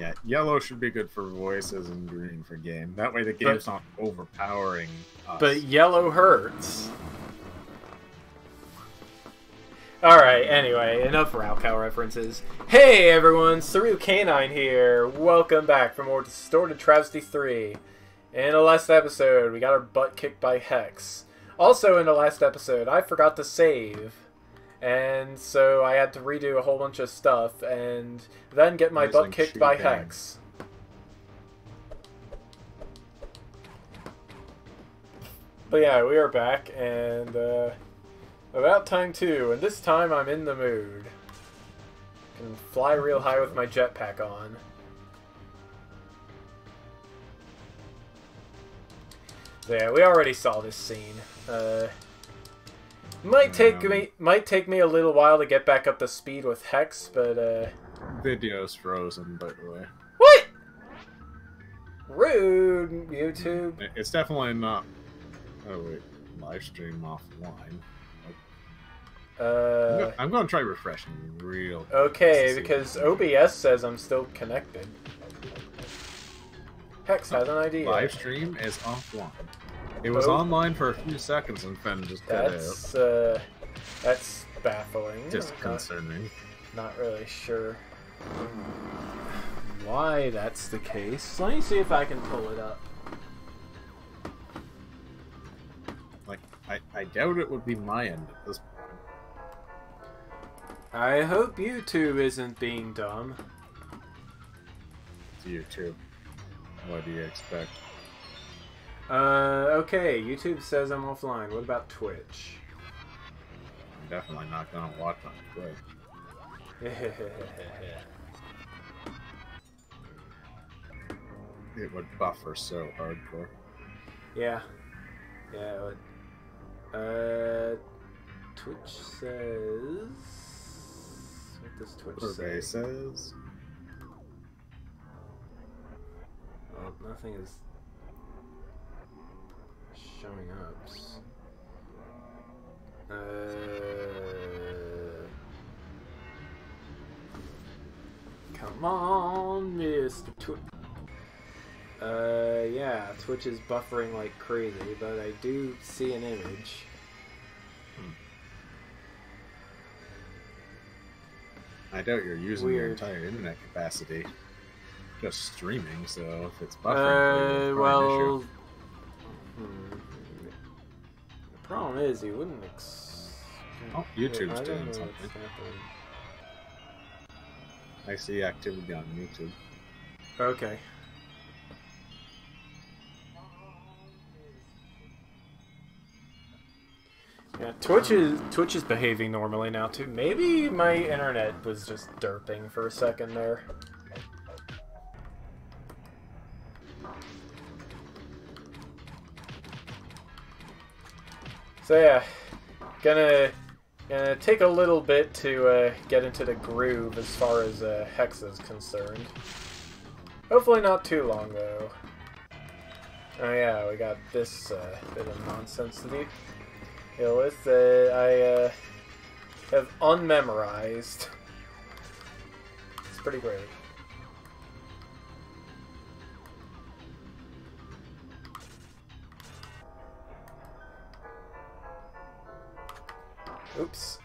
Yeah, yellow should be good for voices and green for game. That way the game's not overpowering us. But yellow hurts. Alright, anyway, enough Raocow references. Hey everyone, Saru Canine here. Welcome back for more Distorted Travesty 3. In the last episode, we got our butt kicked by Hex. Also in the last episode, I forgot to save. And so I had to redo a whole bunch of stuff and then get my butt kicked by Hex. But yeah, we are back and about time too, and this time I'm in the mood. Can fly real high with my jetpack on. So yeah, we already saw this scene. Might take me a little while to get back up to speed with Hex, but Video's frozen, by the way. What? Rude, YouTube. It's definitely not. Oh wait, live stream offline. I'm gonna try refreshing real quick. Okay, because OBS says I'm still connected. Hex has an idea. Live stream is offline. It was online for a few seconds and then just cut out. That's baffling. Disconcerting. Not really sure why that's the case. Let me see if I can pull it up. Like, I doubt it would be my end at this point. I hope YouTube isn't being dumb. It's YouTube. What do you expect? Okay, YouTube says I'm offline. What about Twitch? I'm definitely not gonna watch on Twitch. It would buffer so hardcore. Yeah. Yeah, it would. Twitch says... What does Twitch say? Says... Well, nothing is showing up. Come on, Mr. Twitch. Yeah, Twitch is buffering like crazy, but I do see an image. I doubt you're using your entire internet capacity. Just streaming, so if it's buffering, it's well, an issue. The problem is you wouldn't Oh, YouTube's doing something. I see activity on YouTube. Okay. Yeah, Twitch is behaving normally now too. Maybe my internet was just derping for a second there. So yeah, gonna take a little bit to get into the groove as far as Hex is concerned. Hopefully not too long though. Oh yeah, we got this bit of nonsense to deal with. I have unmemorized. It's pretty great. Oops.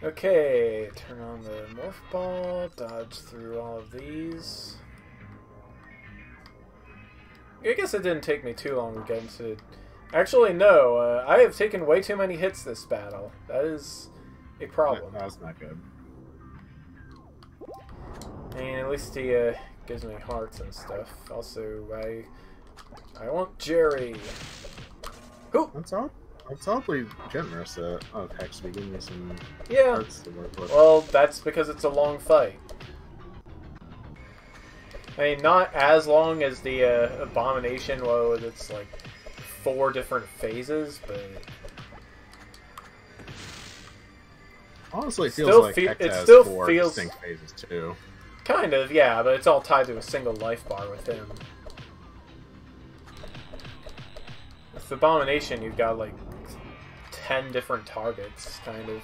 Okay, turn on the morph ball, dodge through all of these. I guess it didn't take me too long to get into it. Actually, no, I have taken way too many hits this battle. That is a problem. That's not good. And at least he gives me hearts and stuff. Also, I want Jerry. Who? That's oddly generous of Hex to give me some hearts to work with. Well, that's because it's a long fight. I mean, not as long as the Abomination, well, it's like 4 different phases, but... Honestly, it feels like Hex has 4 distinct phases, too. Kind of, yeah, but it's all tied to a single life bar with him. With Abomination, you've got like 10 different targets, kind of.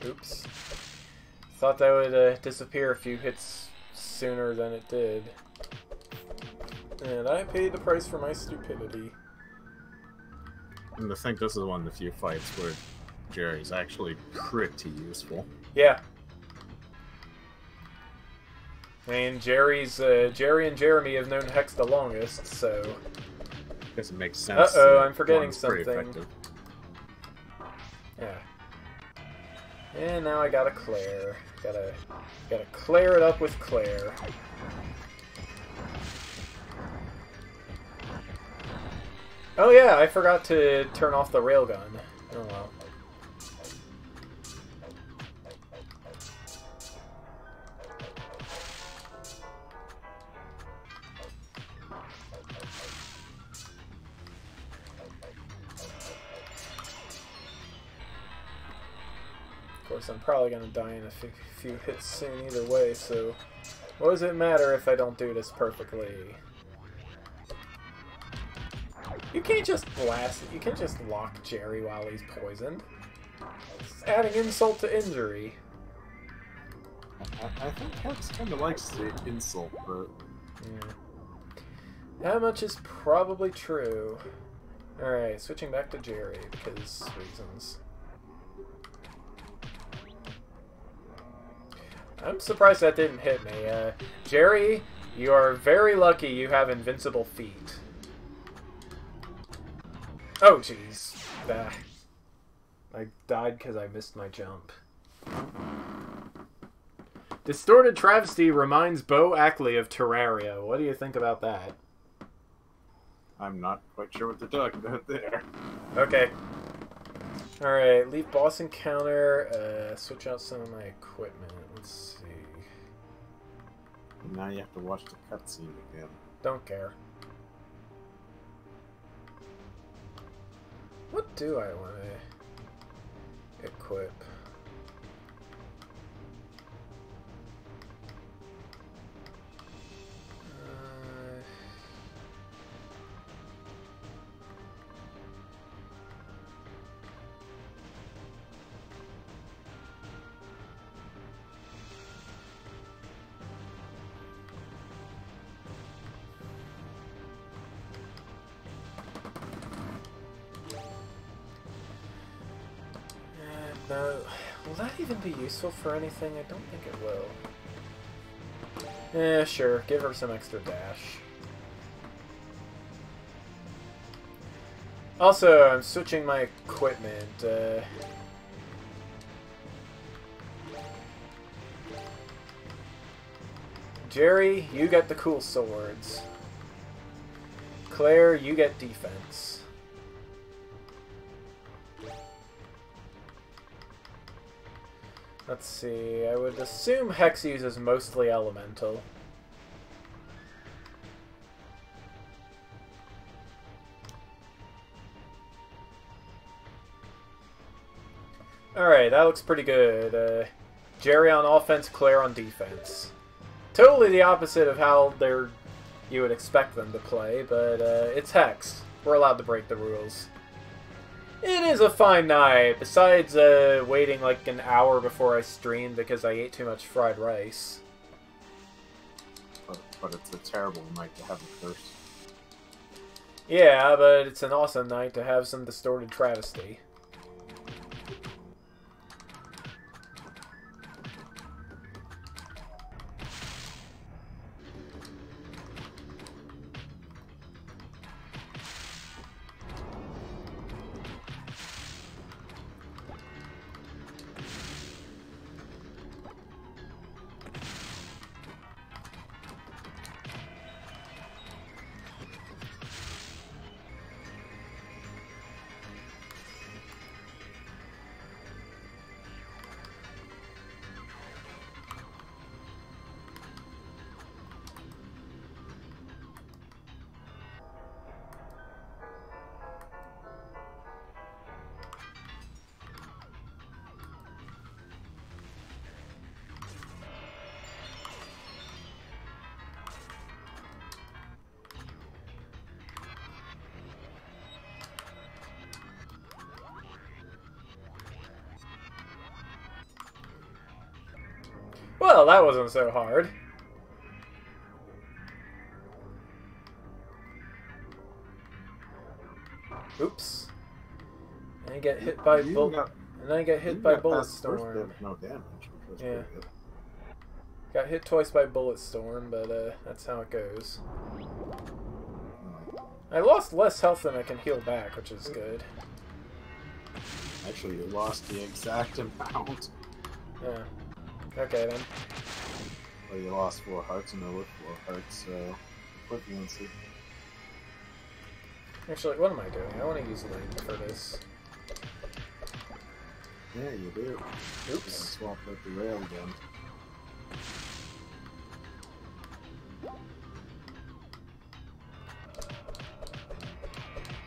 Oops. Thought that would disappear a few hits sooner than it did. And I paid the price for my stupidity. And I think this is one of the few fights where Jerry's actually pretty useful. Yeah. I mean, Jerry and Jeremy have known Hex the longest, so... I guess it makes sense. Uh-oh, I'm forgetting something. Yeah. And now I gotta Claire. Gotta clear it up with Claire. Oh yeah, I forgot to turn off the railgun. Oh well. Of course, I'm probably gonna die in a few hits soon either way, so what does it matter if I don't do this perfectly? You can't just blast it. You can't just lock Jerry while he's poisoned. It's adding insult to injury. I think Hex kind of likes the insult, but... Yeah. That much is probably true. Alright, switching back to Jerry, because reasons. I'm surprised that didn't hit me. Jerry, you are very lucky you have invincible feet. Oh, jeez. I died because I missed my jump. Distorted Travesty reminds Bo Ackley of Terraria. What do you think about that? I'm not quite sure what they're talking about there. Okay. Alright, leave boss encounter. Switch out some of my equipment. Let's see. Now you have to watch the cutscene again. Don't care. What do I want to equip? No. Will that even be useful for anything? I don't think it will. Eh, sure. Give her some extra dash. Also, I'm switching my equipment. Jerry, you get the cool swords. Claire, you get defense. Let's see, I would assume Hex uses mostly elemental. Alright, that looks pretty good. Jerry on offense, Claire on defense. Totally the opposite of how you would expect them to play, but it's Hex. We're allowed to break the rules. It is a fine night, besides waiting like an hour before I streamed because I ate too much fried rice. But it's a terrible night to have a curse. Yeah, but it's an awesome night to have some distorted travesty. Well, that wasn't so hard. Oops. And I get hit by bullet. And then I get hit by bullet storm. No damage. Yeah. Got hit twice by bullet storm, but that's how it goes. I lost less health than I can heal back, which is good. Actually, you lost the exact amount. Yeah. Okay then. Well, you lost 4 hearts and I with 4 hearts, so equivalency. Actually, what am I doing? I want to use Link for this. Yeah, you do. Oops. Swap out the rail again.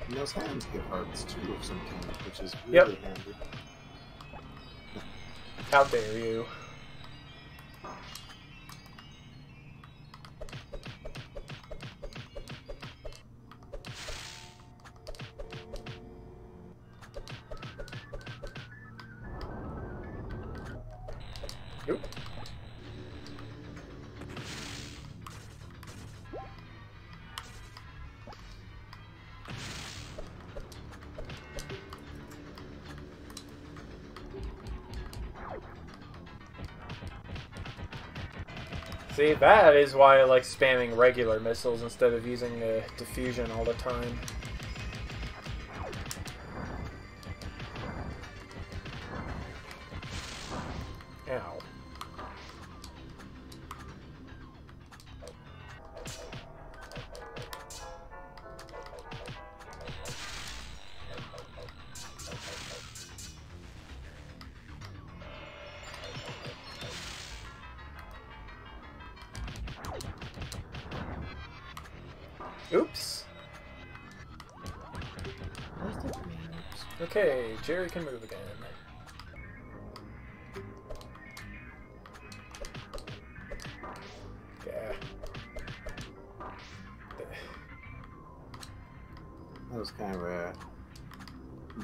And those hands give hearts too of some kind, which is really handy. How dare you? Nope. See, that is why I like spamming regular missiles instead of using diffusion all the time. Ow. Oops. Okay, Jerry can move again. Yeah. That was kind of a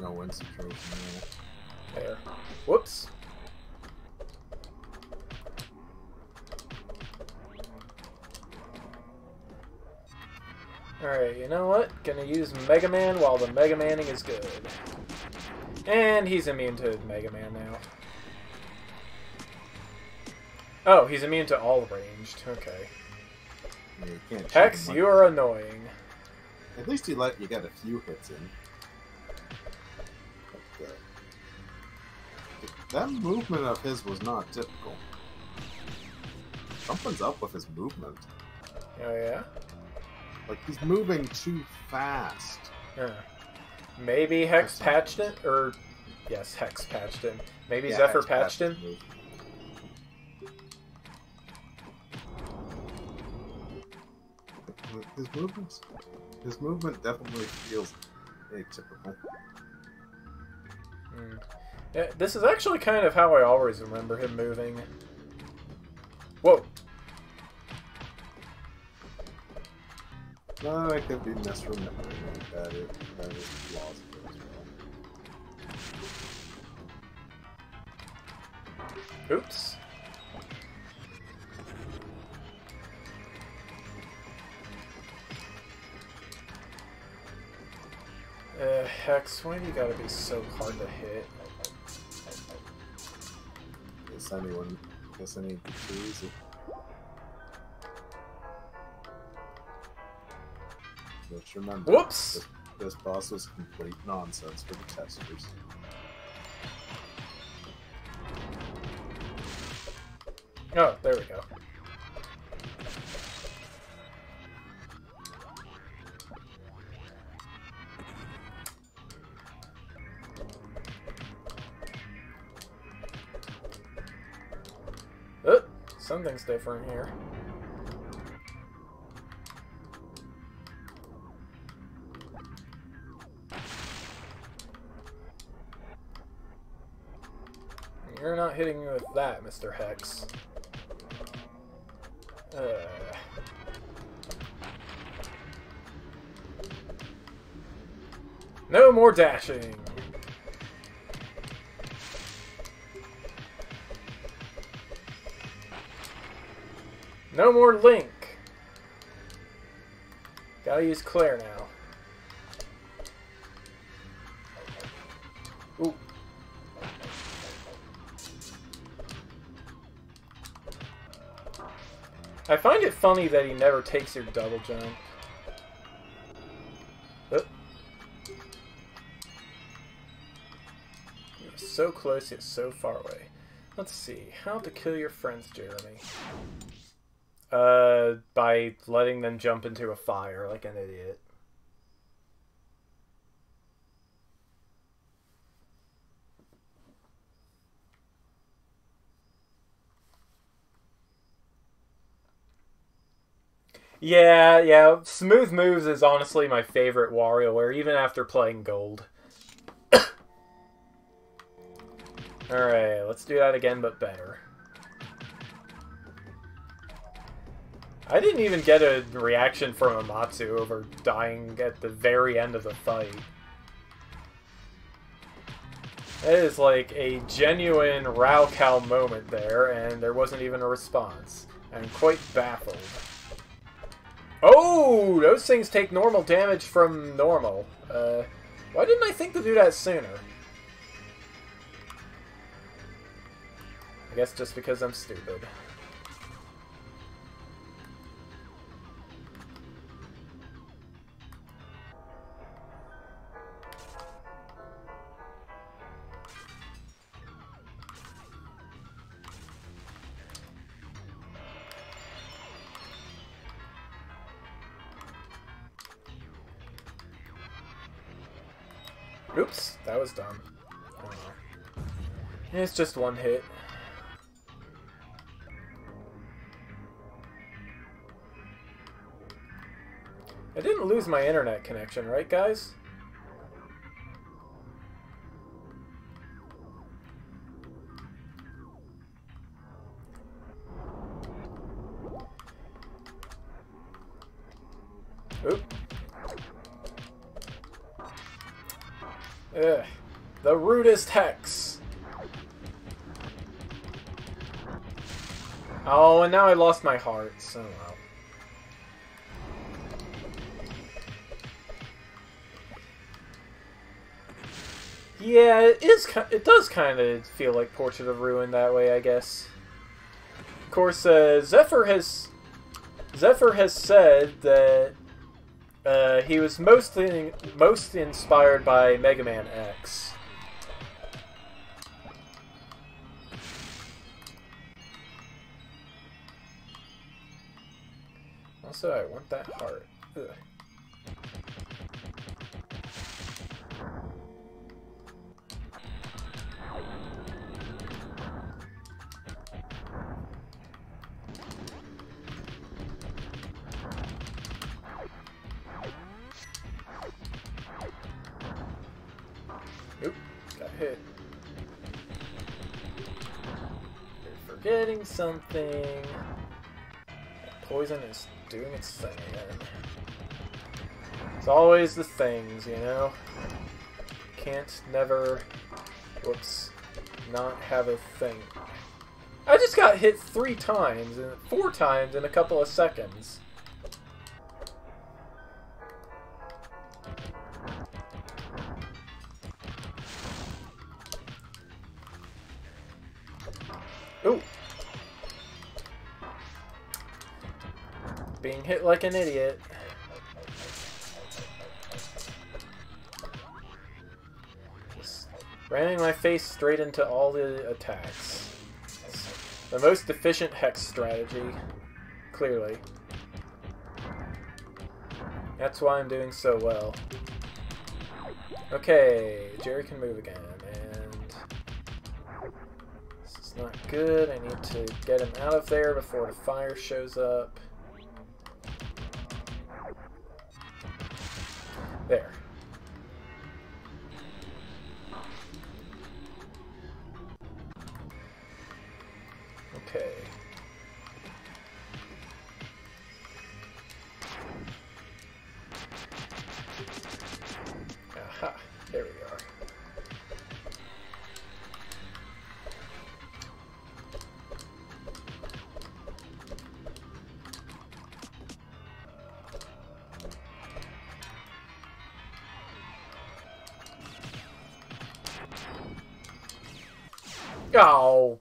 no-win situation there. There. Whoops. Alright, you know what? Gonna use Mega Man while the Mega Manning is good. And he's immune to Mega Man now. Oh, he's immune to all ranged. Okay. Yeah, you can't Hex, you are annoying. At least he let you get a few hits in. But, that movement of his was not typical. Something's up with his movement. Oh, yeah? Like, he's moving too fast. Maybe Hex patched it? Or, yes, Hex patched him. Maybe yeah, Zephyr patched him? His movement definitely feels atypical. Yeah, this is actually kind of how I always remember him moving. Whoa! No, I could be misremembering that. That is plausible as well. Oops. Hex, why do you gotta be so hard to hit? Guess I need to be too easy. Just remember, whoops! This boss was complete nonsense for the testers. Oh, there we go. Oh, something's different here. You're not hitting me with that, Mr. Hex. No more dashing! No more Link. Gotta use Claire now. Ooh. I find it funny that he never takes your double jump. Oh. You're so close yet so far away. Let's see. How to kill your friends, Jeremy. By letting them jump into a fire like an idiot. Yeah, Smooth Moves is honestly my favorite WarioWare, even after playing Gold. Alright, let's do that again, but better. I didn't even get a reaction from Amatsu over dying at the very end of the fight. It is like a genuine Raocow moment there, and there wasn't even a response. I'm quite baffled. Oh! Those things take normal damage from normal. Why didn't I think to do that sooner? I guess just because I'm stupid. Oops, that was dumb. Oh. It's just one hit. I didn't lose my internet connection, right, guys? Oop. Ugh. The rudest hex. Oh, and now I lost my hearts. Oh well. Yeah, it does kind of feel like Portrait of Ruin that way, I guess. Of course, Zephyr has said that he was most inspired by Mega Man X. Also, I want that heart. Ugh. Oop, got hit. You're forgetting something. Poison is doing its thing again. It's always the things, you know? Can't never, whoops, not have a thing. I just got hit 3 times, and 4 times in a couple of seconds. Ooh. Being hit like an idiot. Just ramming my face straight into all the attacks. It's the most efficient hex strategy, clearly. That's why I'm doing so well. Okay, Jerry can move again, and this is not good. I need to get him out of there before the fire shows up. There. Okay. Aha, there we are. Oh.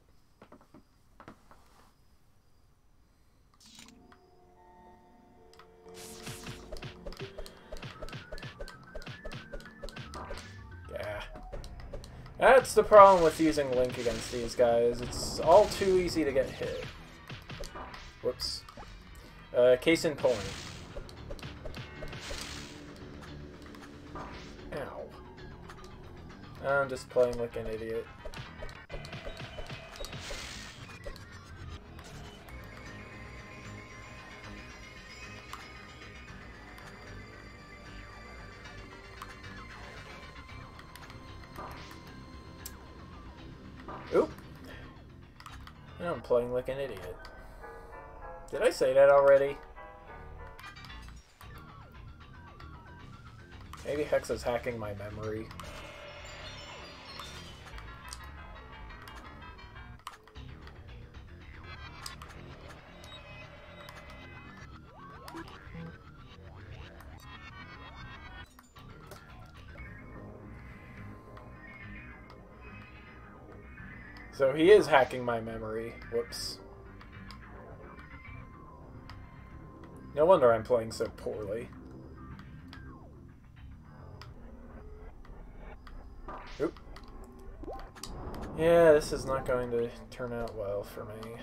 Yeah. That's the problem with using Link against these guys. It's all too easy to get hit. Whoops. Case in point. Ow. I'm just playing like an idiot. Oop. Now I'm playing like an idiot. Did I say that already? Maybe Hex is hacking my memory. So he is hacking my memory. Whoops. No wonder I'm playing so poorly. Oop. Yeah, this is not going to turn out well for me.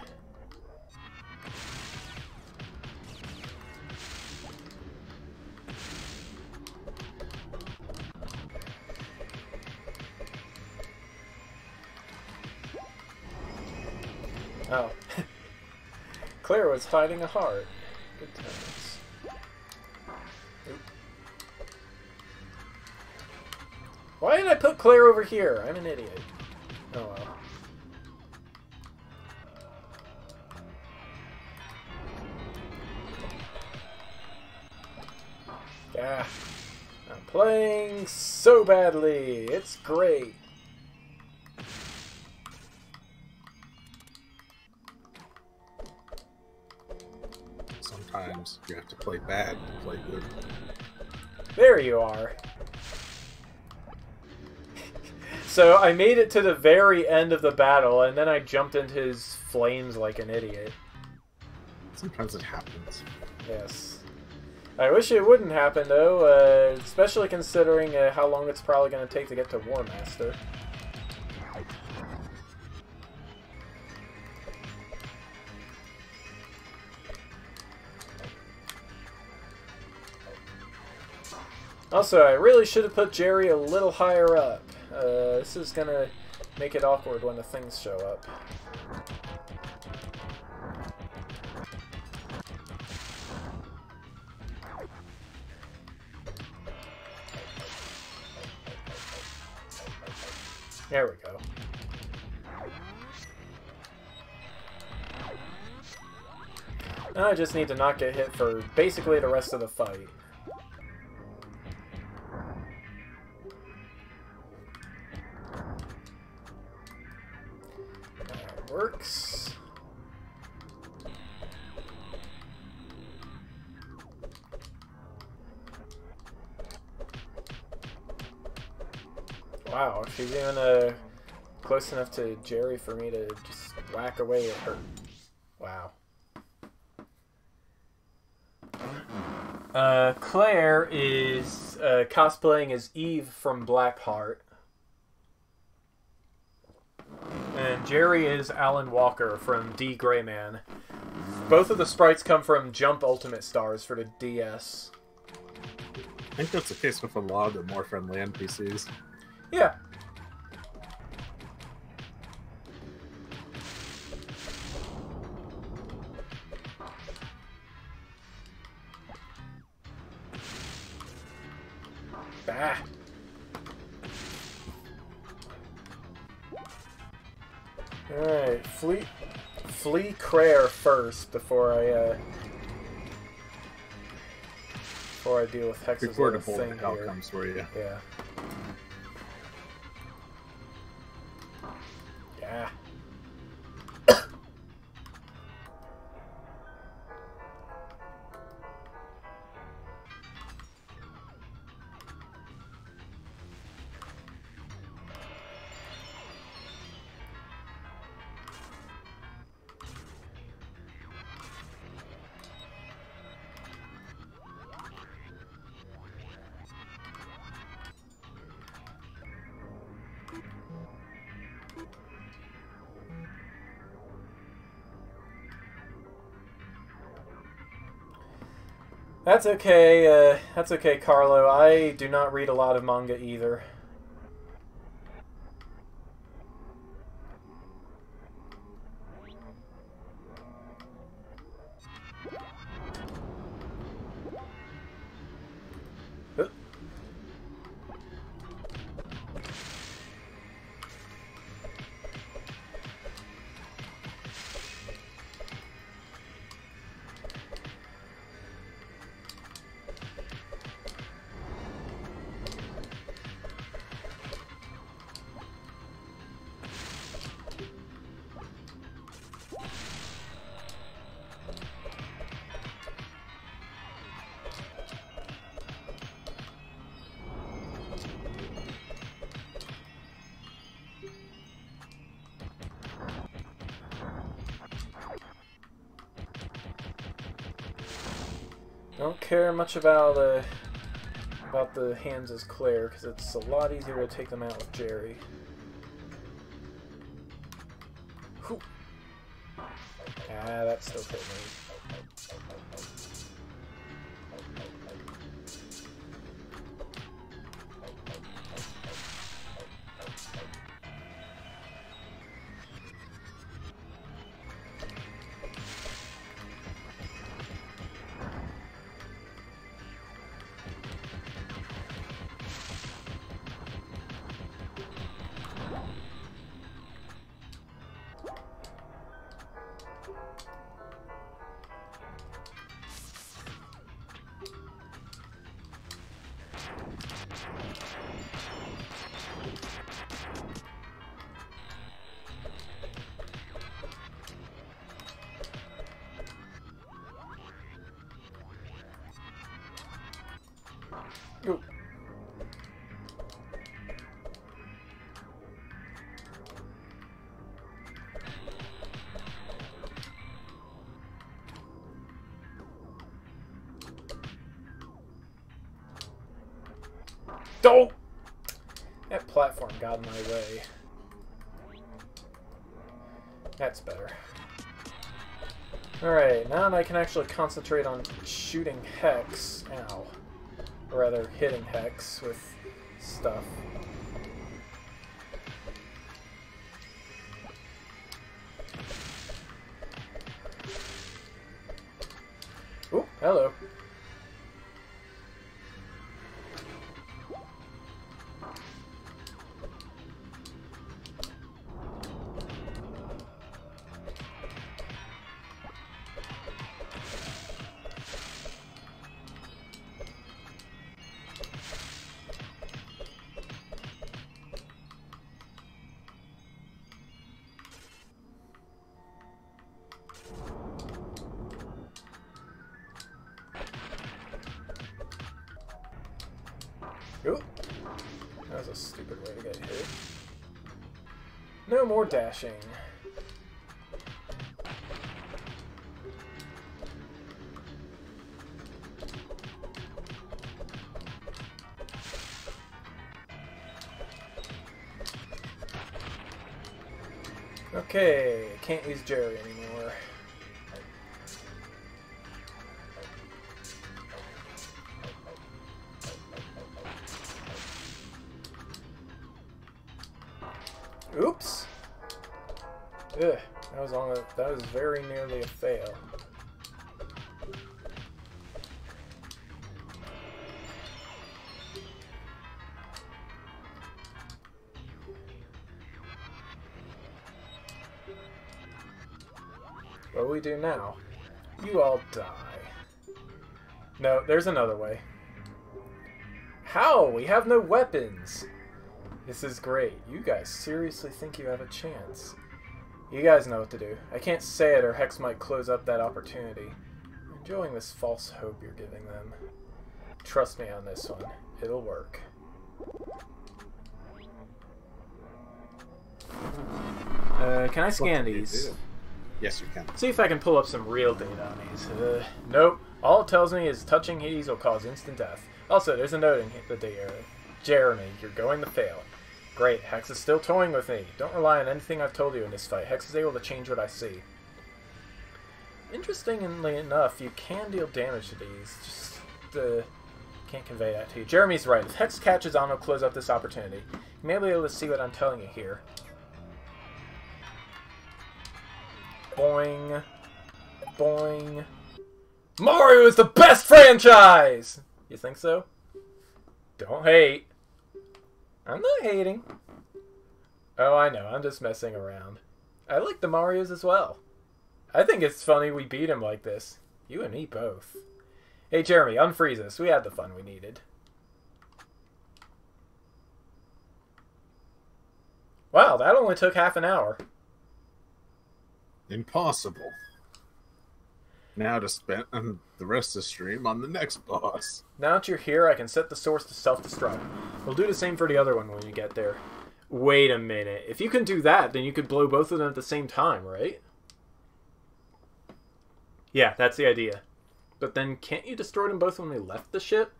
Oh. Claire was hiding a heart. Good times. Oop. Why did I put Claire over here? I'm an idiot. Oh well. Ah. I'm playing so badly. It's great. Sometimes you have to play bad to play good. There you are. So I made it to the very end of the battle, and then I jumped into his flames like an idiot. Sometimes it happens. Yes. I wish it wouldn't happen, though, especially considering how long it's probably going to take to get to War Master. Also, I really should have put Jerry a little higher up. This is going to make it awkward when the things show up. There we go. Now I just need to not get hit for basically the rest of the fight. That works. Wow, she's even close enough to Jerry for me to just whack away at her. Wow. Claire is cosplaying as Eve from Blackheart. And Jerry is Alan Walker from D. Greyman. Both of the sprites come from Jump Ultimate Stars for the DS. I think that's the case with a lot of the more friendly NPCs. Yeah. Bah. Alright, flee Claire first before I deal with Hex's Before the thing bullet hell here. comes for you. Yeah. Yeah. That's okay, Carlo. I do not read a lot of manga either. Don't care much about the hands as Claire, because it's a lot easier to take them out with Jerry. Whew. Ah, that still hit me. Ooh. Don't! That platform got in my way. That's better. Alright, now I can actually concentrate on shooting Hex. Ow. Or rather, hitting Hex with stuff. Ooh, hello. Ooh, that was a stupid way to get hit. No more dashing. Okay, can't use Jerry anymore. Oops. Ugh, that was very nearly a fail. What do we do now? You all die. No, there's another way. How? We have no weapons! This is great. You guys seriously think you have a chance. You guys know what to do. I can't say it or Hex might close up that opportunity. I'm enjoying this false hope you're giving them. Trust me on this one. It'll work. Can I scan these? Yes, you can. See if I can pull up some real data on these. Nope. All it tells me is touching Hades will cause instant death. Also, there's a note in the data. Jeremy, you're going to fail. Great, Hex is still toying with me. Don't rely on anything I've told you in this fight. Hex is able to change what I see. interestingly enough, you can deal damage to these. Just can't convey that to you. Jeremy's right. If Hex catches on, it'll close up this opportunity. You may be able to see what I'm telling you here. Boing. Boing. Mario is the best franchise! You think so? Don't hate. I'm not hating. Oh, I know. I'm just messing around. I like the Marios as well. I think it's funny we beat him like this. You and me both. Hey, Jeremy, unfreeze us. We had the fun we needed. Wow, that only took half an hour. Impossible. Now to spend the rest of the stream on the next boss. Now that you're here, I can set the source to self-destruct. We'll do the same for the other one when you get there. Wait a minute. If you can do that, then you could blow both of them at the same time, right? Yeah, that's the idea. But then can't you destroy them both when we left the ship?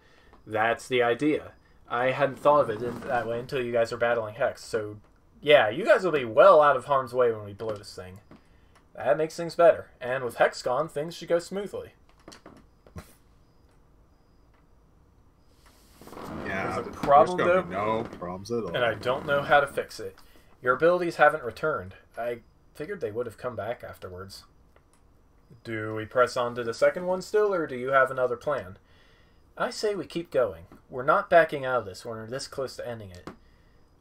That's the idea. I hadn't thought of it that way until you guys are battling Hex. So, yeah, you guys will be well out of harm's way when we blow this thing. That makes things better. And with Hex gone, things should go smoothly. Yeah, there's a problem, though. No problems at all. And I don't know how to fix it. Your abilities haven't returned. I figured they would have come back afterwards. Do we press on to the second one still, or do you have another plan? I say we keep going. We're not backing out of this when we're this close to ending it.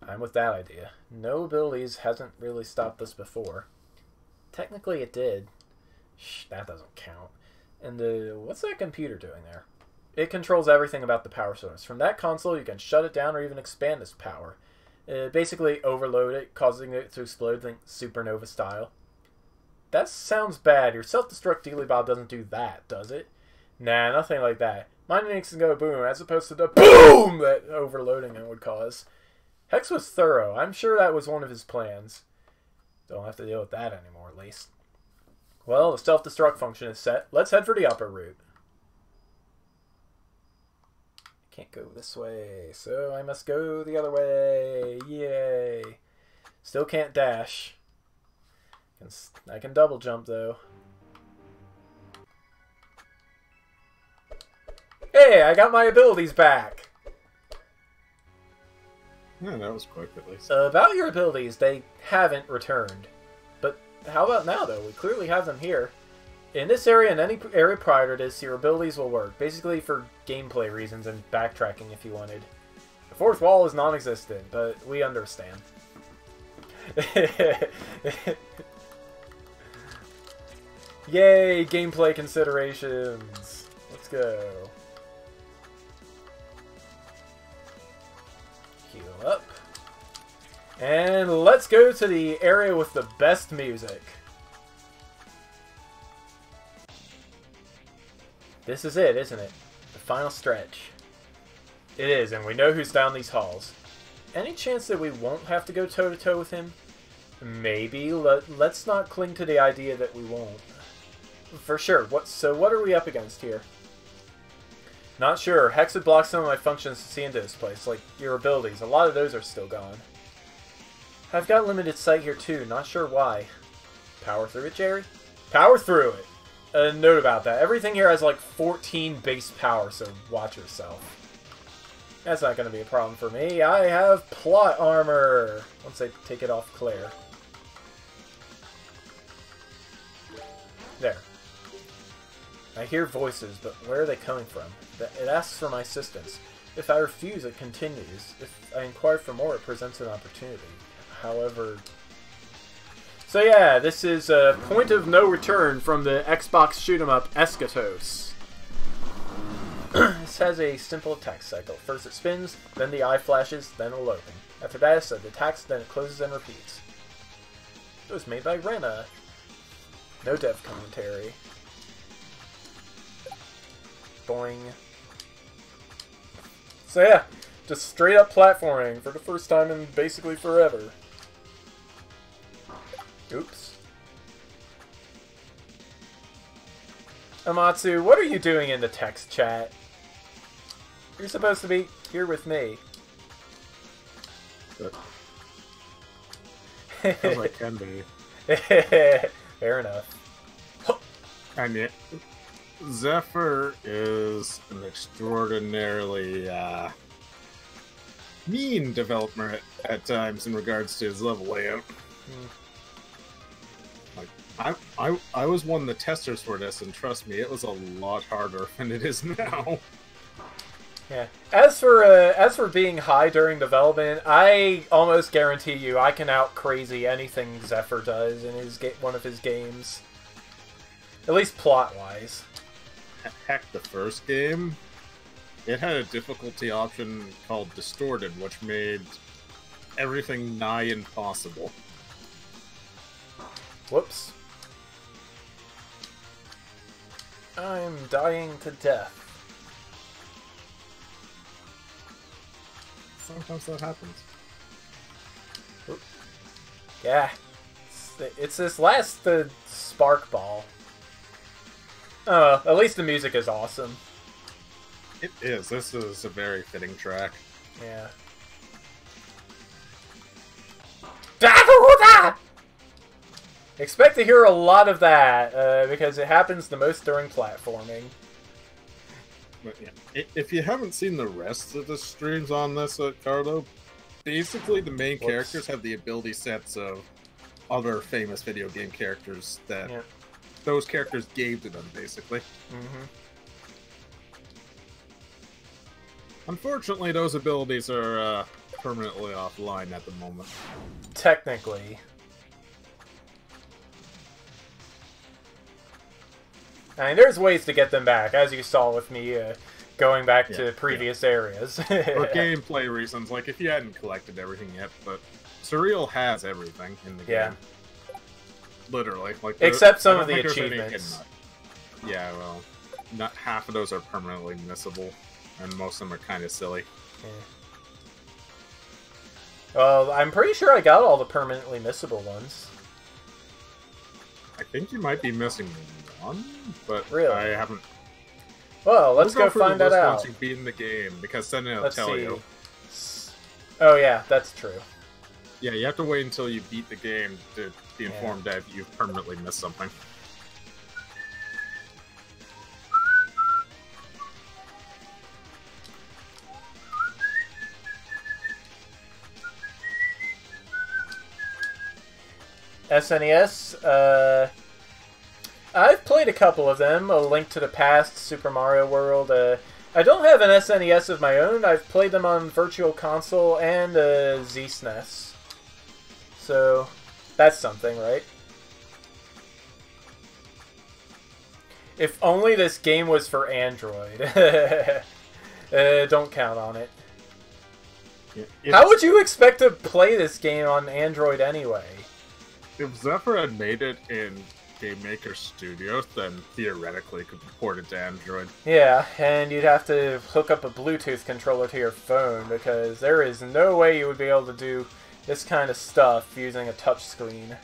I'm with that idea. No abilities hasn't really stopped us before. Technically it did. Shh, that doesn't count. And what's that computer doing there? It controls everything about the power source. From that console, you can shut it down or even expand its power. Basically overload it, causing it to explode, think supernova style. That sounds bad. Your self-destruct Dealy Bob doesn't do that, does it? Nah, nothing like that. Mine makes it go boom, as opposed to the BOOM that overloading it would cause. Hex was thorough. I'm sure that was one of his plans. Don't have to deal with that anymore, at least. Well, the self-destruct function is set. Let's head for the upper route. Can't go this way, so I must go the other way. Yay. Still can't dash. I can double jump, though. Hey, I got my abilities back! Yeah, that was quick, at least. About your abilities, they haven't returned. But how about now, though? We clearly have them here. In this area and any area prior to this, your abilities will work. Basically for gameplay reasons and backtracking if you wanted. The fourth wall is non-existent, but we understand. Yay, gameplay considerations. Let's go. Heal up. And let's go to the area with the best music. This is it, isn't it? The final stretch. It is, and we know who's down these halls. Any chance that we won't have to go toe-to-toe with him? Maybe. Let's not cling to the idea that we won't. For sure. So what are we up against here? Not sure. Hex would block some of my functions to see into this place, like your abilities. A lot of those are still gone. I've got limited sight here too. Not sure why. Power through it, Jerry? Power through it. A note about that. Everything here has like 14 base power, so watch yourself. That's not going to be a problem for me. I have plot armor. Once I take it off Claire. There. I hear voices, but where are they coming from? It asks for my assistance. If I refuse, it continues. If I inquire for more, it presents an opportunity. However... So yeah, this is a point of no return from the Xbox shoot-'em-up Eschatos. This has a simple attack cycle. First it spins, then the eye flashes, then it will open. After that it attacks, then it closes and repeats. It was made by Rena. No dev commentary. Boing. So yeah, just straight up platforming for the first time in basically forever. Oops. Amatsu, what are you doing in the text chat? You're supposed to be here with me. As I can be. Fair enough. I mean, Zephyr is an extraordinarily mean developer at times in regards to his level layout. Like, I was one of the testers for this, and trust me, it was a lot harder than it is now. Yeah. As for being high during development, I almost guarantee you I can out crazy anything Zephyr does in one of his games. At least plot-wise. Heck, the first game, it had a difficulty option called Distorted, which made everything nigh impossible. Whoops. I'm dying to death. Sometimes that happens. Oop. Yeah. It's this last spark ball. Oh, at least the music is awesome. It is. This is a very fitting track. Yeah. Expect to hear a lot of that, because it happens the most during platforming. But yeah, if you haven't seen the rest of the streams on this, Carlo, basically the main characters have the ability sets of other famous video game characters that those characters gave to them, basically. Unfortunately, those abilities are permanently offline at the moment. Technically. I mean, there's ways to get them back, as you saw with me going back to previous areas. For gameplay reasons, like if you hadn't collected everything yet, but Surreal has everything in the game. Literally. Like except some of the achievements. Yeah, well, not half of those are permanently missable, and most of them are kind of silly. Yeah. Well, I'm pretty sure I got all the permanently missable ones. I think you might be missing one, but really? I haven't. Well, let's go find that out. Once you've beaten the game, because then it'll tell you. Oh yeah, that's true. Yeah, you have to wait until you beat the game to be informed that you've permanently missed something. SNES, I've played a couple of them. A Link to the Past, Super Mario World. I don't have an SNES of my own. I've played them on Virtual Console and Z-SNES. So, that's something, right? If only this game was for Android. Don't count on it. How would you expect to play this game on Android anyway? If Zephyr had made it in Game Maker Studios, then theoretically it could be ported to Android. Yeah, and you'd have to hook up a Bluetooth controller to your phone, because there is no way you would be able to do this kind of stuff using a touchscreen.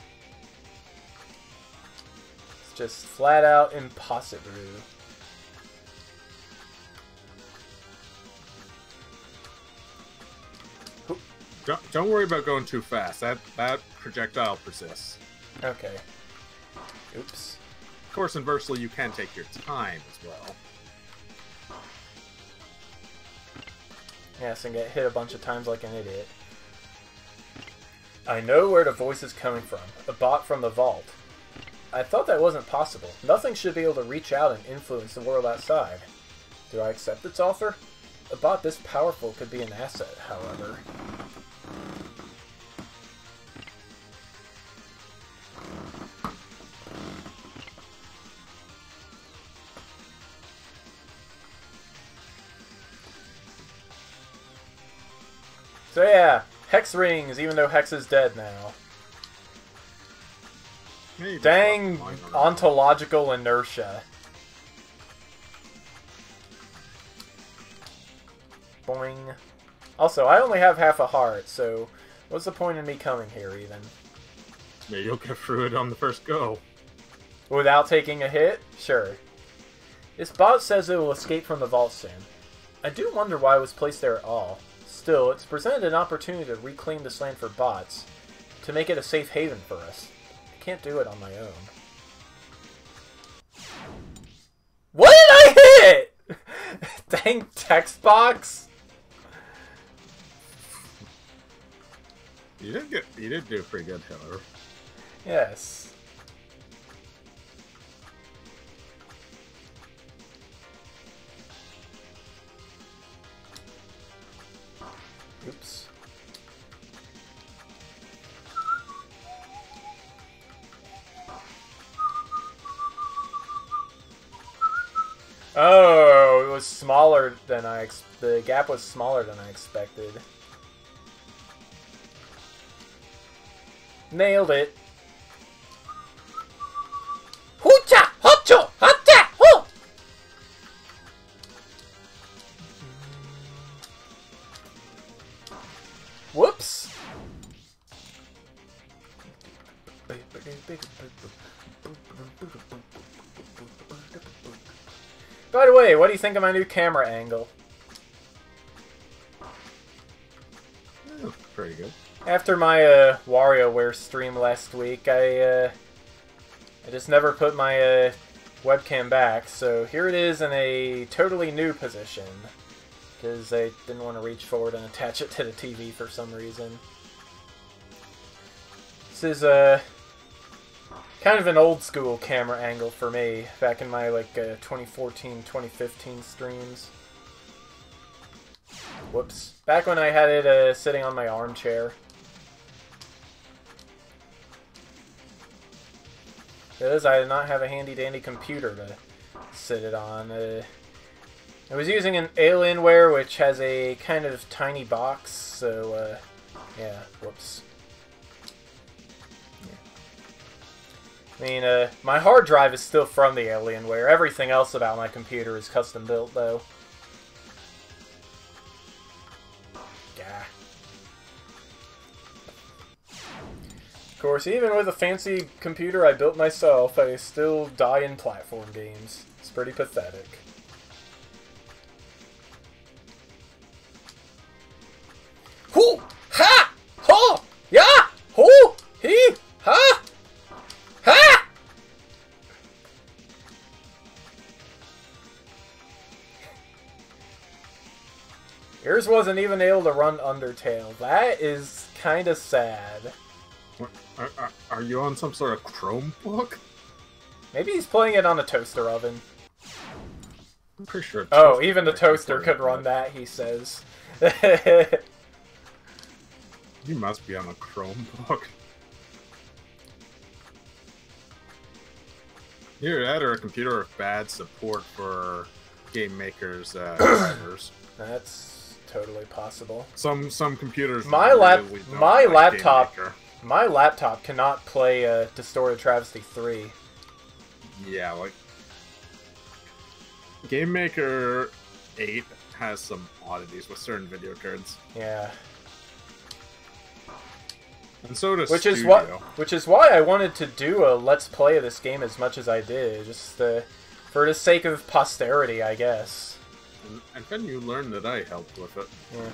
It's just flat out impossible. Don't worry about going too fast. That projectile persists. Okay. Oops. Of course, inversely, you can take your time as well. Yes, and get hit a bunch of times like an idiot. I know where the voice is coming from. A bot from the vault. I thought that wasn't possible. Nothing should be able to reach out and influence the world outside. Do I accept its offer? A bot this powerful could be an asset, however. So yeah, Hex rings, even though Hex is dead now. Maybe. Dang ontological inertia. Boing. Also, I only have half a heart, so what's the point in me coming here, even? Maybe you'll get through it on the first go. Without taking a hit? Sure. This bot says it will escape from the vault soon. I do wonder why it was placed there at all. Still, it's presented an opportunity to reclaim this land for bots, to make it a safe haven for us. I can't do it on my own. What did I hit? Dang text box. You did do a pretty good, however. Yes. Oops. Oh, it was smaller than the gap was smaller than I expected. Nailed it. Hoocha! Hocho! Hacha! Ho! Whoops! By the way, what do you think of my new camera angle? Yeah, pretty good. After my WarioWare stream last week, I just never put my webcam back, so here it is in a totally new position. Because I didn't want to reach forward and attach it to the TV for some reason. This is kind of an old school camera angle for me, back in my 2014, 2015 streams. Whoops. Back when I had it sitting on my armchair. Because I did not have a handy-dandy computer to sit it on. I was using an Alienware, which has a kind of tiny box, so, yeah, whoops. Yeah. I mean, my hard drive is still from the Alienware. Everything else about my computer is custom built, though. Yeah. Of course, even with a fancy computer I built myself, I still die in platform games. It's pretty pathetic. Hoo! Ha! Ho! Ya! Ho! He! Ha! Ha! Yours wasn't even able to run Undertale. That is kind of sad. Are you on some sort of Chromebook? Maybe he's playing it on a toaster oven. I'm pretty sure. Oh, even the toaster could run that, he says. You must be on a Chromebook. Either that or a computer with bad support for game makers' drivers. That's totally possible. Some computers. My laptop cannot play Distorted Travesty 3. Yeah, like Game Maker 8 has some oddities with certain video cards. Yeah. And so does which Studio. is why I wanted to do a Let's Play of this game as much as I did, just for the sake of posterity, I guess. And then you learn that I helped with it. Yeah.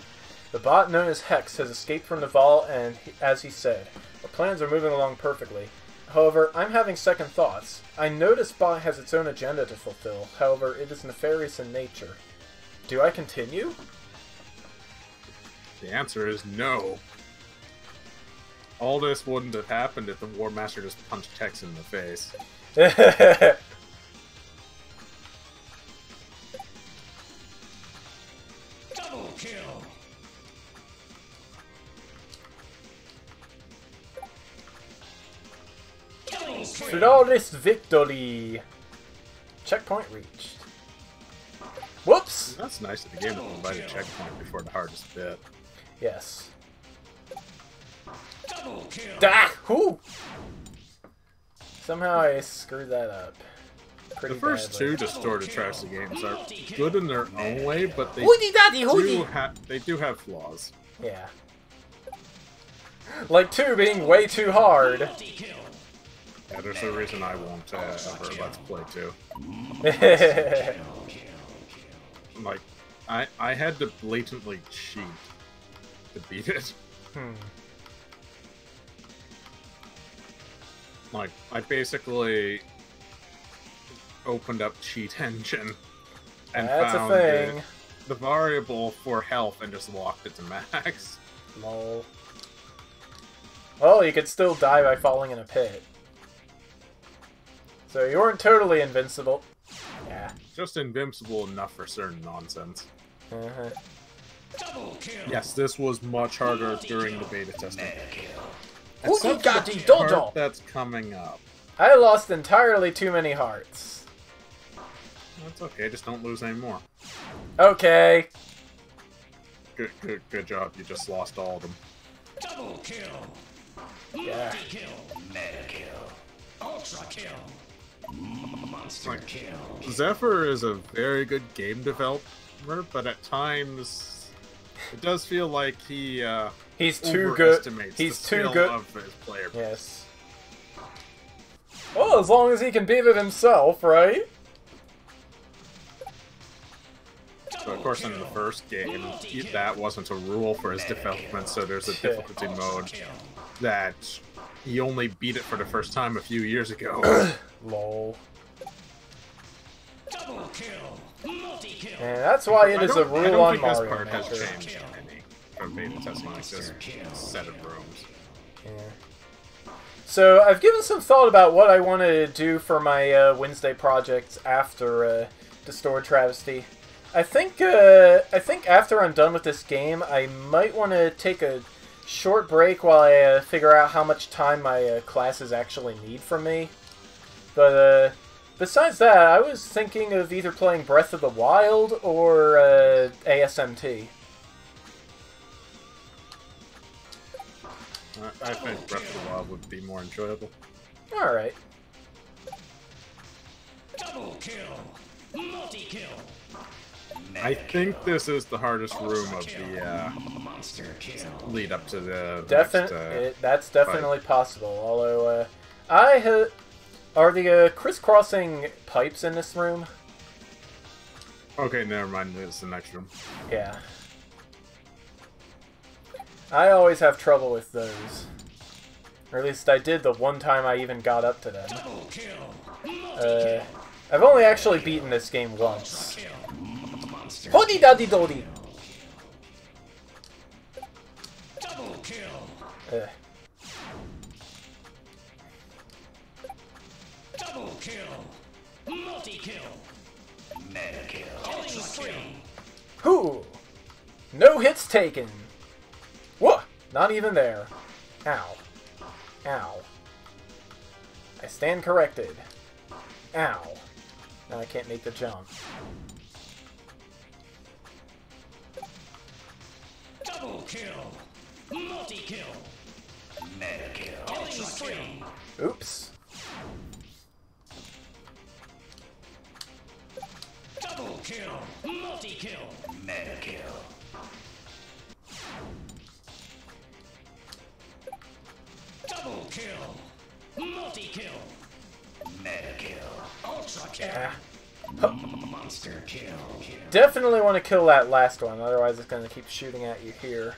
The bot known as Hex has escaped from the vault, and as he said, our plans are moving along perfectly. However, I'm having second thoughts. I know this bot has its own agenda to fulfill. However, it is nefarious in nature. Do I continue? The answer is no. All this wouldn't have happened if the War Master just punched Tex in the face. Double kill. Flawless victory. Checkpoint reached. Whoops! That's nice that the game will provide a checkpoint before the hardest bit. Yes. Double kill. Ah! Whoo! Somehow I screwed that up. Pretty The first badly. two Distorted Travesty games are good in their own way, but they do have flaws. Yeah. Like 2 being way too hard. Yeah, there's a reason I won't ever Let's Play 2. Like, I had to blatantly cheat to beat it. Hmm. Like, I basically opened up Cheat Engine and That's found a thing. the variable for health and just locked it to max. Lol. Well, you could still die by falling in a pit. So you weren't totally invincible. Yeah. Just invincible enough for certain nonsense. Uh-huh. Double kill. Yes, this was much harder during the beta testing. Who Except got for the the dojo? part that's coming up. I lost entirely too many hearts. That's okay, just don't lose any more. Okay. Good job, you just lost all of them. Double kill. Yeah. Multi-kill. Mega kill. Ultra kill. Monster kill. Zephyr is a very good game developer, but at times it does feel like He's too good. overestimates He's the too skill good. of his player. Yes. Well, as long as he can beat it himself, right? So of course in the first game, that wasn't a rule for his development, so there's a difficulty mode that he only beat it for the first time a few years ago. Lol. Double kill. Multi-kill. And that's why it is a I rule don't on think this Mario part has Maker. changed any from beta testing like this set of rooms. Yeah. So I've given some thought about what I want to do for my Wednesday projects after Restored Travesty. I think after I'm done with this game, I might want to take a short break while I figure out how much time my classes actually need from me. But besides that, I was thinking of either playing Breath of the Wild or ASMT. I think Breath of the Wild would be more enjoyable. Alright. Double kill. Multi-kill. I think this is the hardest room of the Monster kill. lead up to the That's definitely possible. Although, are the crisscrossing pipes in this room? Okay, never mind. It's the next room. Yeah. I always have trouble with those. Or at least I did the one time I even got up to them. Double kill. I've only actually beaten this game once. Kill. Monster. Hoddy daddy doddy! Double kill. Double kill. Multi-kill. Mega kill. Killing spree. Whoo! No hits taken! Whoa! Not even there. Ow. Ow. I stand corrected. Ow. Now I can't make the jump. Double kill. Multi-kill. Mega kill. Killing spree. Oops. Double kill. Multi-kill. Mega kill. Double kill. Multi-kill. Mega kill. Ultra kill. Monster kill. Definitely want to kill that last one, otherwise it's going to keep shooting at you here.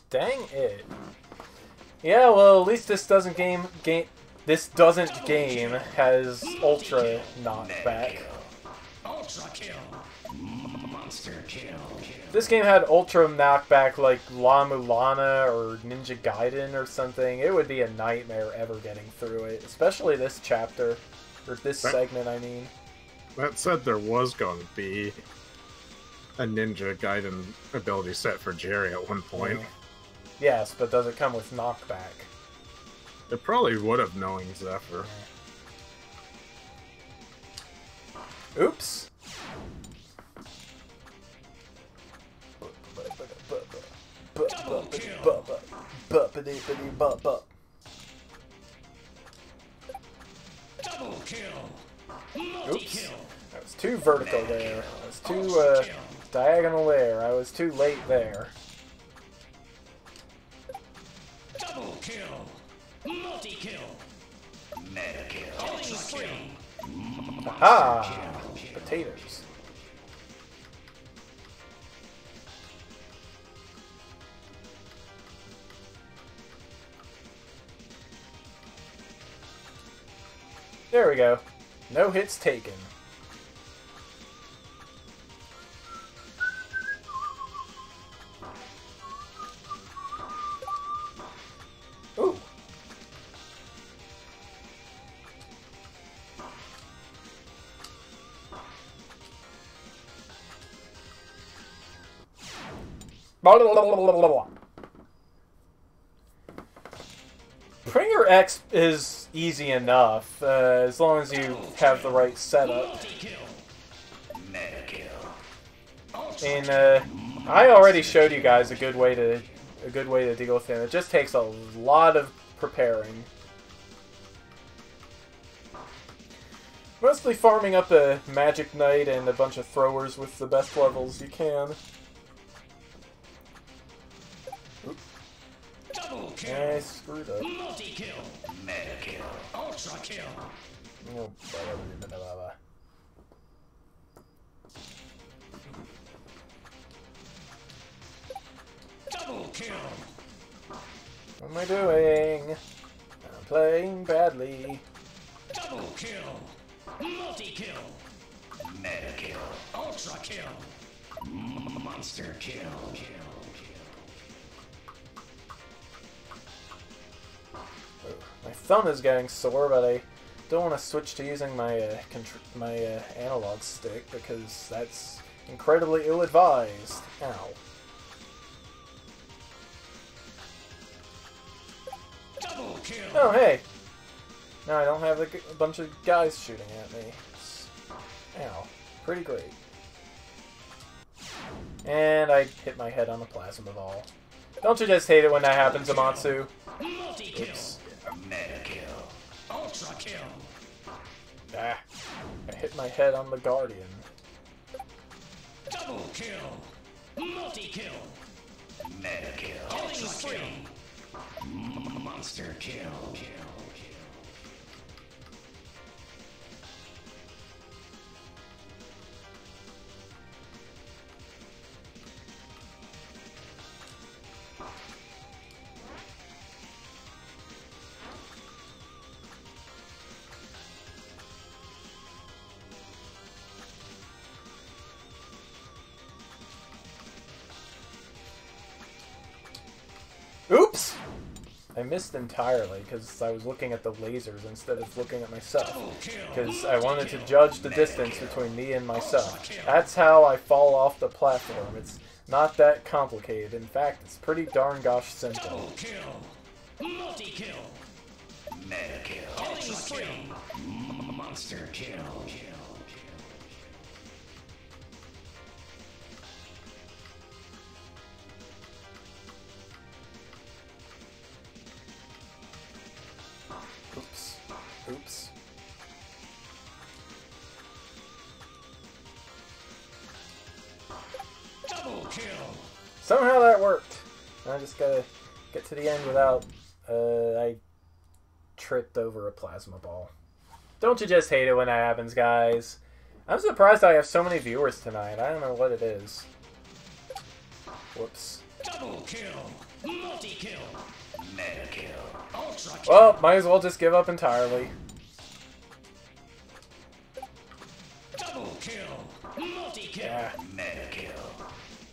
Dang it. Yeah, well, at least this doesn't game has Ultra knockback. Ultra kill. Monster kill. If this game had Ultra knockback like La Mulana or Ninja Gaiden or something, it would be a nightmare ever getting through it. Especially this chapter. Or this segment, I mean. That said, there was going to be a Ninja Gaiden ability set for Jerry at one point. Yeah. Yes, but does it come with knockback? It probably would have, knowing Zephyr. Oops. Double kill. Double kill. Multi-kill. I was too vertical there. I was too diagonal there. I was too late there. Double kill. Multi-kill. Mega kill. Killing spree. Aha! Potatoes. There we go. No hits taken. Ooh. Pringer X is easy enough, as long as you have the right setup. And I already showed you guys a good way to deal with him. It just takes a lot of preparing. Mostly farming up a Magic Knight and a bunch of throwers with the best levels you can. Double kill. I screwed up. Multi-kill. Mega kill. Ultra kill. Oh, blah, blah, blah, blah. Double kill. What am I doing? I'm playing badly. Double kill. Multi-kill. Mega kill. Ultra kill. Monster kill. My thumb is getting sore, but I don't want to switch to using my analog stick because that's incredibly ill-advised. Ow. Double kill. Oh, hey! Now I don't have a bunch of guys shooting at me. Ow. Pretty great. And I hit my head on the plasma ball. Don't you just hate it when that happens, Amatsu? Oops. Mega kill. Ultra kill. Ah. I hit my head on the Guardian. Double kill. Multi-kill. Mega kill. Ultra kill. Monster kill. Oops! I missed entirely because I was looking at the lasers instead of looking at myself. Because I wanted to judge the distance between me and myself. That's how I fall off the platform. It's not that complicated. In fact, it's pretty darn gosh simple. Double kill. Multi-kill. Mega kill. Ultra kill. Monster kill. Oops. Oops. Double kill. Somehow that worked. I just gotta get to the end without, I tripped over a plasma ball. Don't you just hate it when that happens, guys? I'm surprised I have so many viewers tonight. I don't know what it is. Whoops. Double kill. Multi-kill. Mega kill. Ultra kill. Well, might as well just give up entirely. Double kill. Multi-kill. Yeah. Mega kill.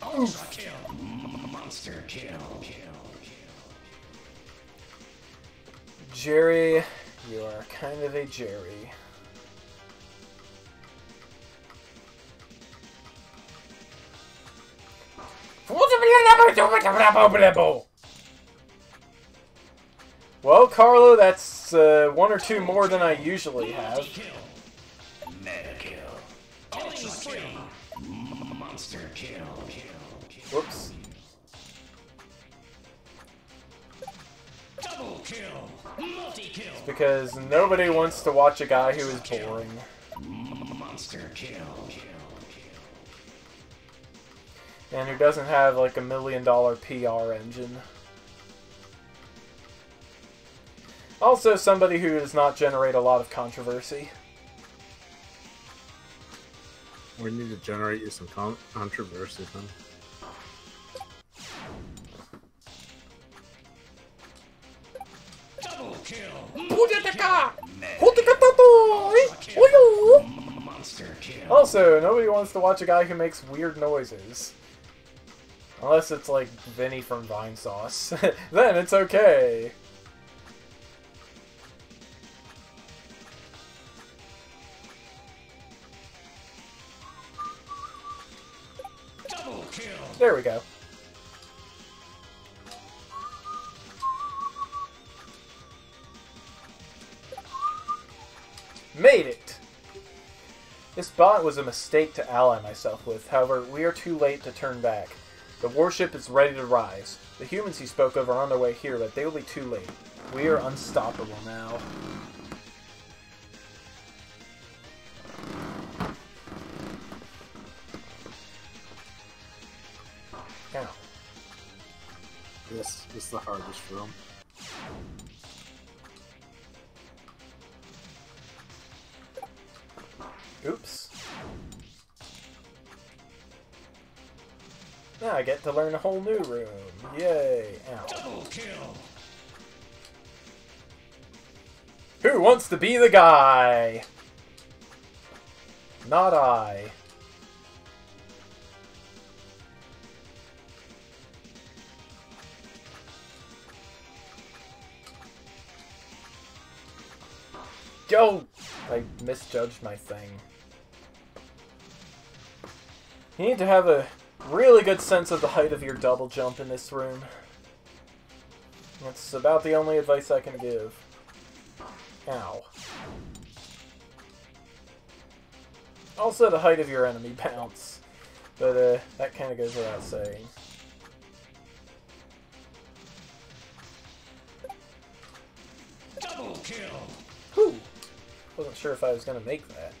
Ultra kill. Monster kill. Jerry, you are kind of a Jerry. Well, Carlo, that's one or two more than I usually have. Mega kill. Ultra kill. Monster kill. Whoops. Double kill. Multi-kill. Because nobody wants to watch a guy who is boring. Monster kill. And who doesn't have like $1 million PR engine. Also somebody who does not generate a lot of controversy. We need to generate you some controversy, then. Double kill. Mega Monster kill. Also, nobody wants to watch a guy who makes weird noises. Unless it's like Vinny from Vine Sauce. Then it's okay. Double kill. There we go. Made it! This bot was a mistake to ally myself with, however, we are too late to turn back. The warship is ready to rise. The humans he spoke of are on their way here, but they will be too late. We are unstoppable now. Ow. This is the hardest room. Oops. Now I get to learn a whole new room. Yay. Ow. Double kill. Who wants to be the guy? Not I. Yo! I misjudged my thing. You need to have a really good sense of the height of your double jump in this room. That's about the only advice I can give. Ow. Also the height of your enemy bounce. But that kind of goes without saying. Double kill. Whew! Wasn't sure if I was going to make that.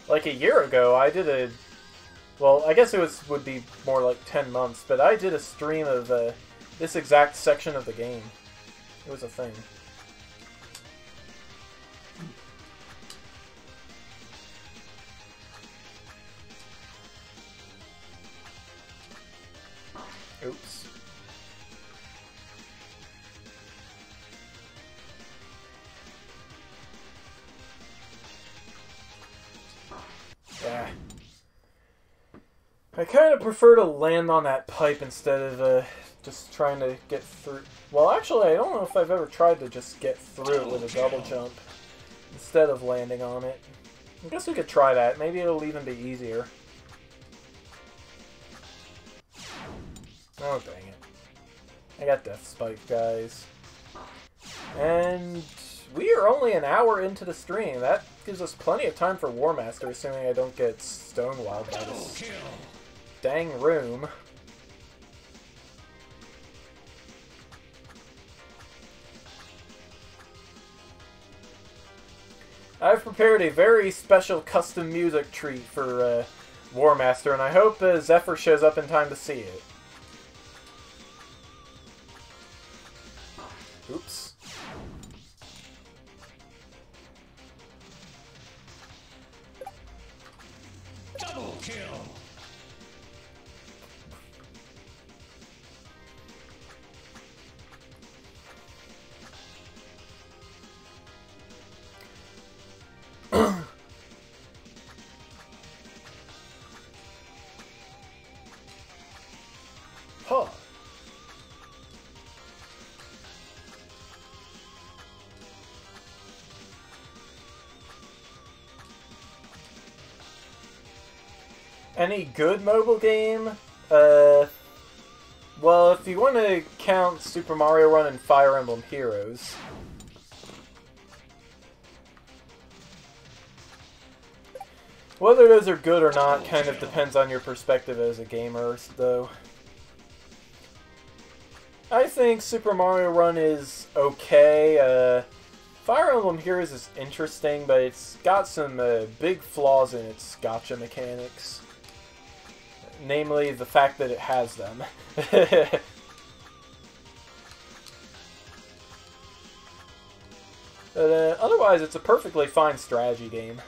Like a year ago, I did a... Well, I guess would be more like 10 months, but I did a stream of this exact section of the game. It was a thing. Oops. Yeah. I kind of prefer to land on that pipe instead of just trying to get through. Well, actually, I don't know if I've ever tried to just get through it with a double jump instead of landing on it. I guess we could try that. Maybe it'll even be easier. Oh, dang it. I got Death Spike, guys. And we are only an hour into the stream. That gives us plenty of time for War Master, assuming I don't get stonewalled by this dang room. I've prepared a very special custom music treat for War Master, and I hope Zephyr shows up in time to see it. Oops. Double kill. Huh. Any good mobile game? Well, if you want to count Super Mario Run and Fire Emblem Heroes. Whether those are good or not kind of depends on your perspective as a gamer, though. I think Super Mario Run is okay. Fire Emblem Heroes is interesting, but it's got some big flaws in its gacha mechanics. Namely, the fact that it has them. But otherwise, it's a perfectly fine strategy game.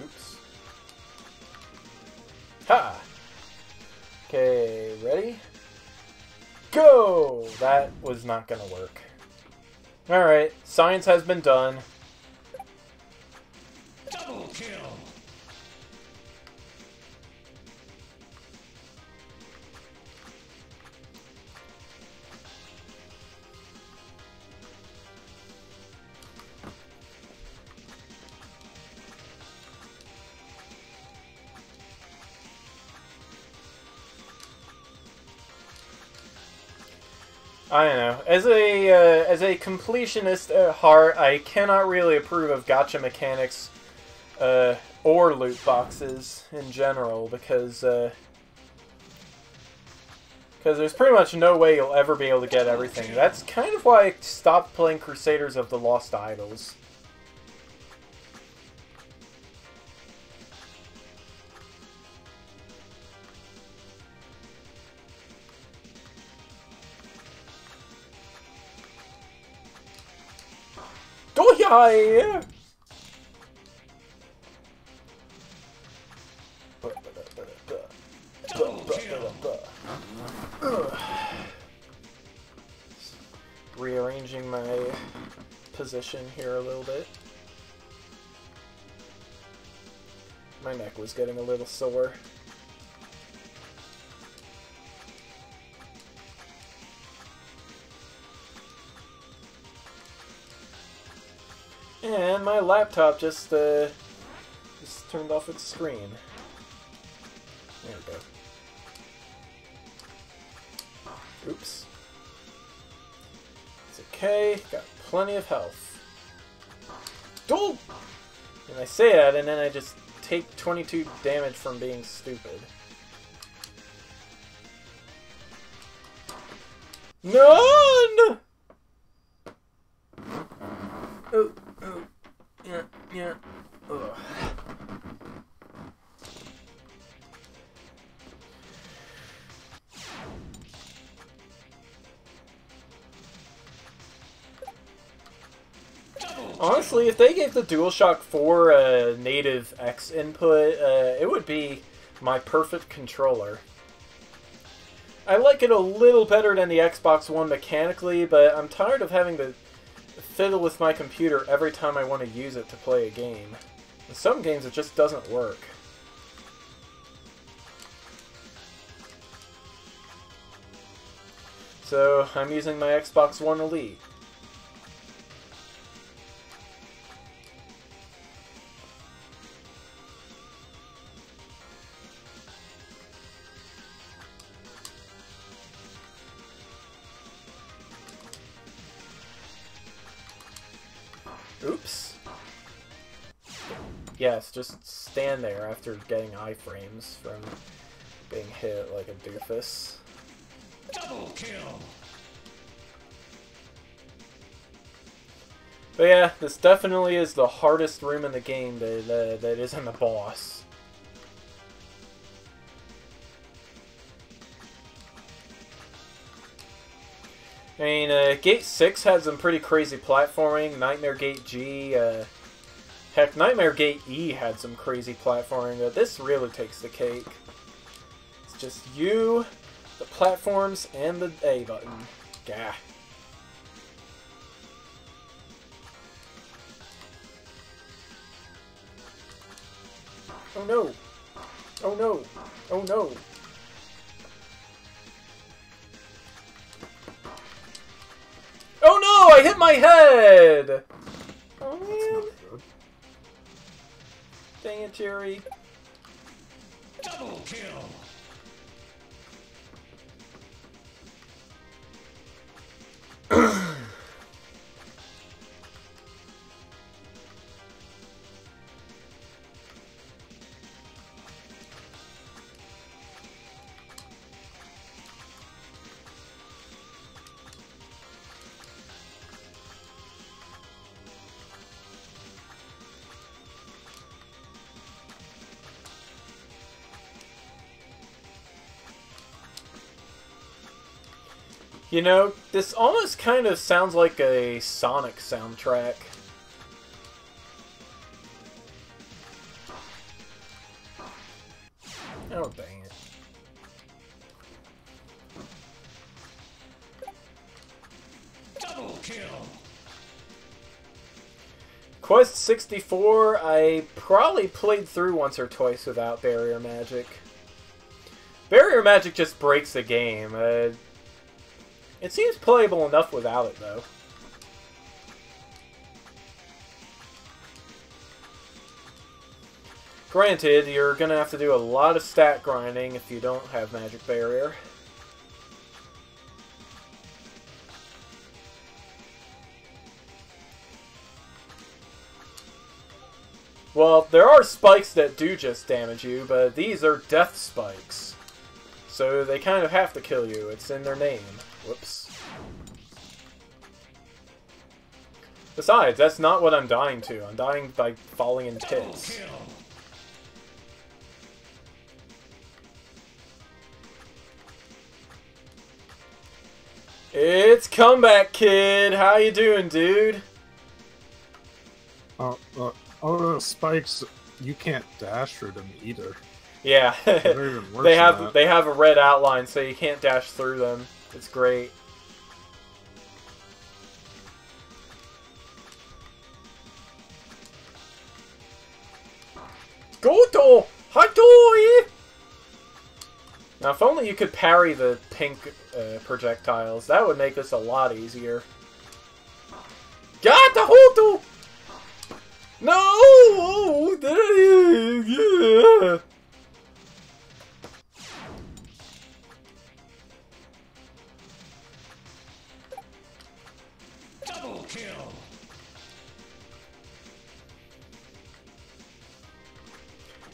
Oops. Ha! Okay, ready? Go! That was not gonna work. Alright, science has been done. Double kill. I don't know. As a completionist at heart, I cannot really approve of gacha mechanics or loot boxes in general because there's pretty much no way you'll ever be able to get everything. That's kind of why I stopped playing Crusaders of the Lost Idols. Doyai! Rearranging my position here a little bit. My neck was getting a little sore. And my laptop just turned off its screen. There we go. Oops. It's okay, got plenty of health. Duel! And I say that, and then I just take 22 damage from being stupid. None! Oh, oh, yeah, yeah. Ugh. Honestly, if they gave the DualShock 4 a native X input, it would be my perfect controller. I like it a little better than the Xbox One mechanically, but I'm tired of having to fiddle with my computer every time I want to use it to play a game. In some games, it just doesn't work. So, I'm using my Xbox One Elite. Oops. Yes, just stand there after getting iframes from being hit like a doofus. Double kill. But yeah, this definitely is the hardest room in the game that isn't the boss. I mean, Gate 6 had some pretty crazy platforming. Nightmare Gate G, heck, Nightmare Gate E had some crazy platforming, but this really takes the cake. It's just you, the platforms, and the A button. Gah. Oh no! Oh no! Oh no! Oh no! I hit my head! Oh man! Dang it, Jerry. Double kill. You know, this almost kind of sounds like a Sonic soundtrack. Oh, dang it. Double kill. Quest 64, I probably played through once or twice without Barrier Magic. Barrier Magic just breaks the game. It seems playable enough without it, though. Granted, you're gonna have to do a lot of stat grinding if you don't have Magic Barrier. Well, there are spikes that do just damage you, but these are death spikes. So they kind of have to kill you. It's in their name. Whoops. Besides, that's not what I'm dying to. I'm dying by falling in pits. It's Comeback Kid! How you doing, dude? Oh, those spikes, you can't dash through them either. Yeah. They're even worse they than have that. they have a red outline, so you can't dash through them. It's great. Goto! Hatoi! Now, if only you could parry the pink projectiles, that would make this a lot easier. Got the Hoto! No! Yeah. Double kill.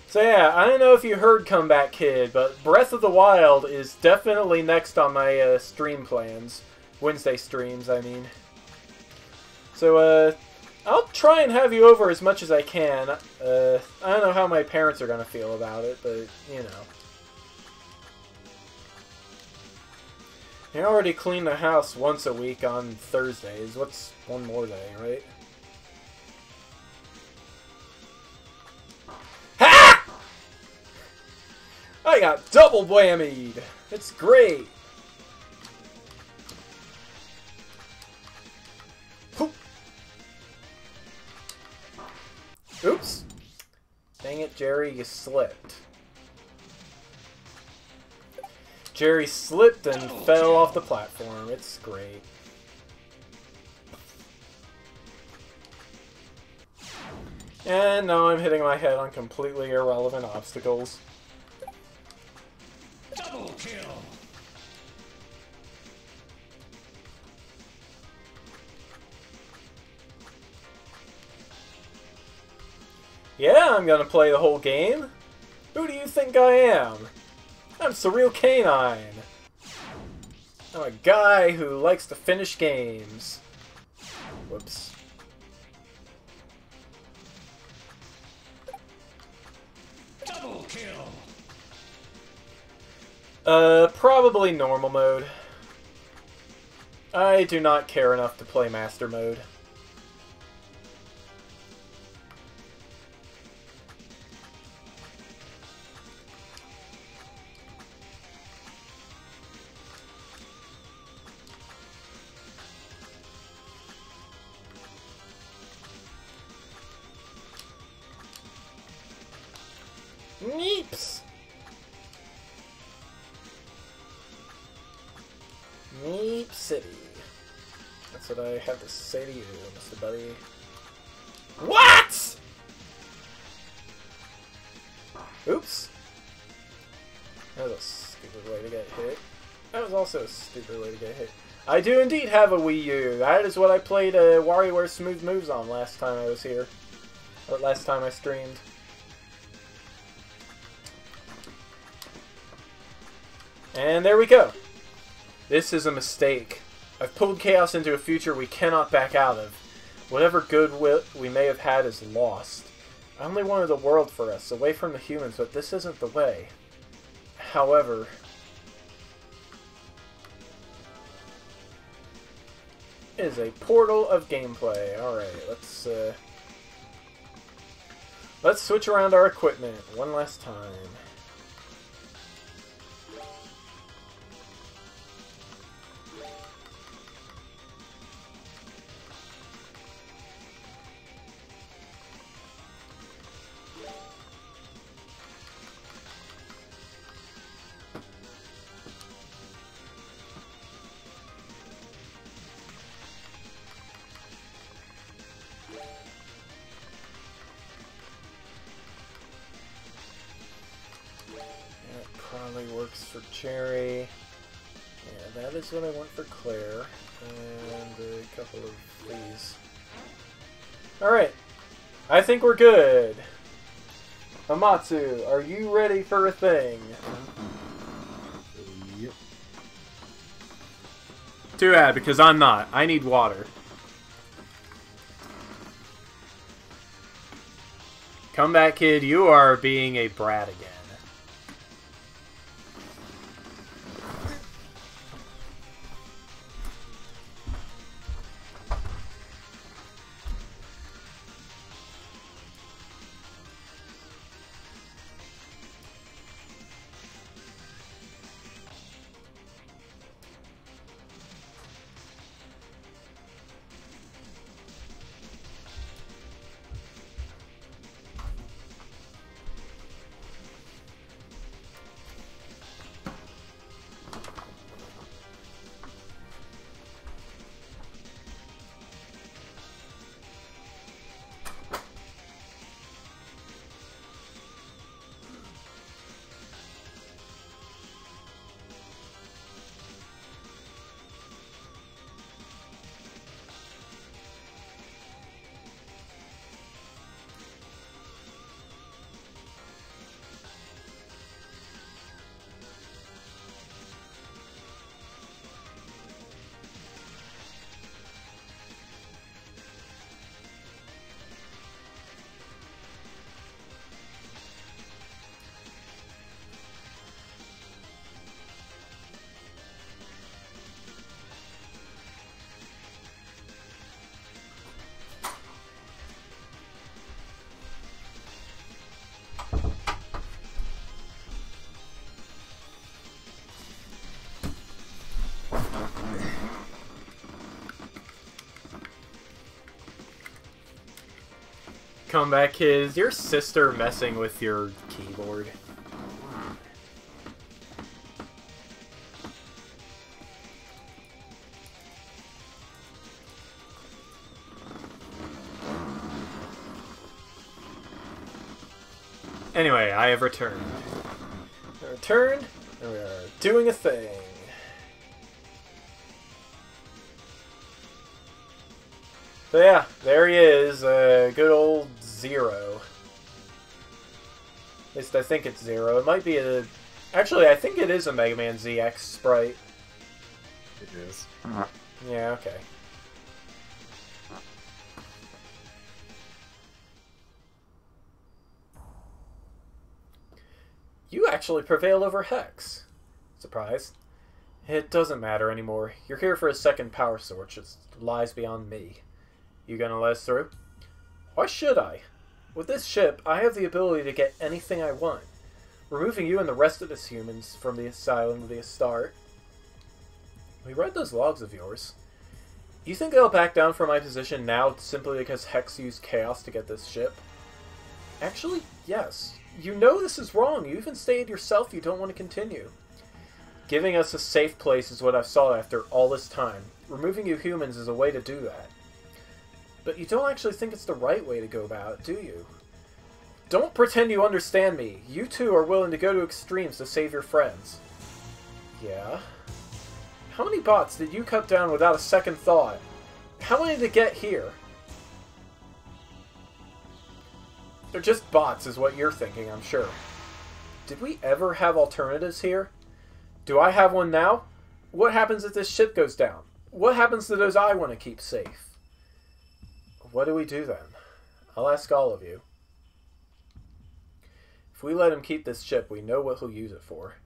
So yeah, I don't know if you heard Comeback Kid, but Breath of the Wild is definitely next on my stream plans. Wednesday streams, I mean. So, I'll try and have you over as much as I can. I don't know how my parents are going to feel about it, but, you know. You already clean the house once a week on Thursdays. What's one more day, right? Ha! I got double whammied! It's great! Oops! Dang it, Jerry, you slipped. Jerry slipped and fell off the platform. It's great. And now I'm hitting my head on completely irrelevant obstacles. Double kill. Yeah, I'm gonna play the whole game. Who do you think I am? I'm Surreal Canine. I'm a guy who likes to finish games. Whoops. Double kill. Probably normal mode. I do not care enough to play master mode. Meeps! Meep City. That's what I have to say to you, Mr. Buddy. What?! Oops. That was a stupid way to get hit. That was also a stupid way to get hit. I do indeed have a Wii U. That is what I played WarioWare Smooth Moves on last time I was here. Or last time I streamed. And there we go. This is a mistake. I've pulled Chaos into a future we cannot back out of. Whatever good we may have had is lost. I only wanted the world for us, away from the humans, but this isn't the way. However... is a portal of gameplay. Alright, let's switch around our equipment one last time. Probably works for Cherry. Yeah, that is what I want for Claire. And a couple of these. Alright. I think we're good. Amatsu, are you ready for a thing? Yep. Too bad, because I'm not. I need water. Come back, kid. You are being a brat again. Come back, kid. Is your sister messing with your keyboard? Anyway, I have returned. I returned, and we are doing a thing. So yeah, there he is, good old Zero. At least I think it's Zero. It might be a... Actually, I think it is a Mega Man ZX sprite. It is. Yeah, okay. You actually prevail over Hex. Surprise. It doesn't matter anymore. You're here for a second power source. It lies beyond me. You gonna let us through? Why should I? With this ship, I have the ability to get anything I want. Removing you and the rest of us humans from the asylum will be a start. We read those logs of yours. You think I'll back down from my position now simply because Hex used chaos to get this ship? Actually, yes. You know this is wrong. You even stated yourself you don't want to continue. Giving us a safe place is what I've sought after all this time. Removing you humans is a way to do that. But you don't actually think it's the right way to go about it, do you? Don't pretend you understand me. You two are willing to go to extremes to save your friends. Yeah? How many bots did you cut down without a second thought? How many to get here? They're just bots is what you're thinking, I'm sure. Did we ever have alternatives here? Do I have one now? What happens if this ship goes down? What happens to those I want to keep safe? What do we do then? I'll ask all of you. If we let him keep this ship, we know what he'll use it for.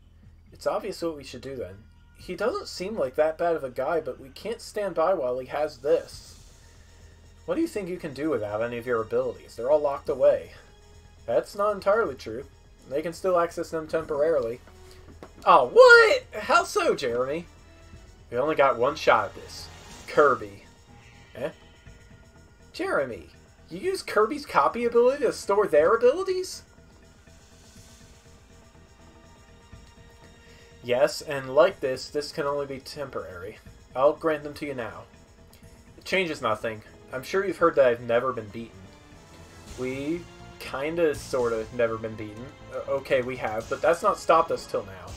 It's obvious what we should do then. He doesn't seem like that bad of a guy, but we can't stand by while he has this. What do you think you can do without any of your abilities? They're all locked away. That's not entirely true. They can still access them temporarily. Oh, what? How so, Jeremy? We only got one shot at this. Kirby. Eh? Jeremy, you use Kirby's copy ability to store their abilities? Yes, and like this can only be temporary. I'll grant them to you now. It changes nothing. I'm sure you've heard that I've never been beaten. We kinda, sorta, never been beaten. Okay, we have, but that's not stopped us till now.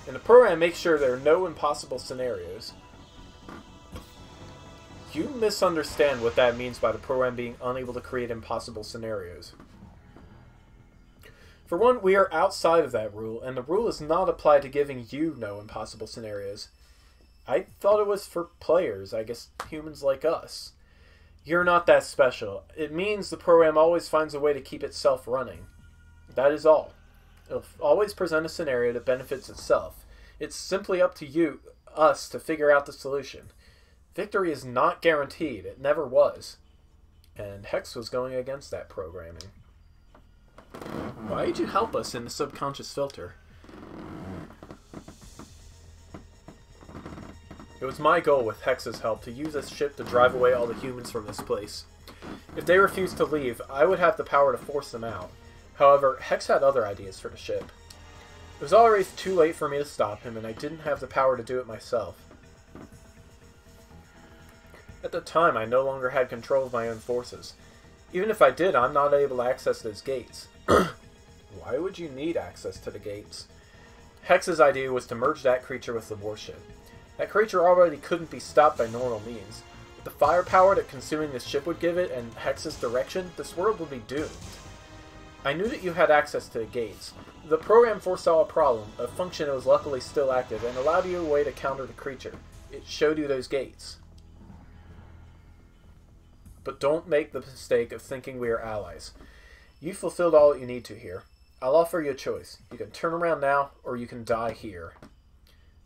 And the program makes sure there are no impossible scenarios. You misunderstand what that means by the program being unable to create impossible scenarios. For one, we are outside of that rule, and the rule is not applied to giving you no impossible scenarios. I thought it was for players, I guess humans like us. You're not that special. It means the program always finds a way to keep itself running. That is all. It'll always present a scenario that benefits itself. It's simply up to us, to figure out the solution. Victory is not guaranteed. It never was. And Hex was going against that programming. Why did you help us in the subconscious filter? It was my goal with Hex's help to use this ship to drive away all the humans from this place. If they refused to leave, I would have the power to force them out. However, Hex had other ideas for the ship. It was already too late for me to stop him, and I didn't have the power to do it myself. At the time, I no longer had control of my own forces. Even if I did, I'm not able to access those gates. Why would you need access to the gates? Hex's idea was to merge that creature with the warship. That creature already couldn't be stopped by normal means. With the firepower that consuming this ship would give it, and Hex's direction, this world would be doomed. I knew that you had access to the gates. The program foresaw a problem, a function that was luckily still active, and allowed you a way to counter the creature. It showed you those gates. But don't make the mistake of thinking we are allies. You fulfilled all that you need to here. I'll offer you a choice. You can turn around now, or you can die here.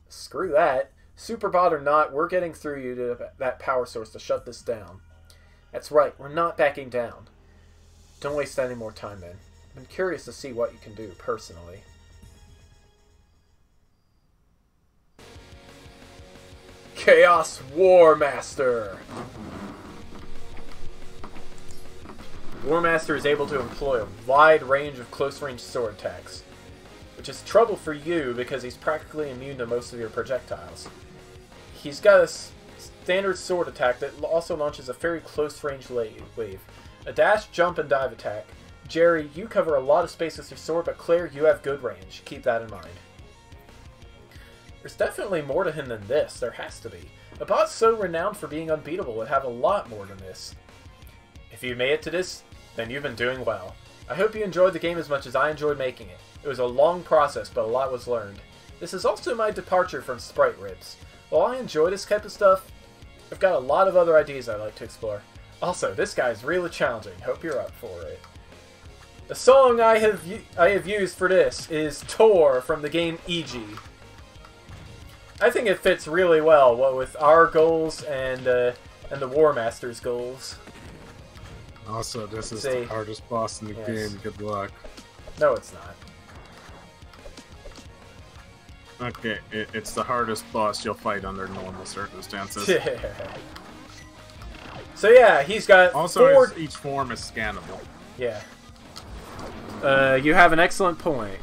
Screw that. Superbot or not, we're getting through you to that power source to shut this down. That's right, we're not backing down. Don't waste any more time then. I'm curious to see what you can do, personally. Chaos War Master! War Master is able to employ a wide range of close-range sword attacks, which is trouble for you because he's practically immune to most of your projectiles. He's got a standard sword attack that also launches a very close-range wave. A dash, jump, and dive attack. Jerry, you cover a lot of space with your sword, but Claire, you have good range. Keep that in mind. There's definitely more to him than this. There has to be. A bot so renowned for being unbeatable would have a lot more than this. If you made it to this, then you've been doing well. I hope you enjoyed the game as much as I enjoyed making it. It was a long process, but a lot was learned. This is also my departure from Sprite Rips. While I enjoy this type of stuff, I've got a lot of other ideas I'd like to explore. Also, this guy's really challenging. Hope you're up for it. The song I have used for this is Tor from the game E.G. I think it fits really well, what with our goals and the War Master's goals. Also, this is the hardest boss in the game. Good luck. No, it's not. Okay, it's the hardest boss you'll fight under normal circumstances. So yeah, he's got also each form is scannable. Yeah. You have an excellent point.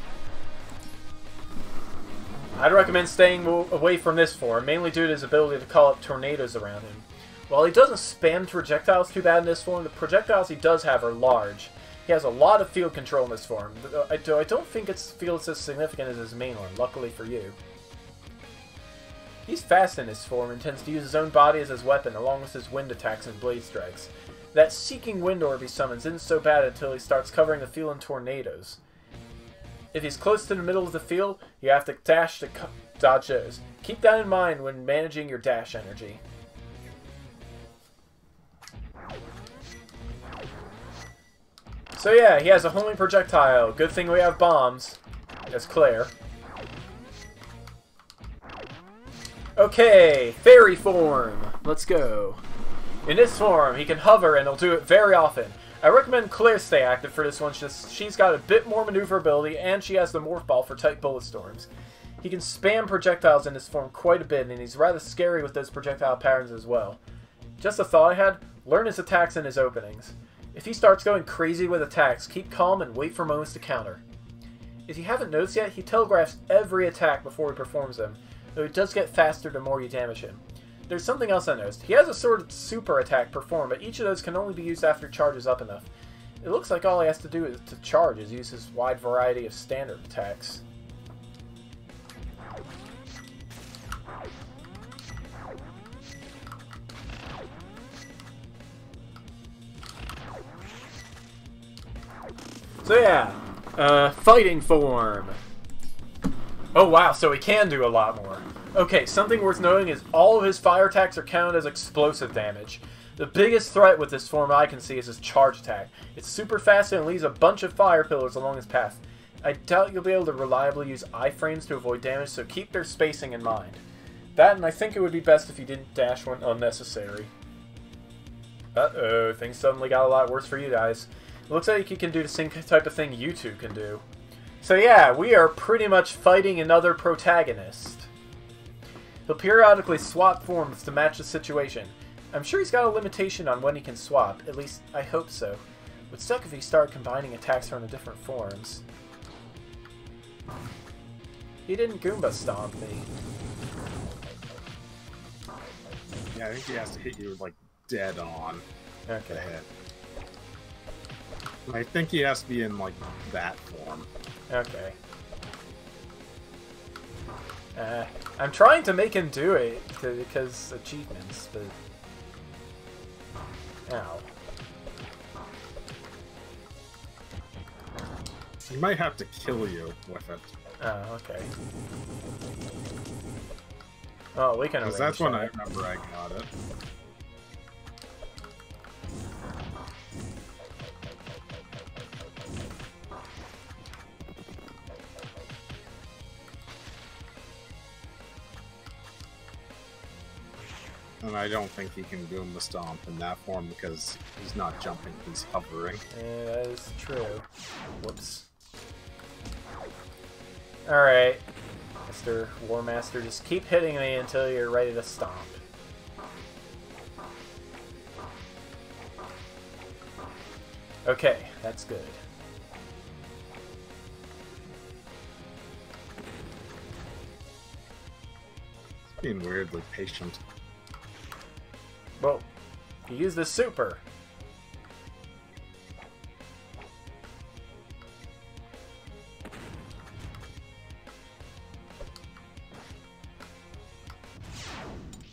I'd recommend staying away from this form, mainly due to his ability to call up tornadoes around him. While he doesn't spam projectiles too bad in this form, the projectiles he does have are large. He has a lot of field control in this form. I don't think its field is as significant as his main one, luckily for you. He's fast in this form and tends to use his own body as his weapon, along with his wind attacks and blade strikes. That Seeking Wind Orb he summons isn't so bad until he starts covering the field in tornadoes. If he's close to the middle of the field, you have to dash to dodge those. Keep that in mind when managing your dash energy. So yeah, he has a homing projectile. Good thing we have bombs. That's Claire. Okay, fairy form. Let's go. In this form, he can hover and he'll do it very often. I recommend Claire stay active for this one, just she's got a bit more maneuverability and she has the morph ball for tight bullet storms. He can spam projectiles in this form quite a bit and he's rather scary with those projectile patterns as well. Just a thought I had, learn his attacks and his openings. If he starts going crazy with attacks, keep calm and wait for moments to counter. If you haven't noticed yet, he telegraphs every attack before he performs them, though he does get faster the more you damage him. There's something else I noticed. He has a sort of super attack perform, but each of those can only be used after charge is up enough. It looks like all he has to do to charge is use his wide variety of standard attacks. So yeah, fighting form. Oh wow, so he can do a lot more. Okay, something worth noting is all of his fire attacks are counted as explosive damage. The biggest threat with this form I can see is his charge attack. It's super fast and leaves a bunch of fire pillars along his path. I doubt you'll be able to reliably use iframes to avoid damage, so keep their spacing in mind. That, and I think it would be best if you didn't dash when unnecessary. Uh-oh, things suddenly got a lot worse for you guys. It looks like you can do the same type of thing you two can do. So yeah, we are pretty much fighting another protagonist. He'll periodically swap forms to match the situation. I'm sure he's got a limitation on when he can swap, at least I hope so. Would suck if he started combining attacks from the different forms. He didn't Goomba stomp me. Yeah, I think he has to hit you, like, dead on. Okay. I think he has to be in, like, that form. Okay. I'm trying to make him do it because achievements, but... Ow. He might have to kill you with it. Oh, okay. Oh, we can arrange Because that's when that. I remember I got it. And I don't think he can Goomba Stomp in that form because he's not jumping, he's hovering. Yeah, that is true. Whoops. Alright, Mr. War Master, just keep hitting me until you're ready to stomp. Okay, that's good. He's being weirdly patient. Well, you use the super.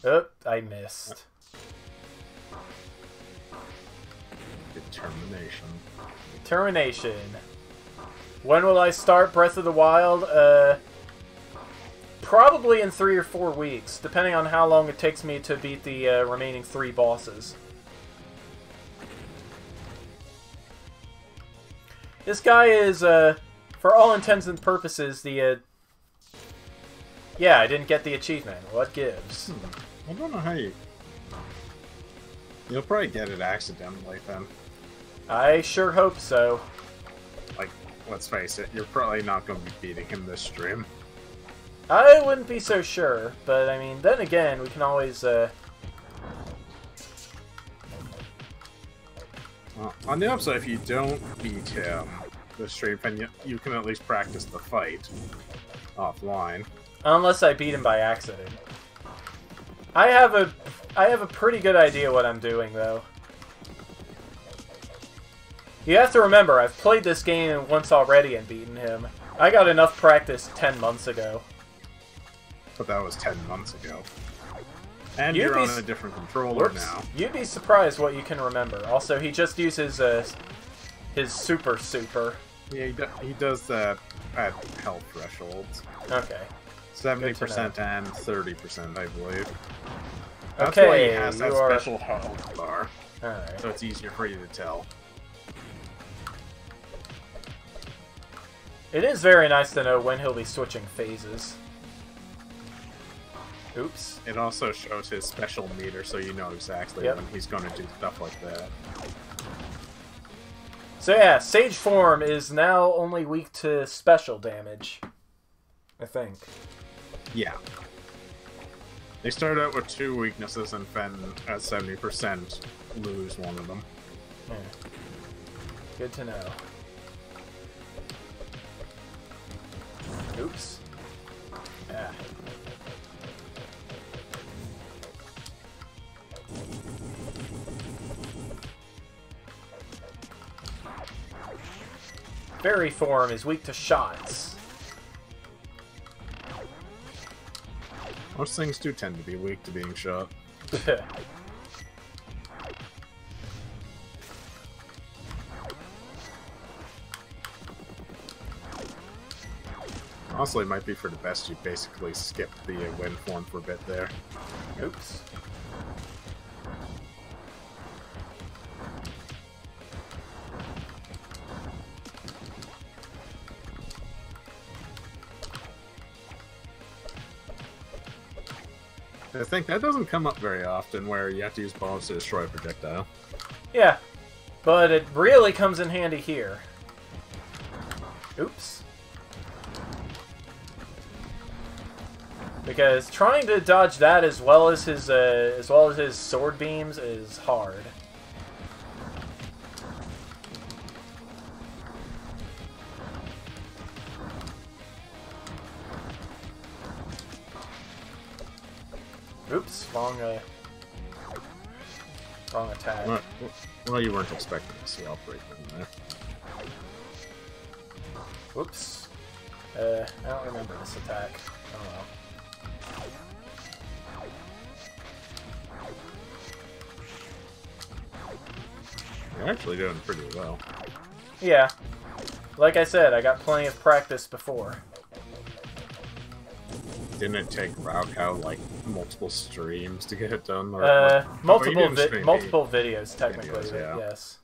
Oh, I missed. Determination. Determination. When will I start Breath of the Wild? Probably in 3 or 4 weeks, depending on how long it takes me to beat the remaining 3 bosses. This guy is, for all intents and purposes, the, yeah, I didn't get the achievement. What gives? I don't know how you... You'll probably get it accidentally then. I sure hope so. Like, let's face it, you're probably not going to be beating him this stream. I wouldn't be so sure, but I mean, then again, we can always, on the upside, if you don't beat him this stream, then you can at least practice the fight offline. Unless I beat him by accident. I have a pretty good idea what I'm doing, though. You have to remember, I've played this game once already and beaten him. I got enough practice 10 months ago. But that was 10 months ago. And you're on a different controller now. You'd be surprised what you can remember. Also, he just uses his super. Yeah, he does that at health thresholds. Okay. 70% and 30%, I believe. That's Okay, why he has that special health bar. Alright. So it's easier for you to tell. It is very nice to know when he'll be switching phases. Oops. It also shows his special meter, so you know exactly when he's going to do stuff like that. So yeah, Sage form is now only weak to special damage, I think. Yeah. They start out with 2 weaknesses and then at 70% lose one of them. Yeah. Good to know. Oops. Yeah. Fairy form is weak to shots. Most things do tend to be weak to being shot. Honestly, it might be for the best you basically skip the wind form for a bit there. Oops. I think that doesn't come up very often, where you have to use bombs to destroy a projectile. Yeah, but it really comes in handy here. Oops. Because trying to dodge that as well as his sword beams is hard. Oops, wrong attack. Well, you weren't expecting to see outbreak in there. Whoops. I don't remember this attack. Oh well. You're actually doing pretty well. Yeah. Like I said, I got plenty of practice before. Didn't it take Raukau like multiple streams to get it done? Or multiple videos, technically. Videos, yeah. Yes.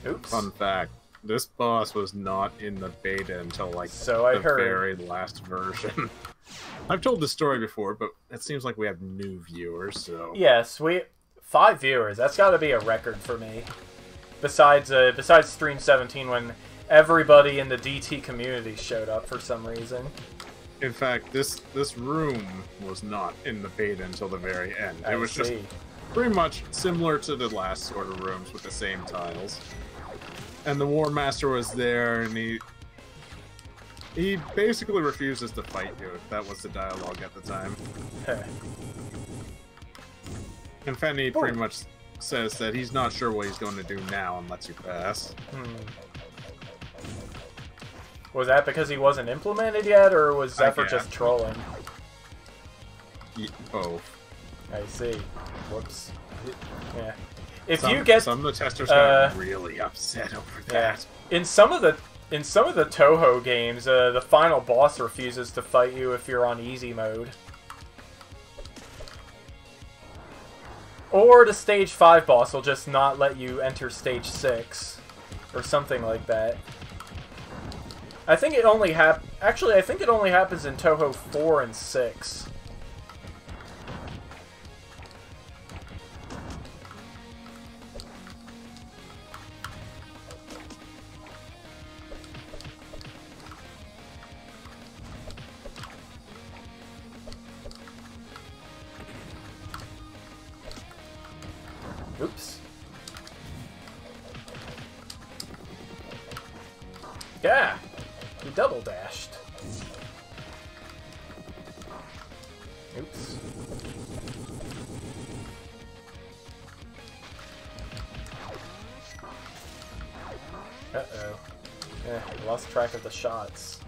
Oops. Fun fact: this boss was not in the beta until like So I the heard. very last version. I've told this story before, but it seems like we have new viewers. So Yes, 5 viewers. That's got to be a record for me. Besides Stream 17, when everybody in the DT community showed up for some reason. in fact, this room was not in the beta until the very end. It was just pretty much similar to the last sort of rooms with the same tiles. And the War Master was there, and he basically refuses to fight you. That was the dialogue at the time. And Fenny pretty much says that he's not sure what he's going to do now and lets you pass. Was that because he wasn't implemented yet, or was Zephyr just trolling? Both. I see. Whoops. Yeah. Some of the testers got really upset over that. In some of the Toho games, the final boss refuses to fight you if you're on easy mode. Or the stage 5 boss will just not let you enter stage 6. Or something like that. I think it only I think it only happens in Toho 4 and 6. Oops. Yeah! He double dashed. Oops. Uh-oh. Lost track of the shots.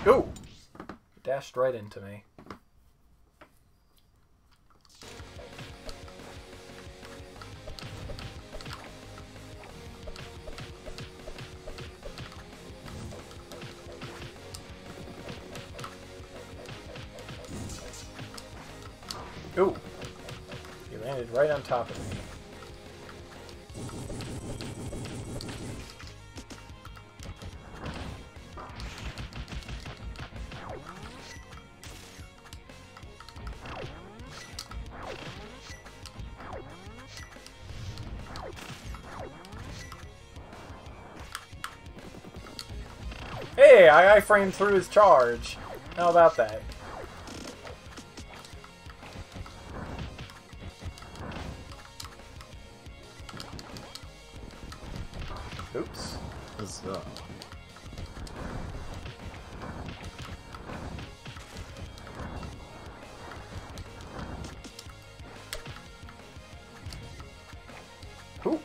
Ooh! Dashed right into me. Ooh. You landed right on top of me. Hey, I iframed through his charge. How about that? Oops. Huzzah. Ooh.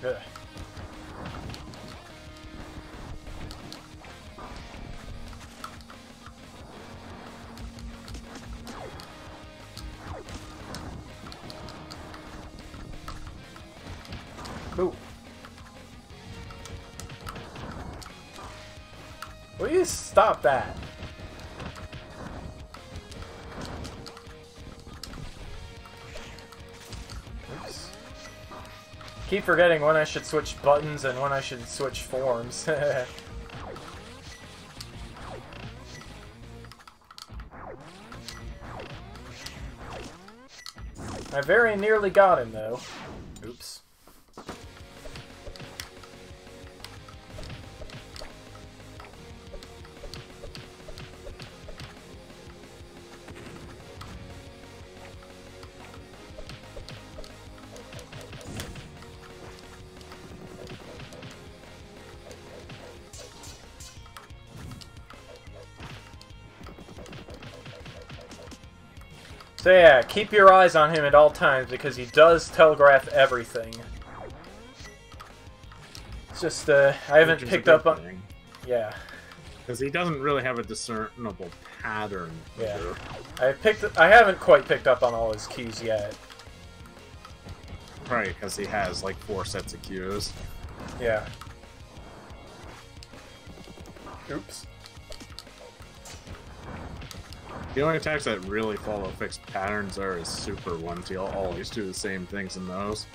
Ugh. Ooh. Will you stop that? Oops. Keep forgetting when I should switch buttons and when I should switch forms. I very nearly got him, though. Oops. So yeah, keep your eyes on him at all times because he does telegraph everything. It's just, I haven't picked up on... thing. Yeah. Because he doesn't really have a discernible pattern. Yeah. Either. I haven't quite picked up on all his cues yet. Right, because he has like 4 sets of cues. Yeah. Oops. The only attacks that really follow fixed patterns are his super ones. He'll always do the same things in those.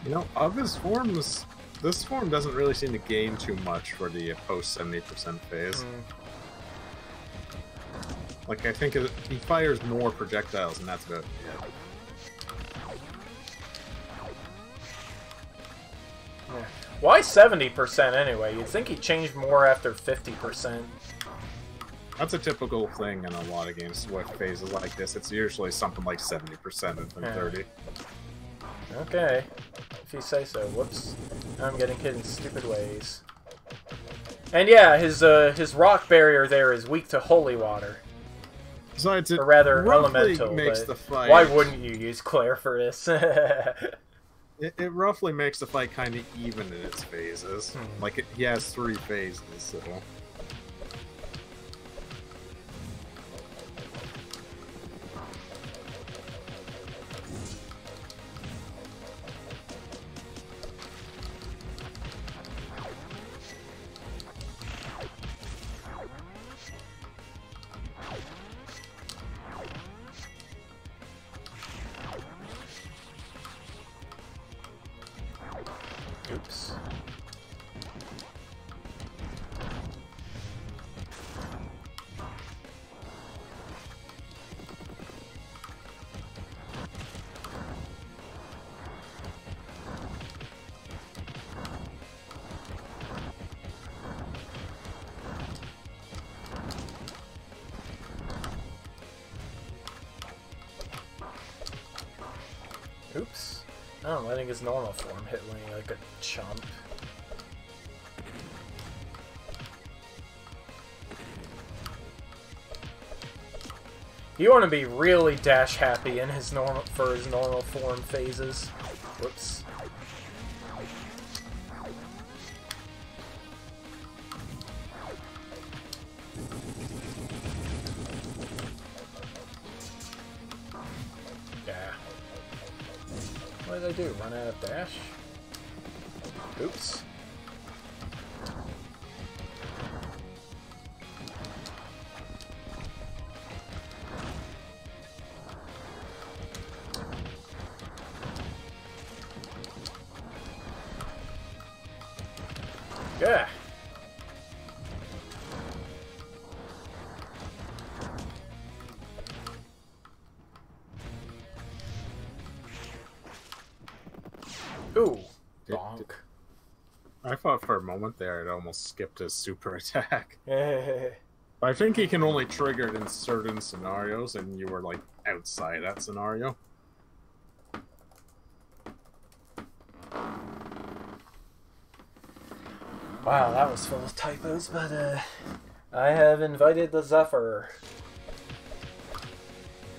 You know, of his forms, this form doesn't really seem to gain too much for the post 70% phase. Like, I think he fires more projectiles, and that's about it. Yeah. Why 70% anyway? You'd think he'd change more after 50%. That's a typical thing in a lot of games with phases like this. It's usually something like 70% and then 30. Okay. If you say so. Whoops. I'm getting hit in stupid ways. And yeah, his rock barrier there is weak to holy water. Besides, it or rather, roughly elemental. makes the fight... Why wouldn't you use Claire for this? It roughly makes the fight kind of even in its phases. Like, he has 3 phases, so... Oops. Oops. Oh, letting his normal form hit me like a chump. You want to be really dash happy in his normal form phases. Whoops. Yeah. What did I do? Run out of dash? Oops. Yeah. Ooh, bonk. I thought for a moment there it almost skipped his super attack. Yeah. I think he can only trigger it in certain scenarios, and you were like outside that scenario. Wow, that was full of typos, but I have invited the Zephyr.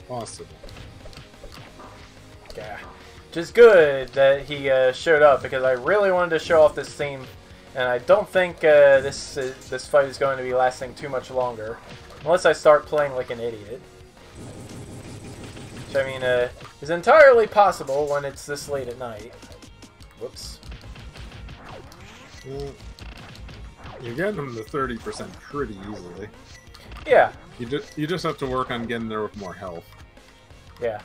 Possible. Yeah. Which is good that he showed up, because I really wanted to show off this theme, and I don't think this fight is going to be lasting too much longer. Unless I start playing like an idiot. Which, I mean, is entirely possible when it's this late at night. Whoops. Well, you get them to 30% pretty easily. Yeah. You just have to work on getting there with more health. Yeah.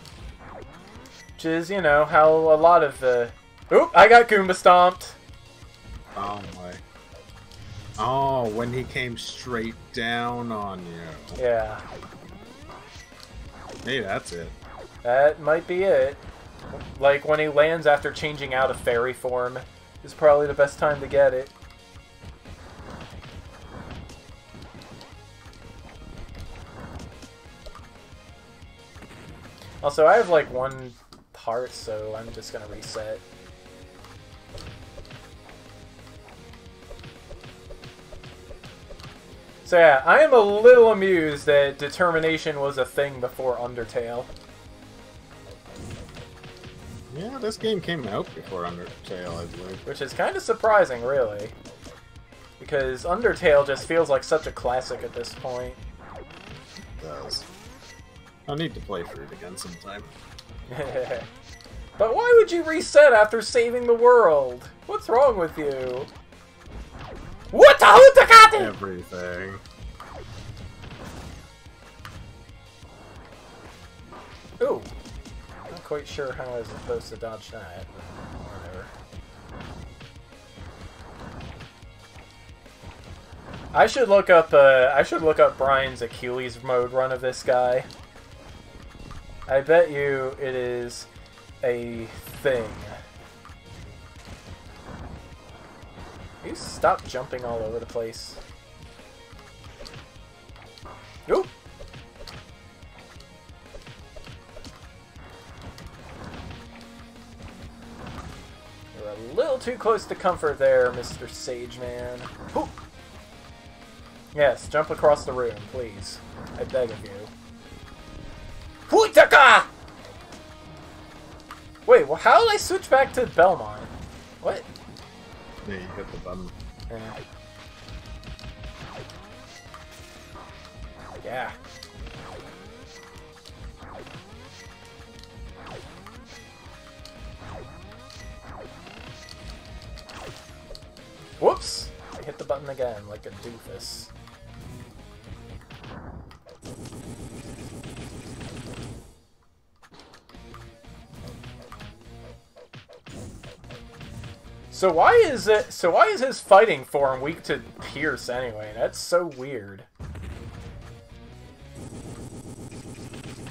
Which is, you know, how a lot of the... Oop! I got Goomba stomped! Oh my. Oh, when he came straight down on you. Yeah. Hey, that's it. That might be it. Like, when he lands after changing out of fairy form is probably the best time to get it. Also, I have, like, one heart, so I'm just gonna reset. So yeah, I am a little amused that determination was a thing before Undertale. Yeah, this game came out before Undertale, I believe. Which is kind of surprising, really. Because Undertale just feels like such a classic at this point. It does. I need to play through it again sometime. But why would you reset after saving the world? What's wrong with you? What the Everything. Ooh. Not quite sure how I was supposed to dodge that, but whatever. I should look up Brian's Achilles mode run of this guy. I bet you it is a thing. You stop jumping all over the place. Oop! You're a little too close to comfort there, Mr. Sage Man. Oop! Yes, jump across the room, please. I beg of you. Huitaka! Wait, well, how did I switch back to Belmont? What? Yeah, you hit the button. Yeah. Whoops! I hit the button again like a doofus. So why is his fighting form weak to Pierce anyway? That's so weird.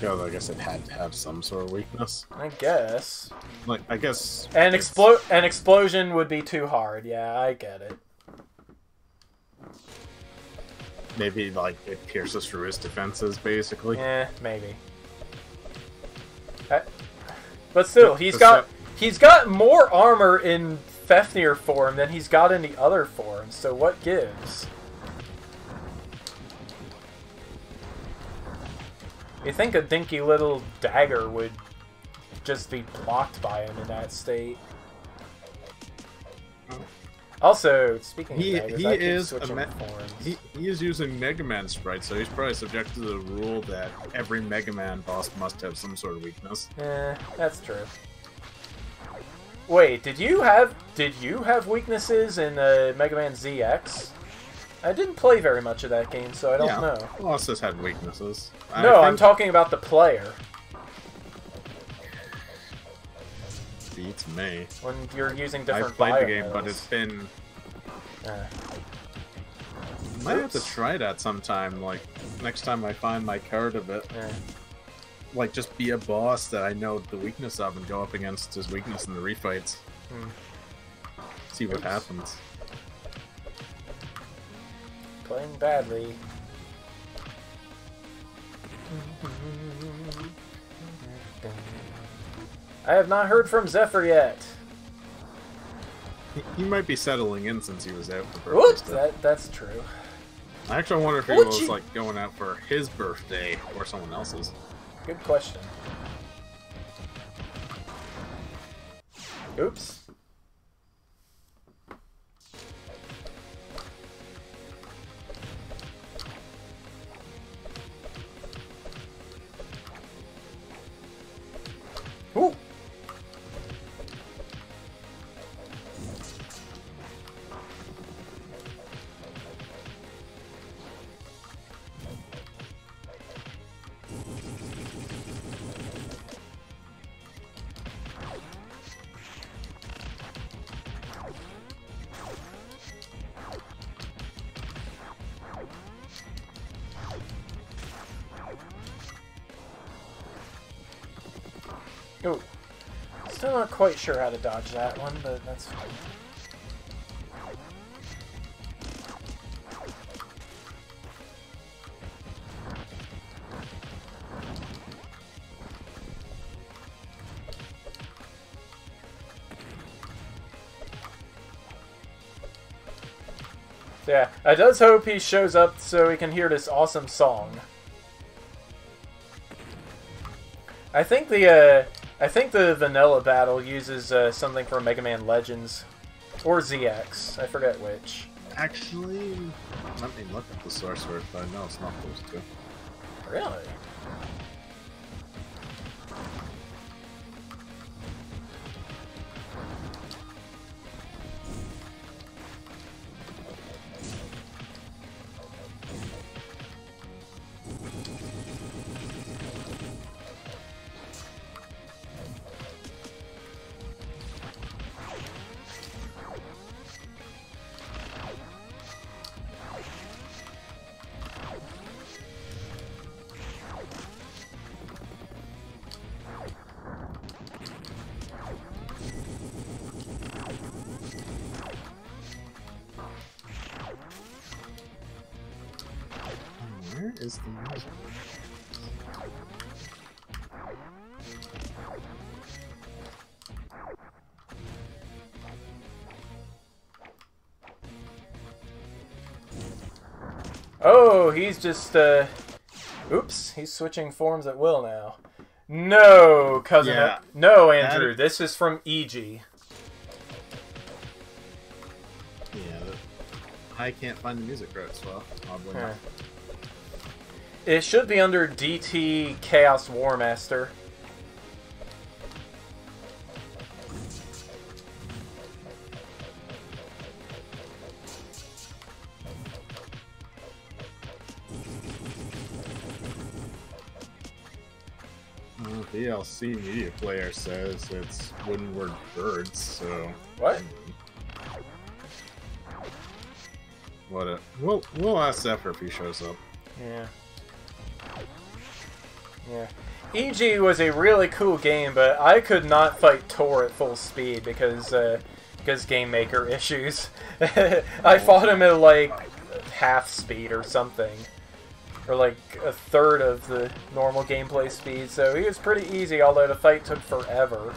Yeah, I guess it had to have some sort of weakness. I guess. Like, I guess... An explosion would be too hard. Yeah, I get it. Maybe, like, it pierces through his defenses, basically. Yeah, maybe. But still, he's got more armor in Fafnir form than he's got in the other forms, so what gives? You think a dinky little dagger would just be blocked by him in that state. Also, speaking of daggers, I keep switching forms. He is using Mega Man sprites, so he's probably subject to the rule that every Mega Man boss must have some sort of weakness. That's true. Wait, did you have weaknesses in Mega Man ZX? I didn't play very much of that game, so I don't know. Bosses had weaknesses. No, I'm talking about the player. Beats me. When you're using different I've played the game, but it's been... Might have to try that sometime, like, next time I find my card of it. Like, just be a boss that I know the weakness of and go up against his weakness in the refights. See what happens. Playing badly. I have not heard from Zephyr yet. He might be settling in since he was out for birthday. What? That's true. I actually wonder if he was like going out for his birthday or someone else's. Good question. Oops. Ooh. Ooh. Still not quite sure how to dodge that one, but that's fine. So yeah, I does hope he shows up so we can hear this awesome song. I think the vanilla battle uses something from Mega Man Legends or ZX. I forget which. Actually, let me look at the source for it, but I know it's not supposed to. Really? Where is the music? Oh, he's just, oops, he's switching forms at will now. No, cousin. Yeah, no, Andrew, this is from EG. Yeah, I can't find the music routes well, oddly enough. It should be under DT Chaos War Master. DLC Media Player says it's Windward Birds, so... What? We'll ask Zephyr if he shows up. Yeah. Yeah. EG was a really cool game, but I could not fight Tor at full speed because game maker issues. I fought him at like half speed or something. or like a third of the normal gameplay speed, so he was pretty easy, although the fight took forever.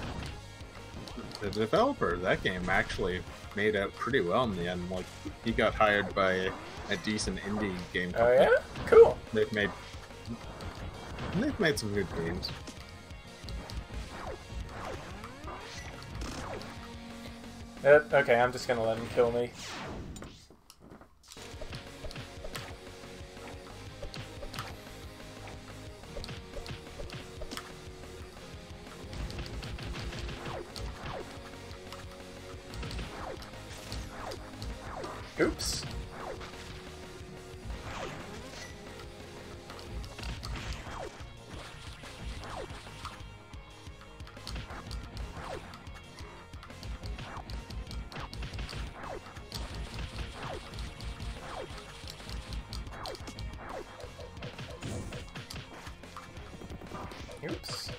The developer of that game actually made out pretty well in the end. Like, he got hired by a decent indie game company. Oh yeah? Cool. They've made some good games. Okay, I'm just gonna let him kill me. Oops. Oops.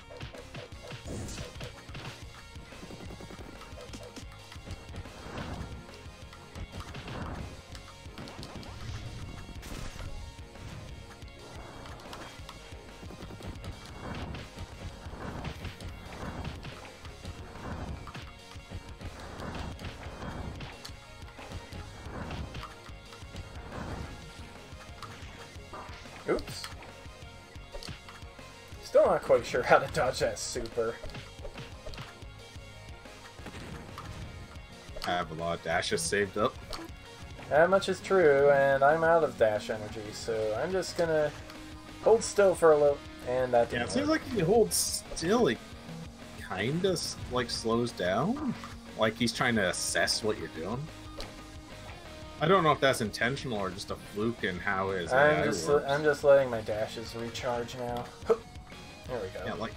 Oops. Still not quite sure how to dodge that super. I have a lot of dashes saved up. That much is true, and I'm out of dash energy, so I'm just gonna hold still for a little, and that Yeah, didn't it seems work. like he holds still, he kinda like slows down. Like he's trying to assess what you're doing. I don't know if that's intentional or just a fluke in how his AI works. I'm just letting my dashes recharge now. There we go. Yeah,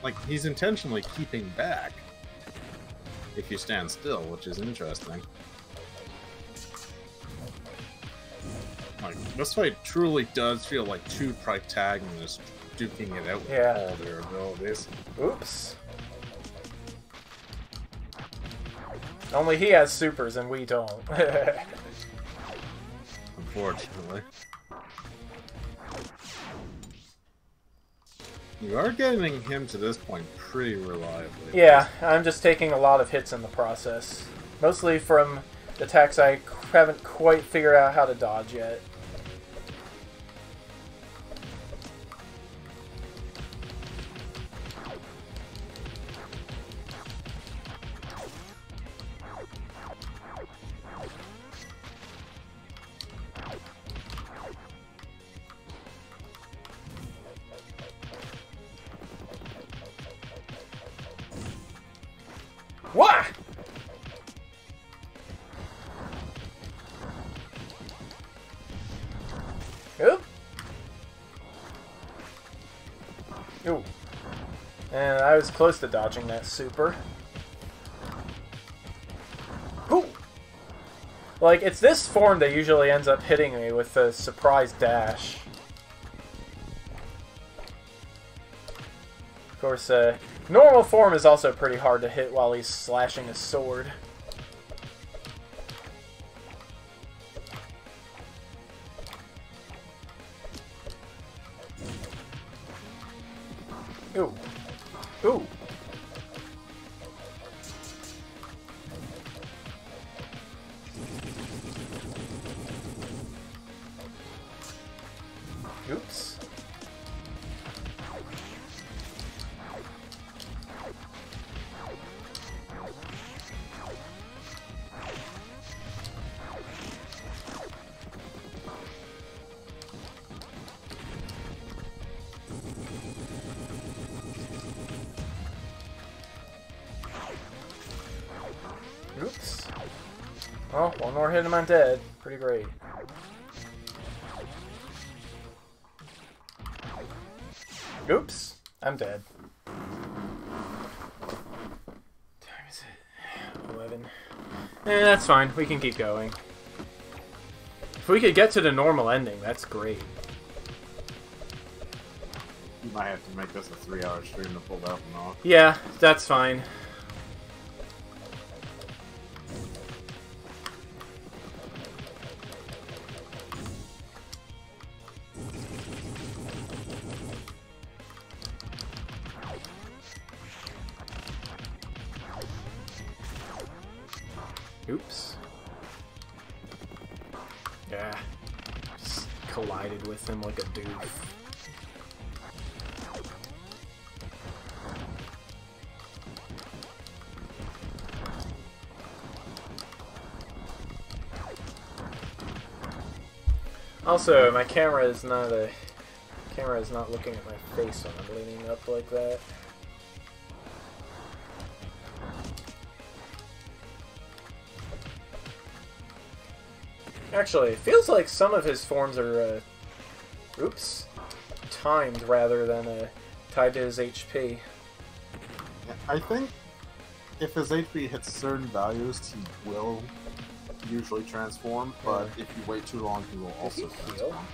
like he's intentionally keeping back if you stand still, which is interesting. Like, this fight truly does feel like two protagonists duking it out with Yeah. all their abilities. Oops. Only he has supers and we don't. Unfortunately. You are getting him to this point pretty reliably. Yeah, I'm just taking a lot of hits in the process. Mostly from attacks I haven't quite figured out how to dodge yet. Wah! Oop. Ooh. And I was close to dodging that super. Ooh! Like, it's this form that usually ends up hitting me with a surprise dash. Of course, normal form is also pretty hard to hit while he's slashing his sword. Ooh. Ooh. Oops. Oops. Well, one more hit and I'm dead. Pretty great. Oops. I'm dead. What time is it? 11. That's fine. We can keep going. If we could get to the normal ending, that's great. You might have to make this a 3-hour stream to pull that one off. Yeah, that's fine. Oops. Yeah. Just collided with him like a doof. Also, my camera is not looking at my face when I'm leaning up like that. Actually, it feels like some of his forms are, oops, timed rather than tied to his HP. I think if his HP hits certain values, he will usually transform, but if you wait too long, he will also transform.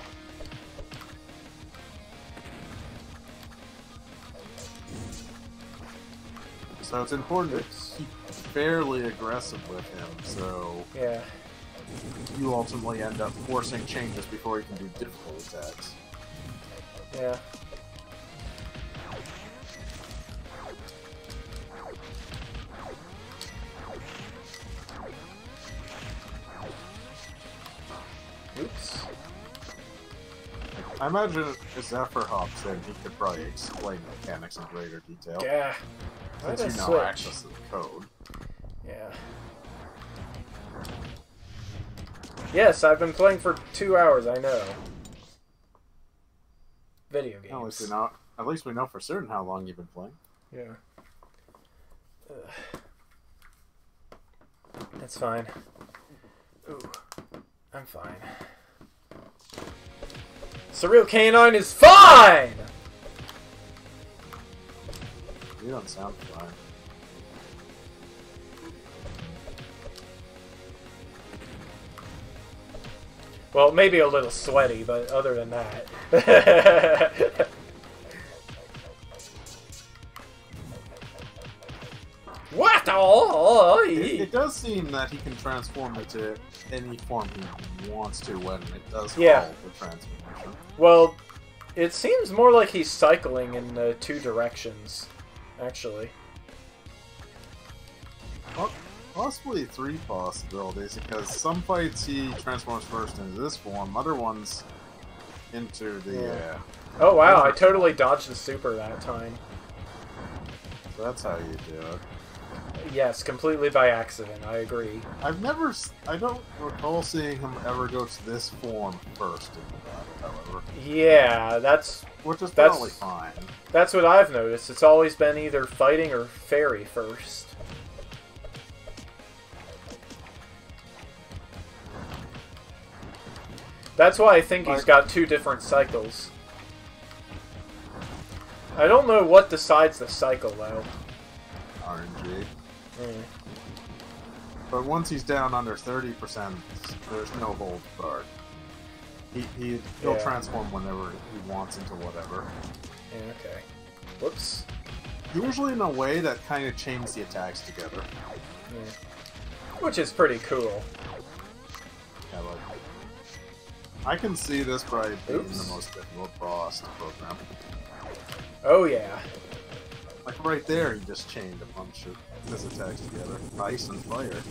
So it's important to keep fairly aggressive with him, so yeah, you ultimately end up forcing changes before he can do difficult attacks. Yeah. Oops. I imagine if Zephyr hops in, he could probably explain the mechanics in greater detail. Yeah. Since you know access to the code. Yeah. Yes, I've been playing for 2 hours, I know. Video games. At least we know for certain how long you've been playing. Yeah. That's fine. Ooh. I'm fine. Surreal Canine is fine! You don't sound fine. Well, maybe a little sweaty, but other than that. What? Oh, it does seem that he can transform into any form he wants to when it does follow the transformation. Well, it seems more like he's cycling in 2 directions, actually. Well, possibly 3 possibilities, because some fights he transforms first into this form, other ones into the... Oh wow, I totally dodged the super that time. So that's how you do it. Yes, completely by accident, I agree. I don't recall seeing him ever go to this form first in the battle, however. Yeah, which is probably fine. That's what I've noticed. It's always been either fighting or fairy first. That's why I think he's got 2 different cycles. I don't know what decides the cycle, though. RNG. But once he's down under 30%, there's no hold barred. He'll transform whenever he wants into whatever. Yeah, okay. Whoops. Usually in a way that kind of chains the attacks together. Which is pretty cool. Yeah, like, I can see this probably being the most difficult boss to program. Oh yeah. Like right there, he just chained a bunch of his attacks together. Ice and fire.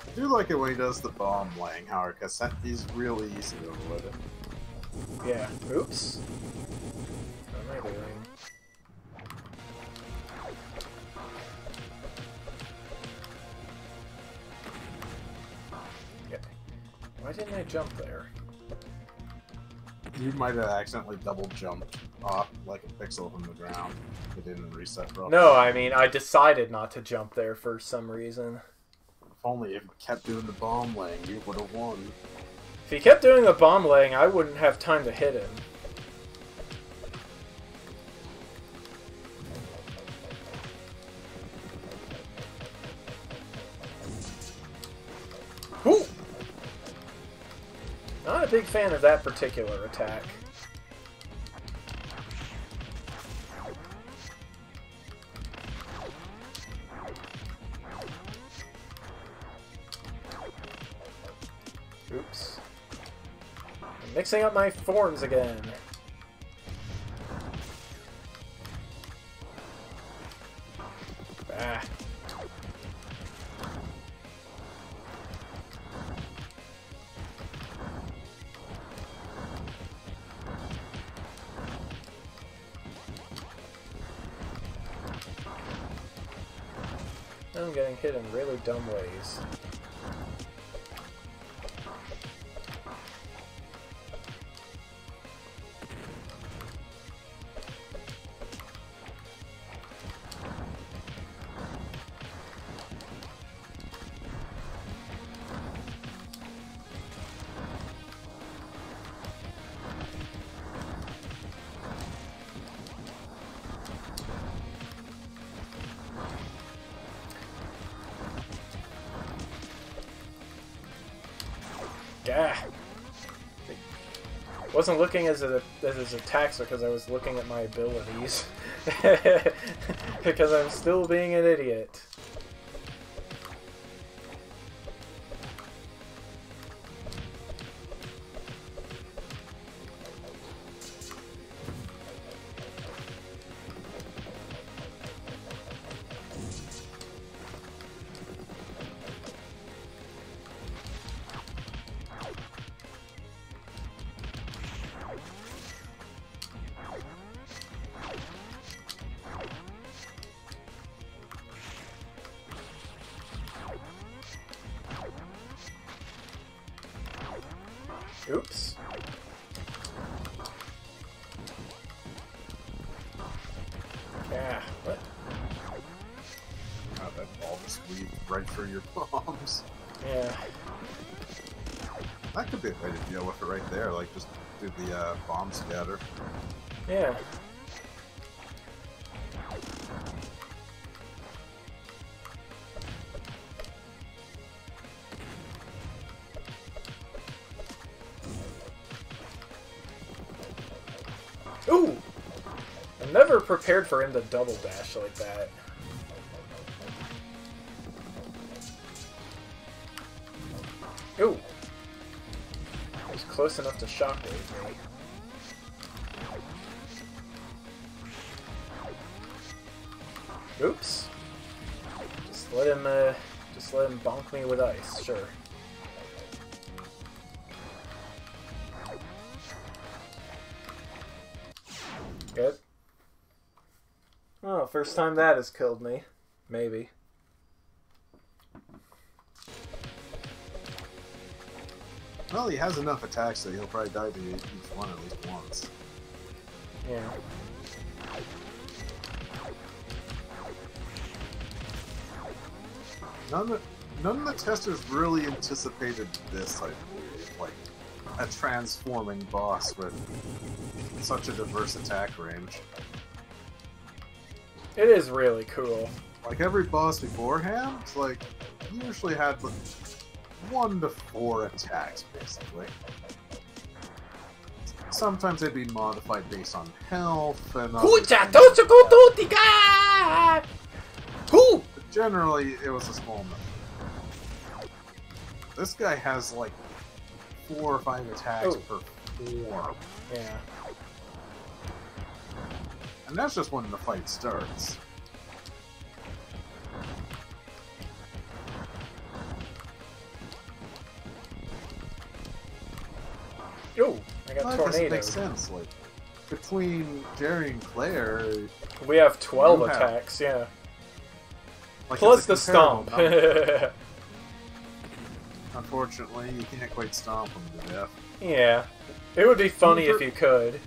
I do like it when he does the bomb laying, however, because he's really easy to avoid it. Yeah. Oops. What am I doing? Why didn't I jump there? You might have accidentally double jumped off like a pixel from the ground. It didn't reset properly. No, I mean, I decided not to jump there for some reason. If only if you kept doing the bomb laying, you would have won. If he kept doing the bomb laying, I wouldn't have time to hit him. Ooh! Not a big fan of that particular attack. Mixing up my forms again. Ah. I'm getting hit in really dumb ways. Gah! Wasn't looking as his attacks because I was looking at my abilities. Because I'm still being an idiot. Oops. Yeah, what? Oh, that ball just weaved right through your bombs. Yeah. That could be a way to deal with it right there, like just do the bomb scatter. Yeah. Ooh! I'm never prepared for him to double dash like that. Ooh! It was close enough to shockwave me. Oops! Just let him bonk me with ice, sure. Good. Oh, first time that has killed me. Maybe. Well, he has enough attacks that he'll probably die to each one at least once. Yeah. None of the testers really anticipated this, I believe. Like, a transforming boss with such a diverse attack range. It is really cool. Like, every boss beforehand, like, usually had like 1 to 4 attacks, basically. Sometimes they'd be modified based on health, and but generally, it was a small number. This guy has, like, 4 or 5 attacks per form. Yeah. And that's just when the fight starts. Ooh, I got That doesn't tornado. make sense. Like, between Jerry and Claire, We have 12 You have- attacks, yeah. like, Plus it's the a comparable stomp. number. Unfortunately, you can't quite stomp them to death. Yeah. It would be funny if you could.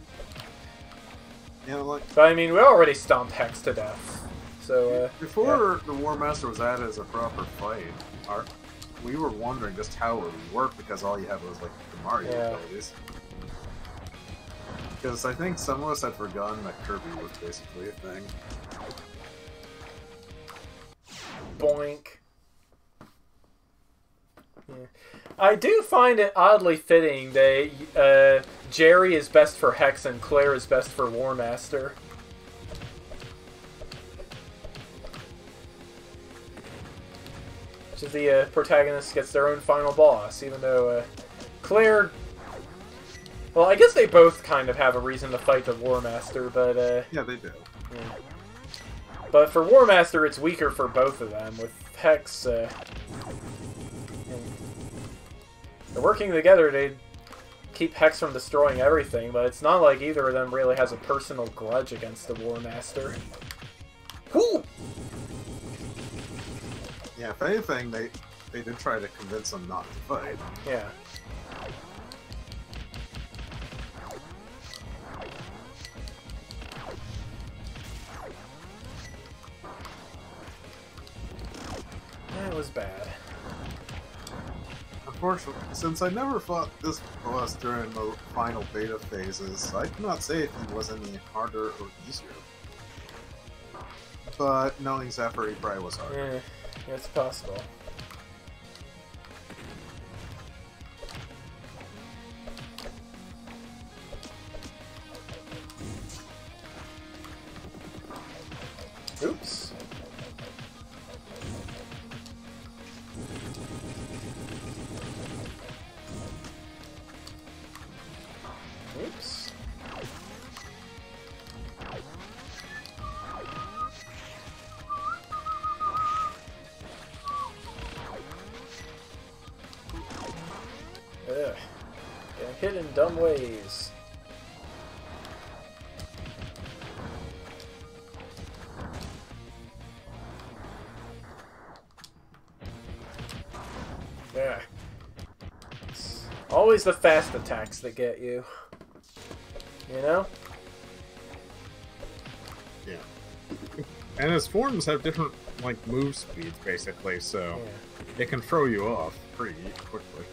You know, like, But I mean, we already stomped Hex to death. So, before the War Master was added as a proper fight, we were wondering just how it would work because all you had was, like, the Mario abilities. Because I think some of us had forgotten that Kirby was basically a thing. boink. Yeah. I do find it oddly fitting that Jerry is best for Hex and Claire is best for War Master. So the protagonist gets their own final boss, even though Claire Well, I guess they both kind of have a reason to fight the War Master, but Yeah, they do. yeah. But for War Master, it's weaker for both of them. With Hex, they're working together to keep Hex from destroying everything, but it's not like either of them really has a personal grudge against the War Master. Whoo! Yeah, if anything, they did try to convince him not to fight. Yeah. That was bad. Unfortunately, since I never fought this boss during the final beta phases, I cannot say if he was any harder or easier. But knowing Zephyr, he probably was harder. Yeah, it's possible. Oops. Oops. Ugh. Getting hit in dumb ways. Yeah. It's always the fast attacks that get you. You know? Yeah. And his forms have different, like, move speeds, basically, so Yeah. it can throw you off pretty quickly.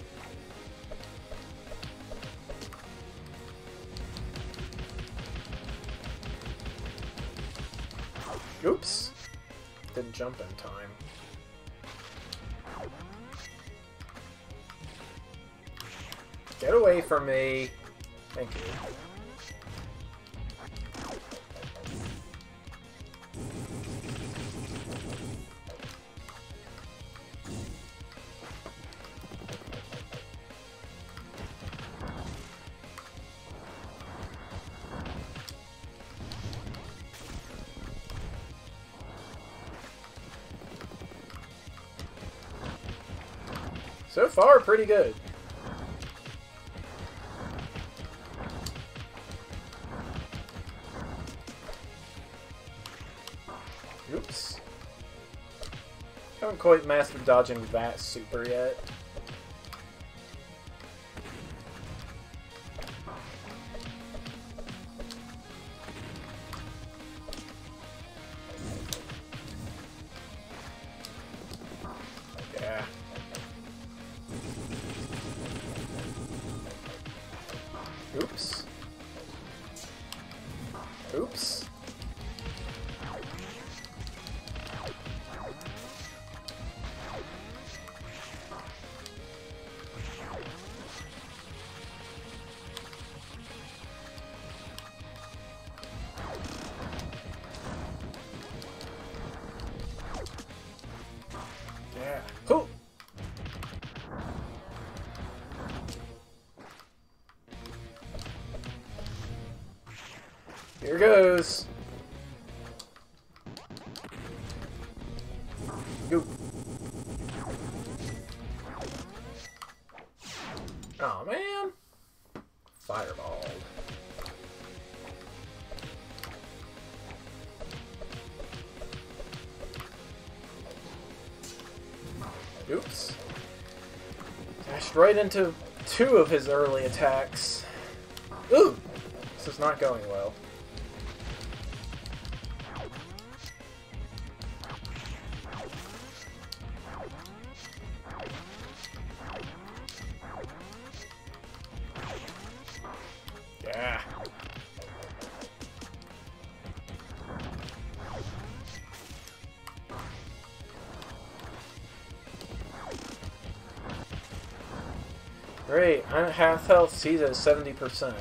Oops. Didn't jump in time. Get away from me. Thank you. So far, pretty good. Oops. Haven't quite mastered dodging that super yet. Yeah. Oops. Oops. Yeah. Cool. Here goes. Goop. Oh man. Fireball. Oops. Dashed right into two of his early attacks. Ooh! This is not going well. Yeah. Great, I'm at half health, he's at 70%.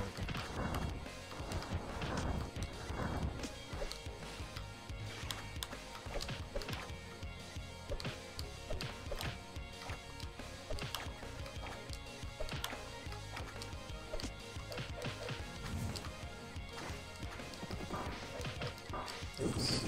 Oops.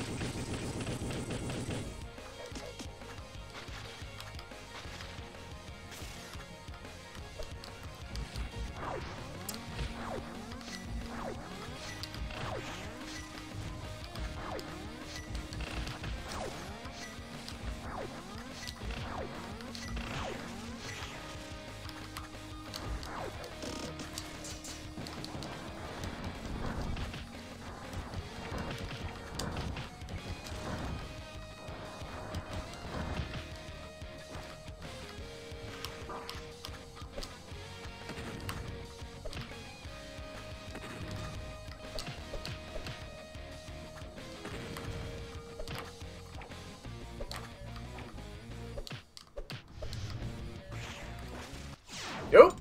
Yup!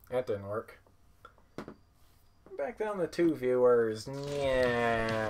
That didn't work. Back down to 2 viewers. Yeah.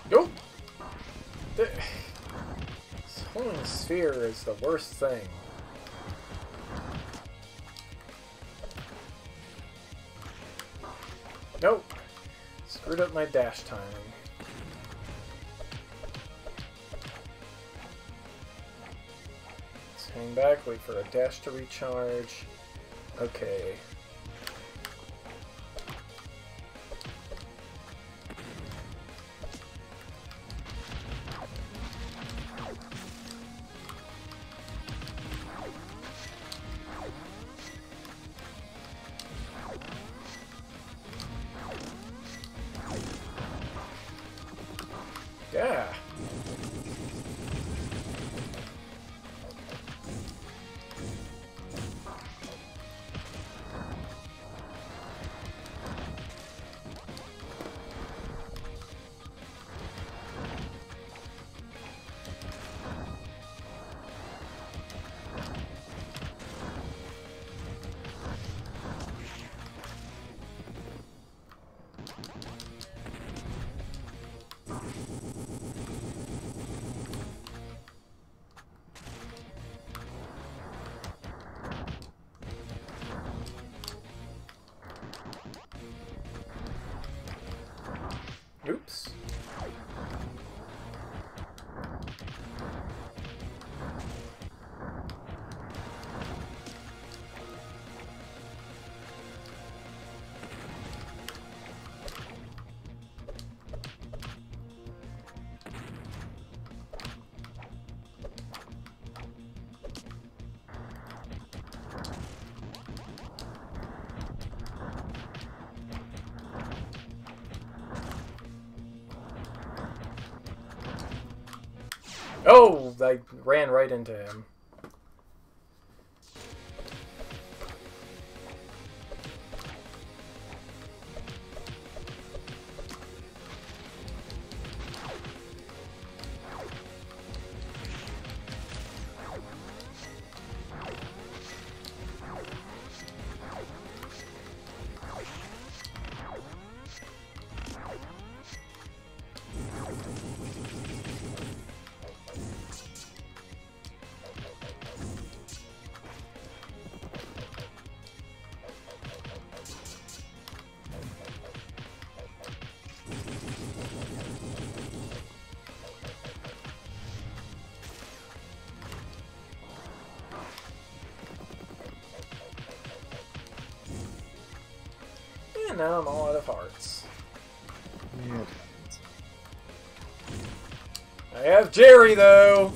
Yo! This homing sphere is the worst thing. Nope. Screwed up my dash timing. Let's hang back, wait for a dash to recharge. Okay. Yeah. Oops. Oh, I ran right into him. And now I'm all out of hearts. Yeah. I have Jerry, though!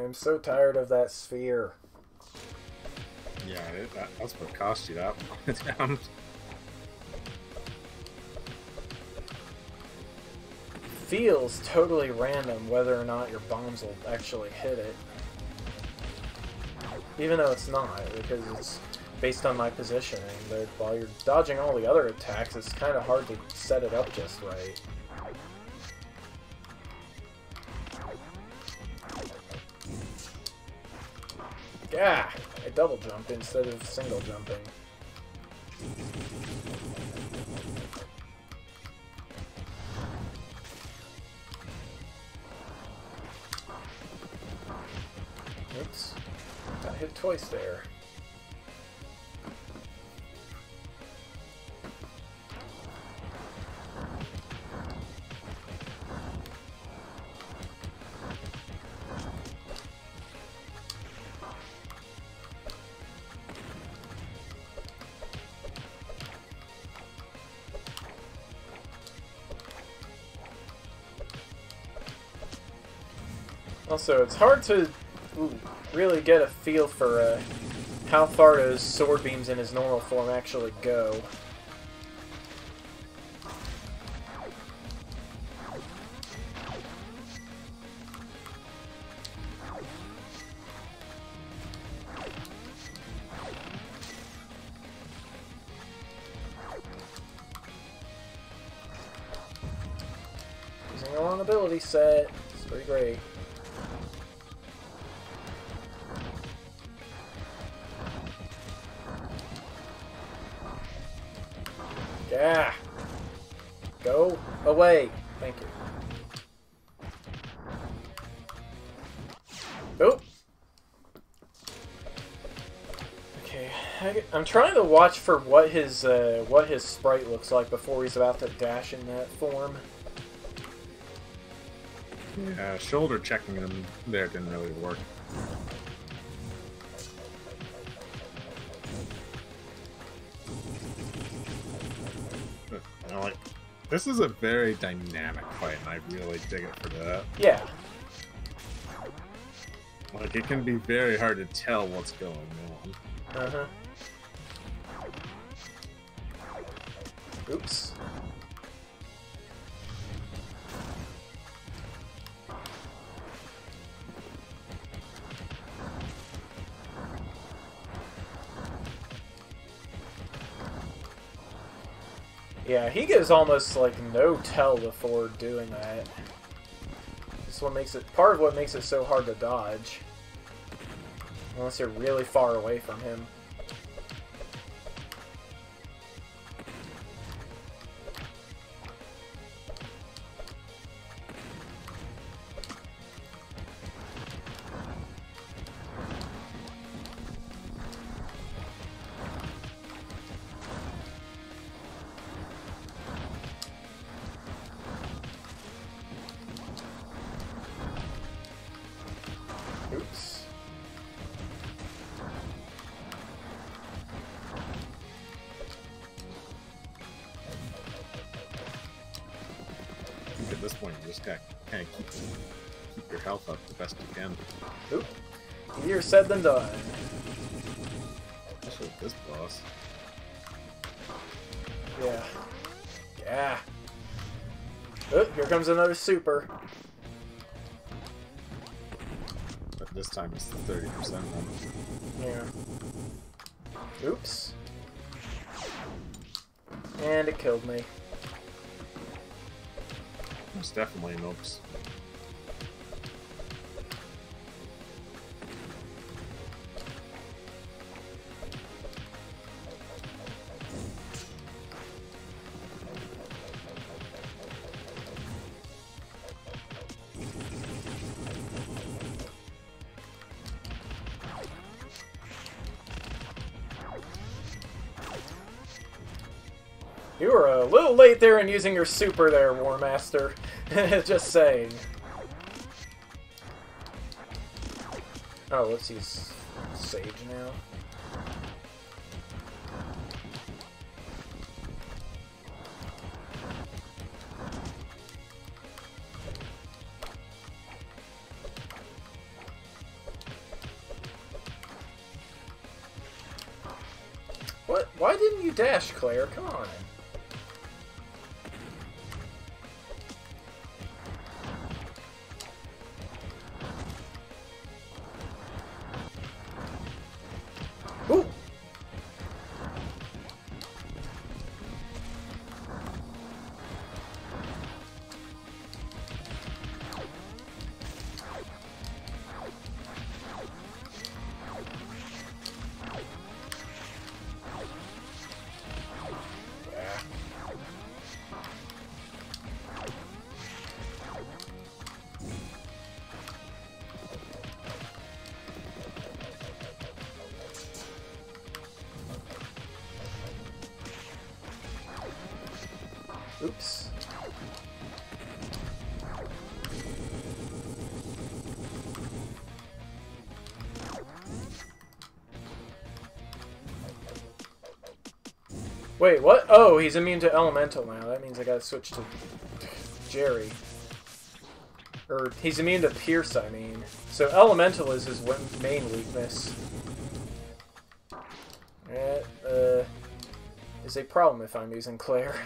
I'm so tired of that sphere. Yeah, that's what cost you that one. Feels totally random whether or not your bombs will actually hit it. Even though it's not, because it's based on my positioning. But while you're dodging all the other attacks, it's kind of hard to set it up just right. Yeah! I double jumped instead of single jumping. Oops. Got hit twice there. Also, it's hard to really get a feel for how far those sword beams in his normal form actually go. Using the wrong ability set. It's pretty great. Yeah. Go away. Thank you. Oh. Okay. I'm trying to watch for what his sprite looks like before he's about to dash in that form. Yeah, shoulder checking him there didn't really work. Like, this is a very dynamic fight, and I really dig it for that. Yeah. Like, it can be very hard to tell what's going on. Uh-huh. Oops. Yeah, he gives almost like no tell before doing that. That's what makes it part of what makes it so hard to dodge. Unless you're really far away from him. Oops. I think at this point you just gotta kind of keep your health up the best you can. Oop. Easier said than done. Especially with this boss. Yeah. Yeah. Oh, here comes another super. But this time it's the 30% one. Yeah. Oops. And it killed me. It's definitely an oops. You were a little late there in using your super there, War Master. Just saying. Oh, let's use Sage now. Why didn't you dash, Claire? Come on. Ooh! Oops. Wait, what? Oh, he's immune to Elemental now. That means I gotta switch to Jerry. Or, he's immune to Pierce, I mean. So Elemental is his main weakness. That, is a problem if I'm using Claire.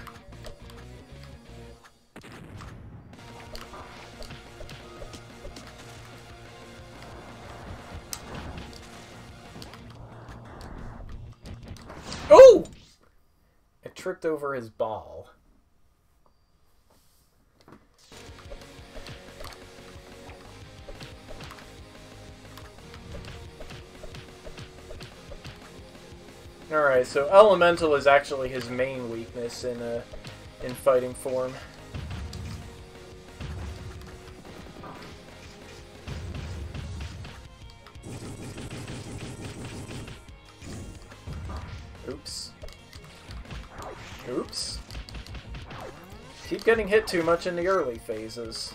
Oh! It tripped over his ball. Alright, so Elemental is actually his main weakness in fighting form. Oops. Oops. Keep getting hit too much in the early phases.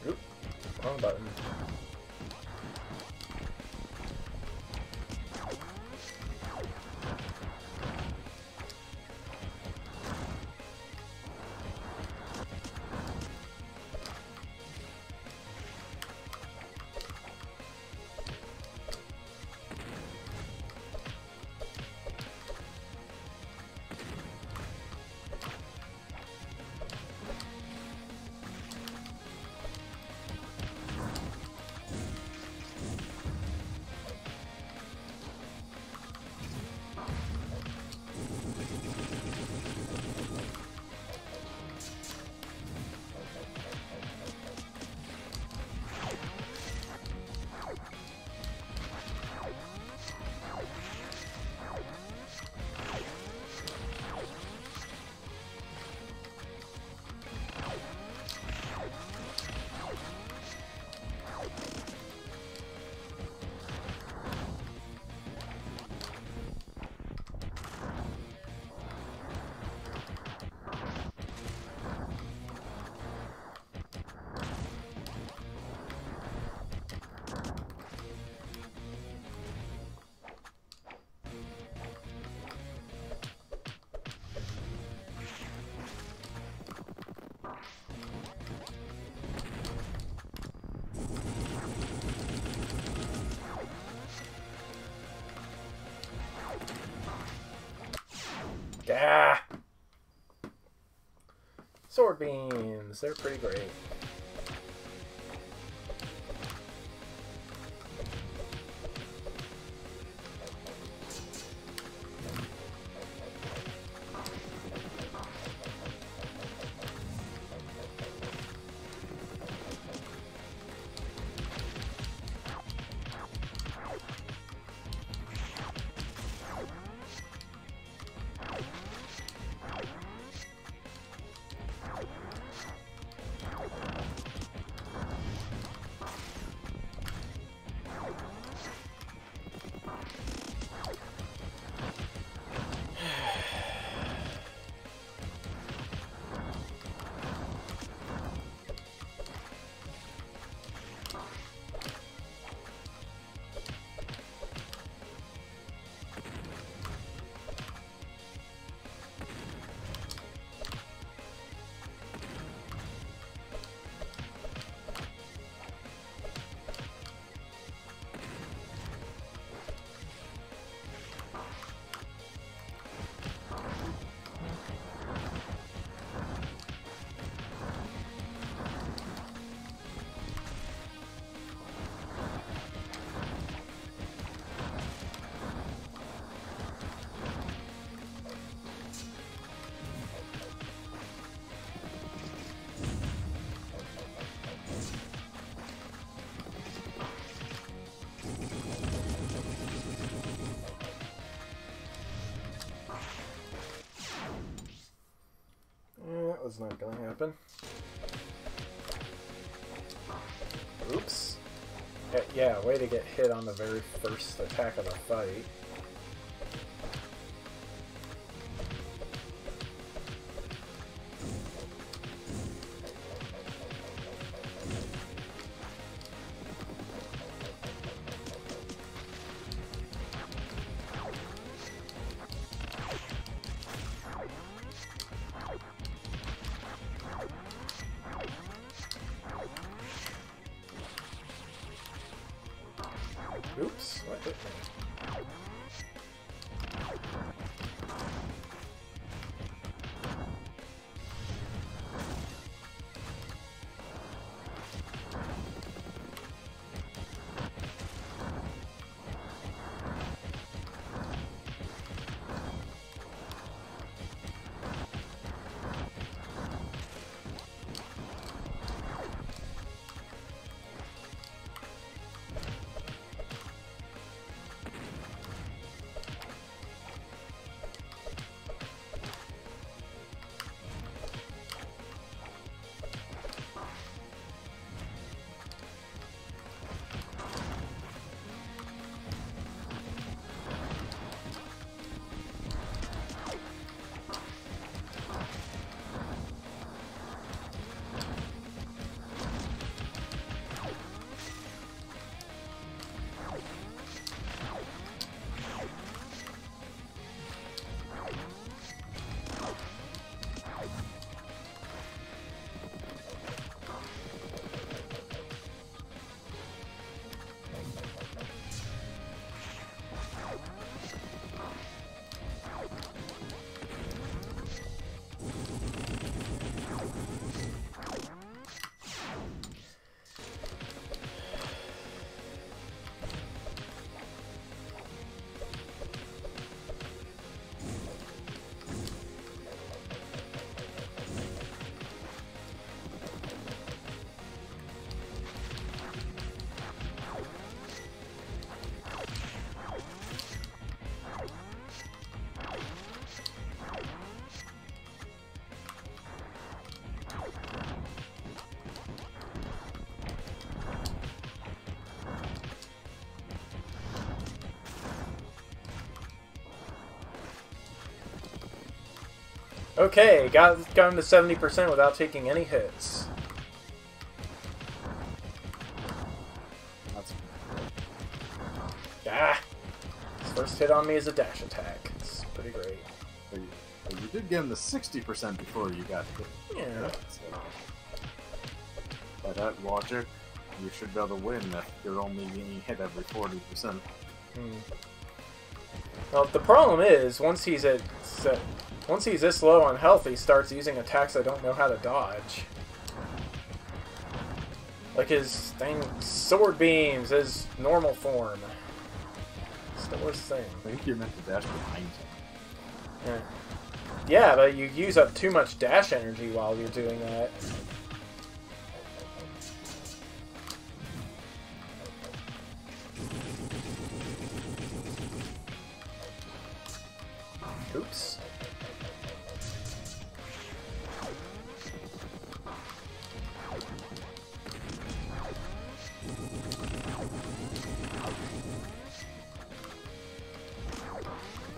Oop, wrong button. Ah! Sword beams, they're pretty great. is not gonna happen. Oops. Yeah, way to get hit on the very first attack of the fight. Oops, what hit me? Okay, got him to 70% without taking any hits. That's Ah! His first hit on me is a dash attack. It's pretty great. but you did get him to 60% before you got hit. Yeah. So, by that logic, you should be able to win if you're only getting hit every 40%. Well, the problem is, once he's this low on health, he starts using attacks I don't know how to dodge. Like his sword beams, his normal form. It's the worst thing. I think you're meant to dash behind him. Yeah. Yeah, but you use up too much dash energy while you're doing that. Oops.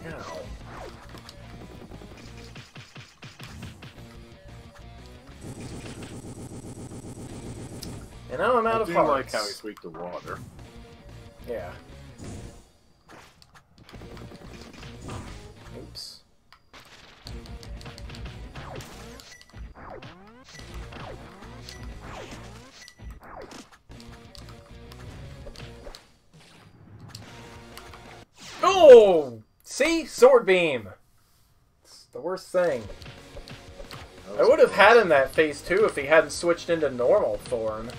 Ow. And now I'm out I of do hearts. like how he's weak to water. Yeah. Oops. Oh! See? Sword beam! It's the worst thing. I would have had him that phase 2 if he hadn't switched into normal form.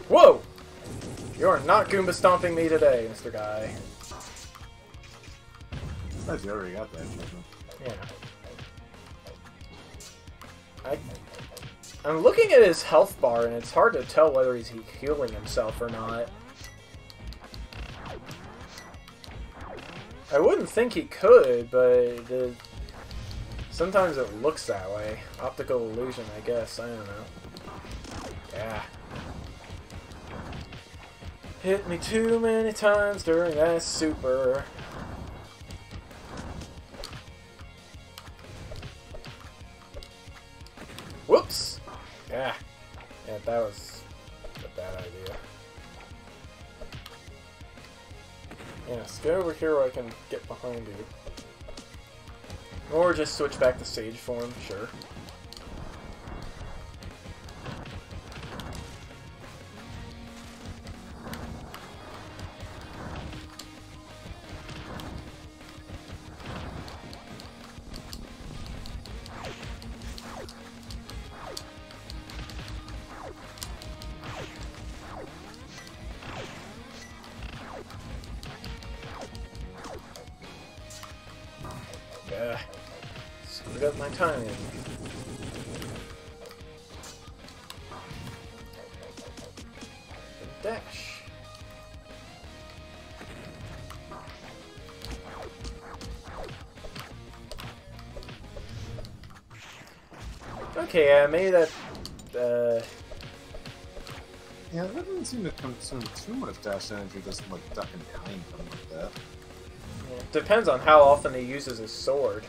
Whoa! You are not Goomba stomping me today, Mr. Guy. Besides, you already got that achievement. Yeah. I'm looking at his health bar, and it's hard to tell whether he's healing himself or not. I wouldn't think he could, but sometimes it looks that way. Optical illusion, I guess. I don't know. Yeah. Hit me too many times during that super. Whoops! Yeah. Yeah, that was a bad idea. Yes, get over here where I can get behind you. Or just switch back to stage form, sure. Screwed up my timing. Dash. Okay, maybe that. Yeah, that doesn't seem to consume too much dash energy, just like ducking behind them like that. Yeah, depends on how often he uses his sword.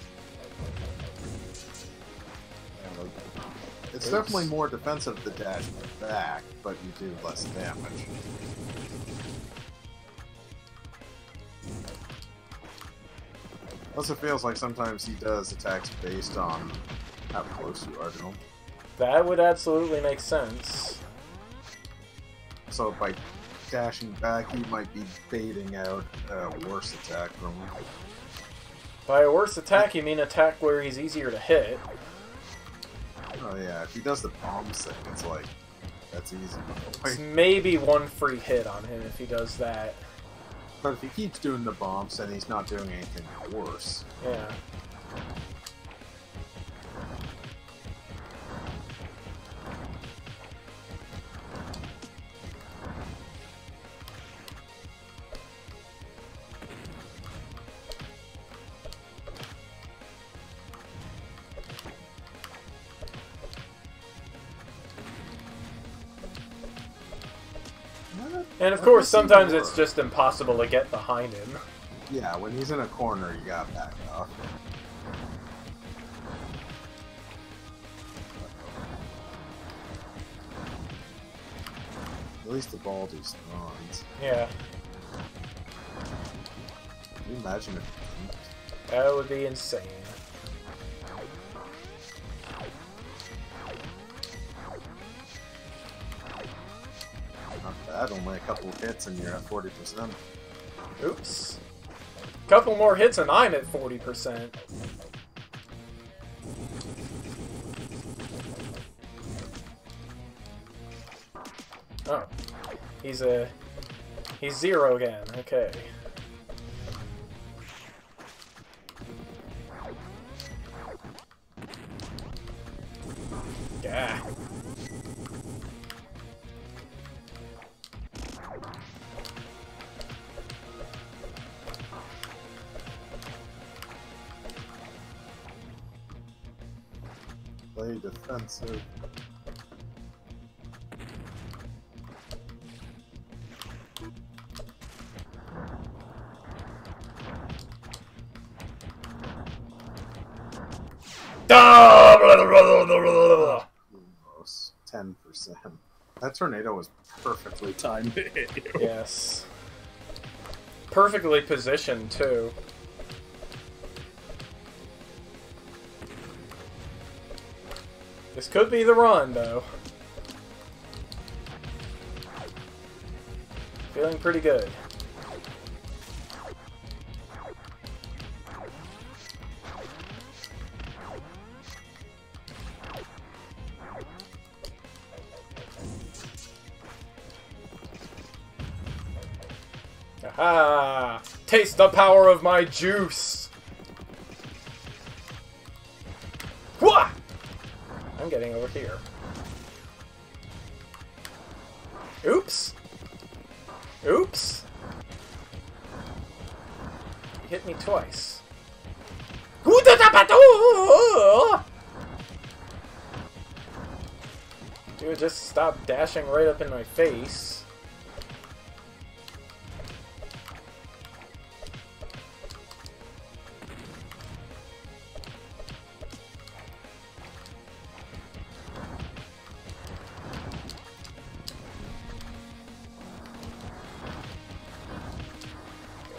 Yeah, like, it's definitely more defensive to dash back, but you do less damage. Also feels like sometimes he does attacks based on how close you are to him. That would absolutely make sense. So by dashing back, he might be baiting out a worse attack from him. By a worse attack, you mean attack where he's easier to hit. Oh yeah, if he does the bombs thing, it's like, that's easy. It's maybe one free hit on him if he does that. But if he keeps doing the bombs, then he's not doing anything worse. Yeah. And of course, sometimes it's just impossible to get behind him. Yeah, when he's in a corner, you gotta back off. At least the ball do spawns. Yeah. Can you imagine if That would be insane. not bad, only a couple of hits and you're at 40%. Oops. Couple more hits and I'm at 40%. Oh. He's zero again. Okay. Yeah. Play defensive. Almost 10%. That tornado was perfectly timed. Yes. Perfectly positioned, too. This could be the run, though. Feeling pretty good. Aha! Taste the power of my juice! Wah! I'm getting over here. Oops! Oops! hit me twice. Dude, just stop dashing right up in my face.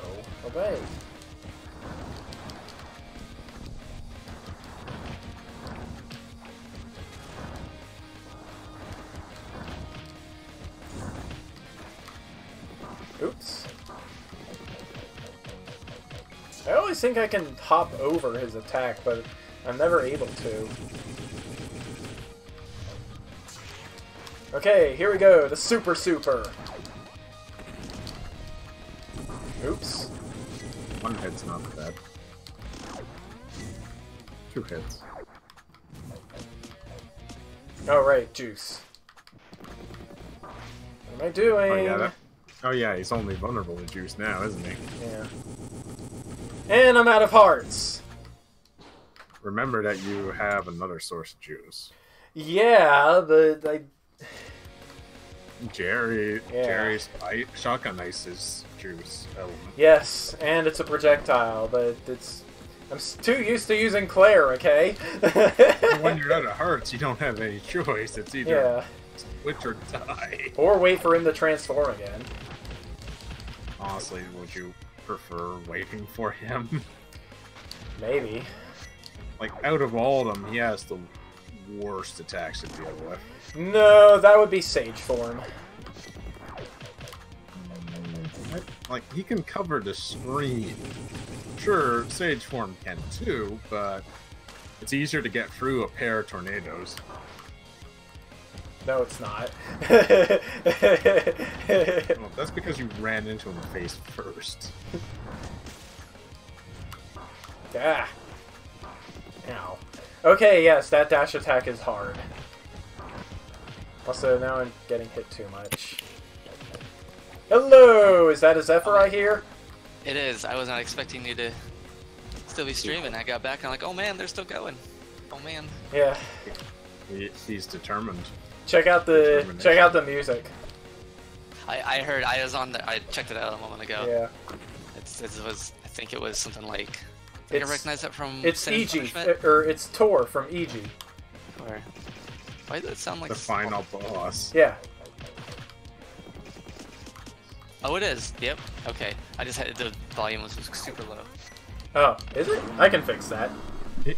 Go away. Oops. I always think I can hop over his attack, but I'm never able to. Okay, here we go, the Super Super. Oops. One hit's not bad. 2 hits. Oh, right, juice. What am I doing? Oh yeah, he's only vulnerable to juice now, isn't he? Yeah. And I'm out of hearts. Remember that you have another source of juice. Yeah, but Jerry's shotgun ice is juice element. yes, and it's a projectile, but I'm too used to using Claire, okay? When you're out of hearts, you don't have any choice. It's either switch or die. Or wait for him to transform again. Honestly, would you prefer waiting for him? Maybe. Like, out of all of them, he has the worst attacks to deal with. No, that would be Sage form. Like, he can cover the screen. Sure, Sage form can too, but it's easier to get through a pair of tornadoes. No, it's not. Well, that's because you ran into him face first. Ah. Ow. Okay, yes, that dash attack is hard. Also, now I'm getting hit too much. Hello! Is that a Zephyr I hear? It is. I was not expecting you to still be streaming. I got back and I'm like, oh man, they're still going. Oh man. Yeah. He's determined. Check out the music. I heard. I checked it out a moment ago. Yeah. It was. I think it was something like. I think I recognize that from. It's Sin EG, Punishment? or it's Tor from EG. Or why does it sound like The final boss. Yeah. Oh, it is. Yep. Okay. I just had the volume was super low. Oh, is it? I can fix that.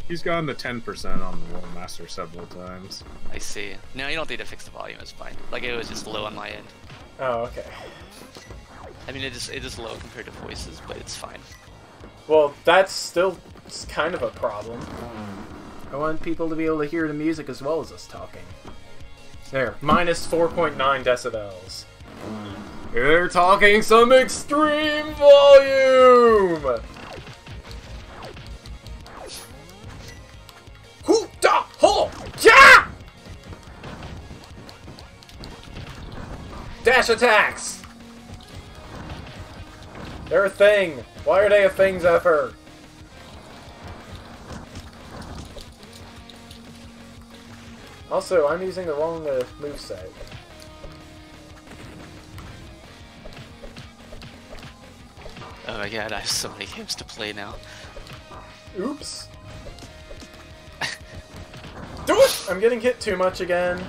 He's gotten to 10% on the World Master several times. I see. No, you don't need to fix the volume. It's fine. Like it was just low on my end. Oh, okay. I mean, it is low compared to voices, but it's fine. Well, that's still kind of a problem. I want people to be able to hear the music as well as us talking. There, minus 4.9 decibels. You're talking some extreme volume! Hoota! Ho! Ja! Dash attacks! They're a thing! Why are they a thing, Zephyr? Also, I'm using the wrong moveset. Oh my god, I have so many games to play now. Oops. Do it! I'm getting hit too much again.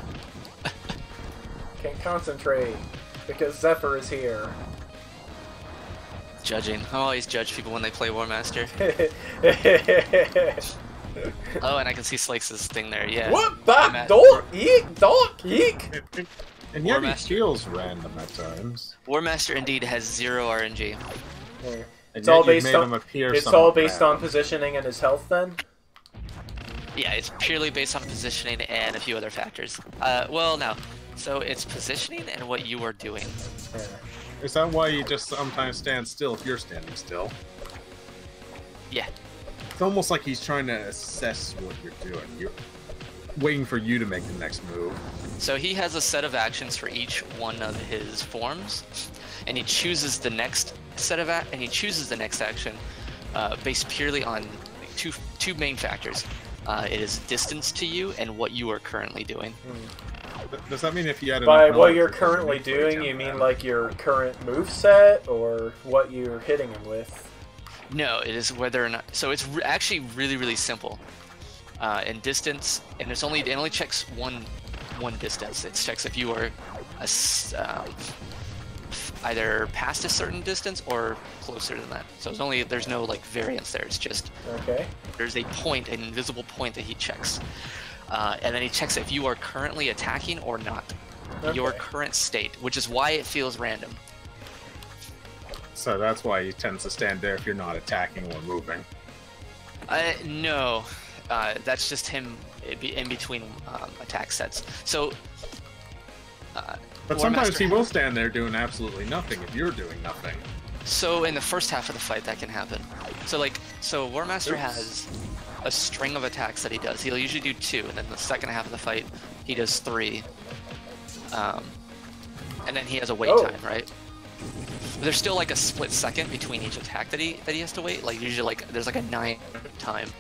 Can't concentrate because Zephyr is here. Judging. I always judge people when they play War Master. Oh, and I can see Slikes' thing there, yeah. What? Don't eek! Don't eek! And yet he feels random at times. War Master indeed has 0 RNG. It's all based on positioning and his health then? Yeah, it's purely based on positioning and a few other factors. Well, no. So it's positioning and what you are doing. Yeah. Is that why you just sometimes stand still if you're standing still? Yeah. It's almost like he's trying to assess what you're doing. You're waiting for you to make the next move. So he has a set of actions for each one of his forms, and he chooses the next set of he chooses the next action based purely on two main factors. It is distance to you and what you are currently doing. Does that mean if you had By what you're currently doing, you mean like your current move set, or what you're hitting him with? No, it is whether or not. So it's actually really simple. In distance, and it only checks one distance. It checks if you are either past a certain distance or closer than that. So there's no like variance there. It's just there's a point, an invisible point that he checks, and then he checks if you are currently attacking or not. Your current state, which is why it feels random. So that's why he tends to stand there if you're not attacking or moving. No, that's just him in between attack sets. So. But sometimes he will stand there doing absolutely nothing if you're doing nothing. So in the first half of the fight, that can happen. So War Master has a string of attacks that he does. He'll usually do 2, and then the second half of the fight, he does 3. And then he has a wait time, right? There's still like a split second between each attack that he has to wait. Like usually there's like a 9 time,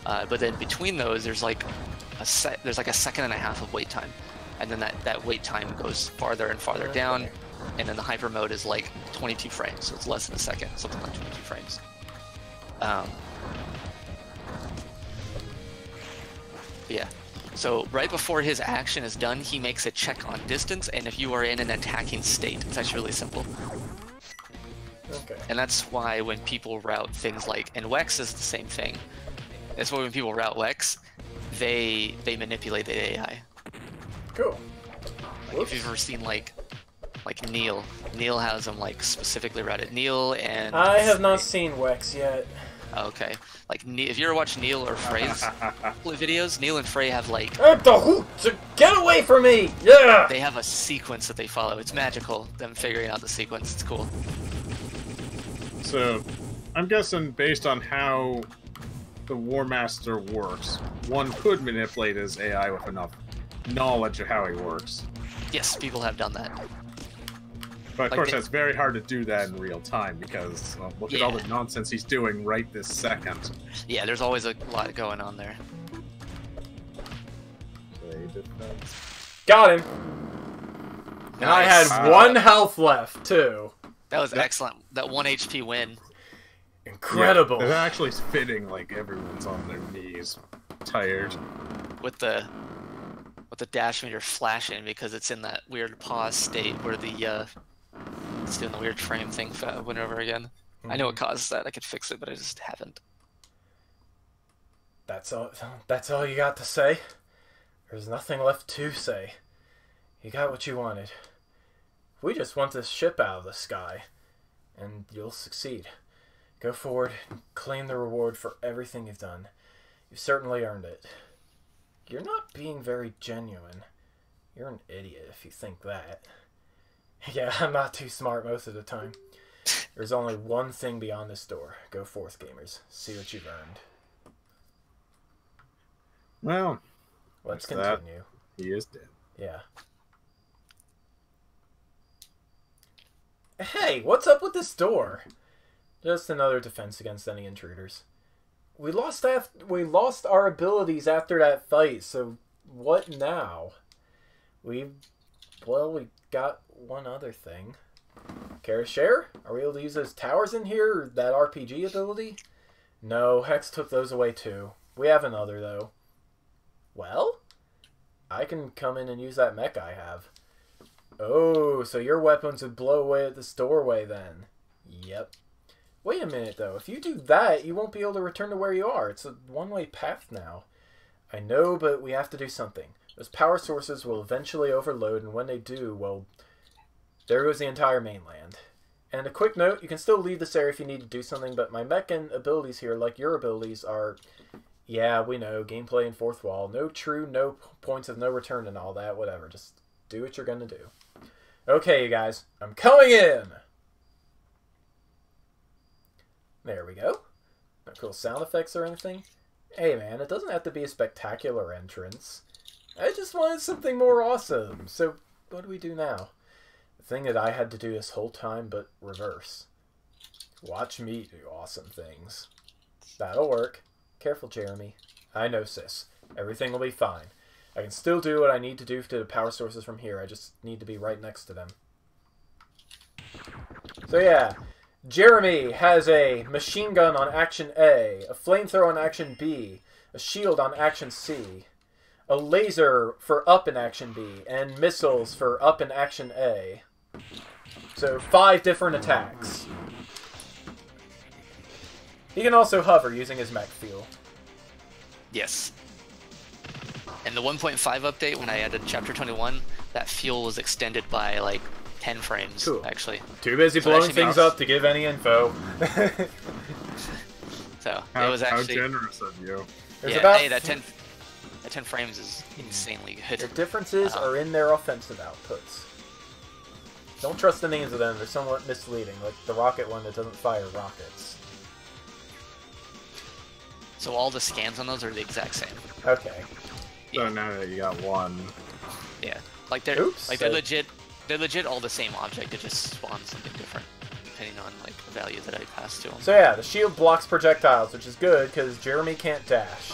but then between those there's like a second and a half of wait time. And then that wait time goes farther and farther down, and then the hyper mode is like 22 frames, so it's less than a second, something like 22 frames. Yeah. So right before his action is done, he makes a check on distance, and if you are in an attacking state, it's actually really simple. Okay. And that's why when people route things like, and Wex is the same thing. That's why when people route Wex, they manipulate the AI. Cool. Like if you've ever seen like Neil has them like specifically routed. Neil and I have not seen Wex yet. Okay, like if you ever watch Neil or Frey's videos, Neil and Frey have like get away from me! Yeah. They have a sequence that they follow. It's magical. Them figuring out the sequence. It's cool. So, I'm guessing based on how the War Master works, one could manipulate his AI with enough knowledge of how he works. Yes, people have done that. But of course, that's very hard to do that in real time because look at all the nonsense he's doing right this second. Yeah, there's always a lot going on there. Got him. And I had 1 health left too. That was excellent. That 1 HP win. Incredible. Yeah, it's actually fitting. Like everyone's on their knees, tired. With the dash meter flashing because it's in that weird pause state where it's doing the weird frame thing over and over again. I know what causes that. I could fix it, but I just haven't. That's all you got to say? There's nothing left to say. You got what you wanted. We just want this ship out of the sky, and you'll succeed. Go forward and claim the reward for everything you've done. You've certainly earned it. You're not being very genuine. You're an idiot if you think that. Yeah, I'm not too smart most of the time. There's only one thing beyond this door. Go forth, gamers. See what you've earned. Well, let's continue. He is dead. Yeah. Hey, what's up with this door? Just another defense against any intruders. We lost our abilities after that fight, so what now? We got one other thing. Care to share? Are we able to use those towers in here, or that RPG ability? No, Hex took those away too. We have another, though. Well, I can come in and use that mech I have. Oh, so your weapons would blow away at this doorway then. Yep. Wait a minute, though. If you do that, you won't be able to return to where you are. It's a one-way path now. I know, but we have to do something. Those power sources will eventually overload, and when they do, well, there goes the entire mainland. And a quick note, you can still leave this area if you need to do something, but my mech and abilities here, like your abilities, are... Yeah, we know, gameplay and fourth wall. No points of no return and all that, whatever. Just do what you're gonna do. Okay, you guys, I'm coming in! There we go. No cool sound effects or anything. Hey man, it doesn't have to be a spectacular entrance. I just wanted something more awesome. So, what do we do now? The thing that I had to do this whole time, but reverse. Watch me do awesome things. That'll work. Careful, Jeremy. I know, sis. Everything will be fine. I can still do what I need to do to the power sources from here. I just need to be right next to them. So yeah, Jeremy has a machine gun on action A, a flamethrower on action B, a shield on action C, a laser for up in action B, and missiles for up in action A. So 5 different attacks. He can also hover using his mech fuel. Yes. And the 1.5 update, when I added Chapter 21, that fuel was extended by like 10 frames, Cool. actually. Too busy So blowing actually things makes- up to give any info. So How, it was actually... how generous of you. There's yeah, about hey, that 10 frames is insanely good. The differences are in their offensive outputs. Don't trust any of them, they're somewhat misleading, like the rocket one that doesn't fire rockets. So all the scans on those are the exact same. Okay. So now that you got one, Yeah, like they're Oops, like they're so- legit. They're legit all the same object. It just spawns something different depending on like the value that I pass to them. So yeah, the shield blocks projectiles, which is good, because Jeremy can't dash.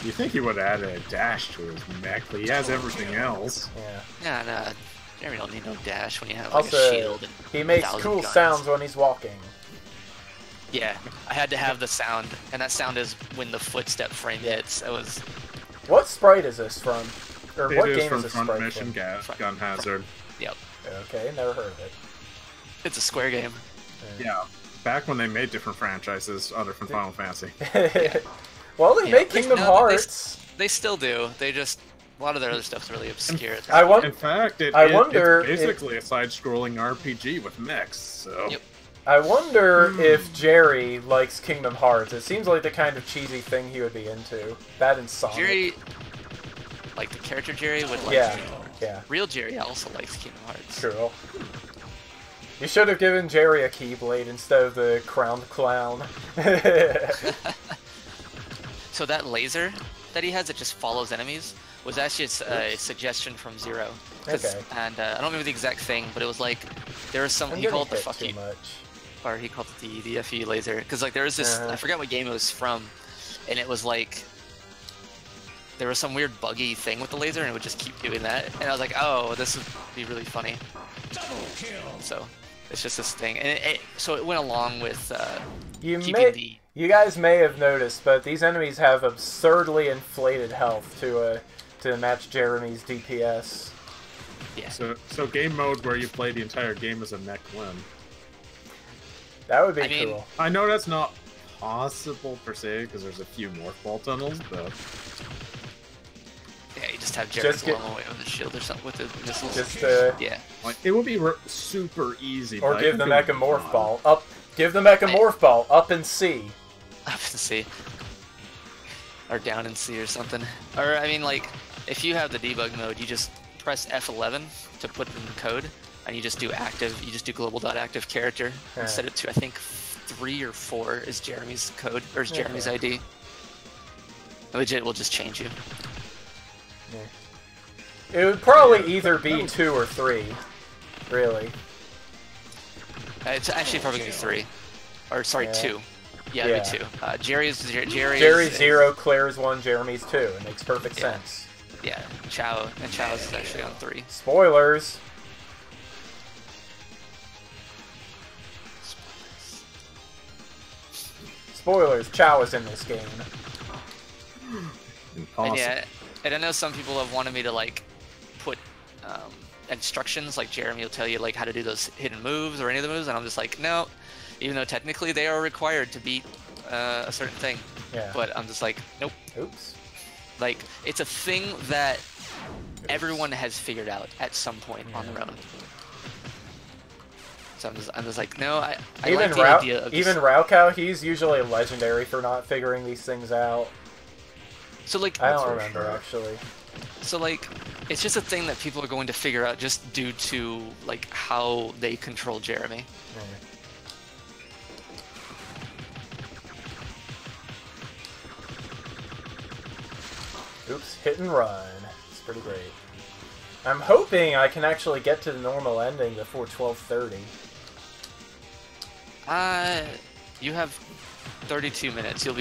you think he would add a dash to his mech, but he has everything else. Yeah. Nah, Jeremy don't need no dash when you have like Also, a shield and he makes 1,000 cool guns. sounds when he's walking. Yeah, I had to have the sound, and that sound is when the footstep frame hits. It was What sprite is this from? Or It what is game from is this Front sprite Mission from? Gun Hazard. yep. Okay, never heard of it. It's a Square game. Yeah, back when they made different franchises other from Final Fantasy. Well, they Yeah, make they- Kingdom no, Hearts. They still do. They just a lot of their other stuff's really obscure. I In wonder. fact, I wonder it's basically a side-scrolling RPG with mechs. So Yep. I wonder if Jerry likes Kingdom Hearts. It seems like the kind of cheesy thing he would be into. That and Sonic. Jerry, like the character Jerry, would like. Yeah, yeah, Real Jerry also likes Kingdom Hearts. cool. You should have given Jerry a Keyblade instead of the crowned clown. So that laser that he has that just follows enemies was actually a suggestion from Zero. Okay. And I don't remember the exact thing, but it was like there was some I'm he getting called it the hit fuck too you, much. or he called it the FE laser, because like there was this I forgot what game it was from, and it was like there was some weird buggy thing with the laser, and it would just keep doing that, and I was like, oh, this would be really funny. Double kill. So it's just this thing, and so it went along with You keeping the You guys may have noticed, but these enemies have absurdly inflated health to match Jeremy's DPS. yeah. So game mode where you play the entire game as a mech limb. That would be I mean- cool. I know that's not possible per se because there's a few morphball tunnels, but Yeah, you just have Jerry Just blow get- him away with a shield or something with the missiles. Just yeah. like it would be super easy. or but I give the think it would be Mechamorph fun. ball up. Give the Mechamorph ball up in C. Up to C. Or down in C or something. Or, I mean, like, if you have the debug mode, you just press F11 to put in code, and you just do active, you just do global.active character, and set it to, I think, 3 or 4 is Jeremy's code, or is Jeremy's ID. Legit will just change you. It would probably either be 2 or 3. Really. It's actually probably gonna be 3. Or, sorry, Yeah. 2. Yeah, Yeah. it'd be 2. Jerry's Jerry's 0, Claire's 1, Jeremy's 2. It makes perfect Yeah. sense. Yeah, Chow's is actually on 3. Spoilers. Spoilers. Chow is in this game. Impossible. And yeah, and I know some people have wanted me to like put instructions, like Jeremy will tell you like how to do those hidden moves or any of the moves, and I'm just like, no, even though technically they are required to beat a certain thing, Yeah. but I'm just like, nope. Oops. Like it's a thing that everyone has figured out at some point on their own. So I'm just like, no, I Even like the idea of even Raukau, he's usually legendary for not figuring these things out. so like I don't remember actually. So like, it's just a thing that people are going to figure out just due to like how they control Jeremy. Oops, hit and run. It's pretty great. I'm hoping I can actually get to the normal ending before 12:30. You have 32 minutes. You've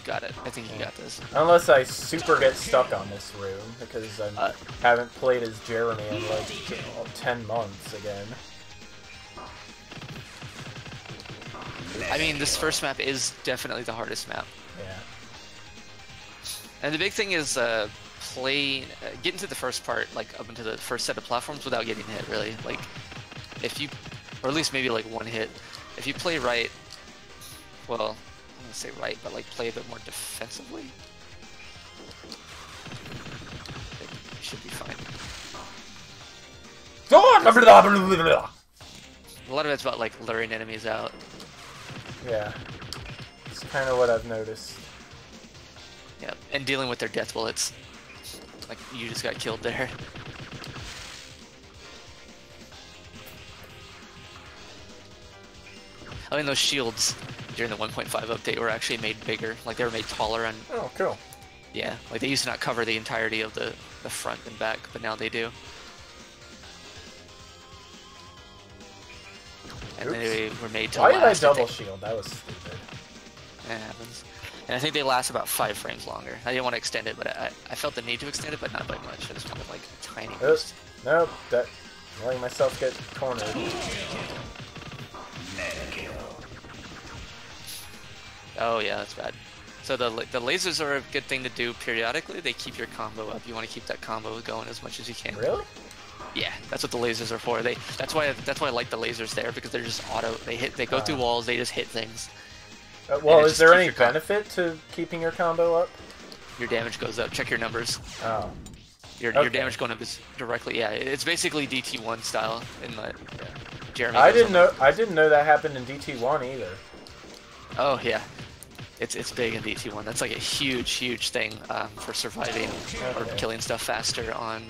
got it. I think you got this. Unless I super get stuck on this room, because I haven't played as Jeremy in like 10 months again. I mean, this first map is definitely the hardest map. Yeah. And the big thing is getting to the first part, like up into the first set of platforms without getting hit, really. Like, if you, or at least maybe like one hit, if you play right, well, I'm gonna say right, but like play a bit more defensively, you should be fine. A lot of it's about like luring enemies out. Yeah. It's kind of what I've noticed. Yeah, and dealing with their death bullets. Like, you just got killed there. I mean, those shields during the 1.5 update were actually made bigger. Like, they were made taller and... Oh, cool. Yeah, like they used to not cover the entirety of the front and back, but now they do. And they were made to last. Why did I double shield? That was stupid. It happens. And I think they last about 5 frames longer. I didn't want to extend it, but I felt the need to extend it, but not by much. I just wanted like a tiny boost. Nope, I'm letting myself get cornered. Oh yeah, that's bad. So the lasers are a good thing to do periodically. They keep your combo up. You want to keep that combo going as much as you can. Really? Yeah, that's what the lasers are for. That's why I like the lasers there, because they're just auto. They go through walls. They just hit things. Well, is there any benefit to keeping your combo up? Your damage goes up. Check your numbers. Oh. Your damage going up is directly. Yeah, it's basically DT1 style in the Jeremy. I didn't know that happened in DT1 either. Oh yeah, it's big in DT1. That's like a huge thing for surviving or killing stuff faster on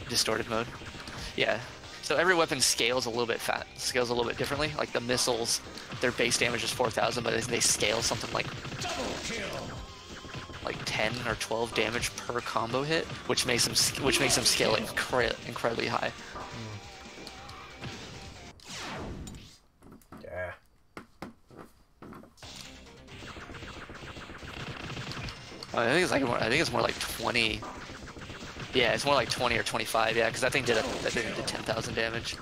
distorted mode. Yeah. So every weapon scales a little bit differently. Like the missiles, their base damage is 4,000, but they scale something like 10 or 12 damage per combo hit, which makes them scale incredibly high. Yeah. I think it's more like 20. Yeah, it's more like 20 or 25. Yeah, because that thing did 10,000 damage.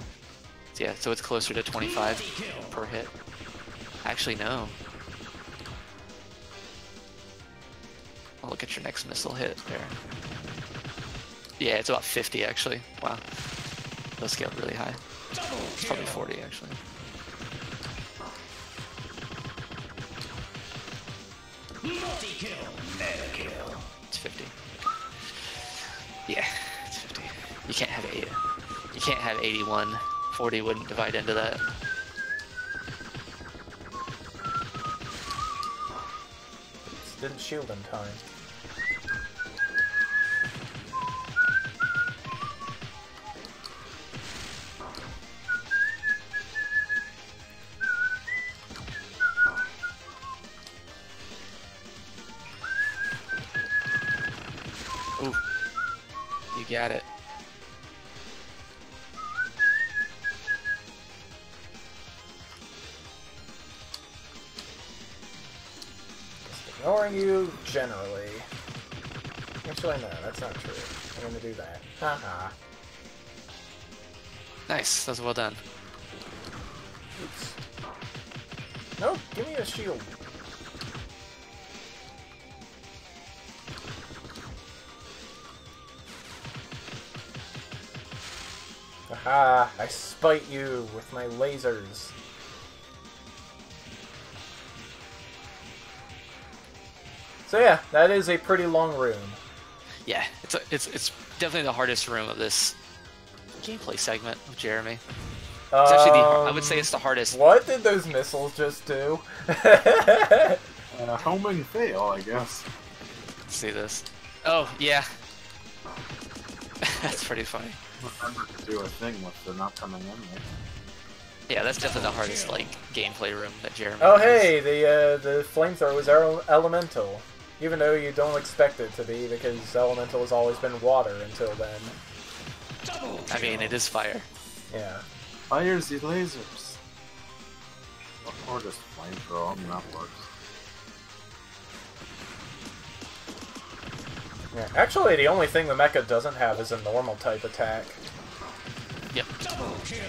So yeah, so it's closer to 25 per hit. Actually, no. I'll look at your next missile hit there. Yeah, it's about 50 actually. Wow, those scaled really high. It's probably 40 actually. It's 50. Yeah, it's 50. You can't have 80. You can't have 81. 40 wouldn't divide into that. Didn't shield in time. Ooh. You got it. Ignoring you generally. Actually, no, that's not true. I'm gonna do that. Haha. Nice. That was well done. Oops. No, give me a shield. Aha! I spite you with my lasers. So yeah, that is a pretty long room. Yeah, it's definitely the hardest room of this gameplay segment of Jeremy. It's actually I would say it's the hardest. What did those missiles just do? Homing fail, I guess. Let's see this. Oh yeah, that's pretty funny. Remember to do a thing with them not coming in there. Yeah, that's definitely the hardest like gameplay room that Jeremy. Oh has. hey, the flamethrower was elemental, even though you don't expect it to be because elemental has always been water until then. I mean, it is fire. Yeah. Fire the lasers. Or just flamethrower, I mean, that works. Yeah, actually, the only thing the mecha doesn't have is a normal type attack. Yep. Double kill.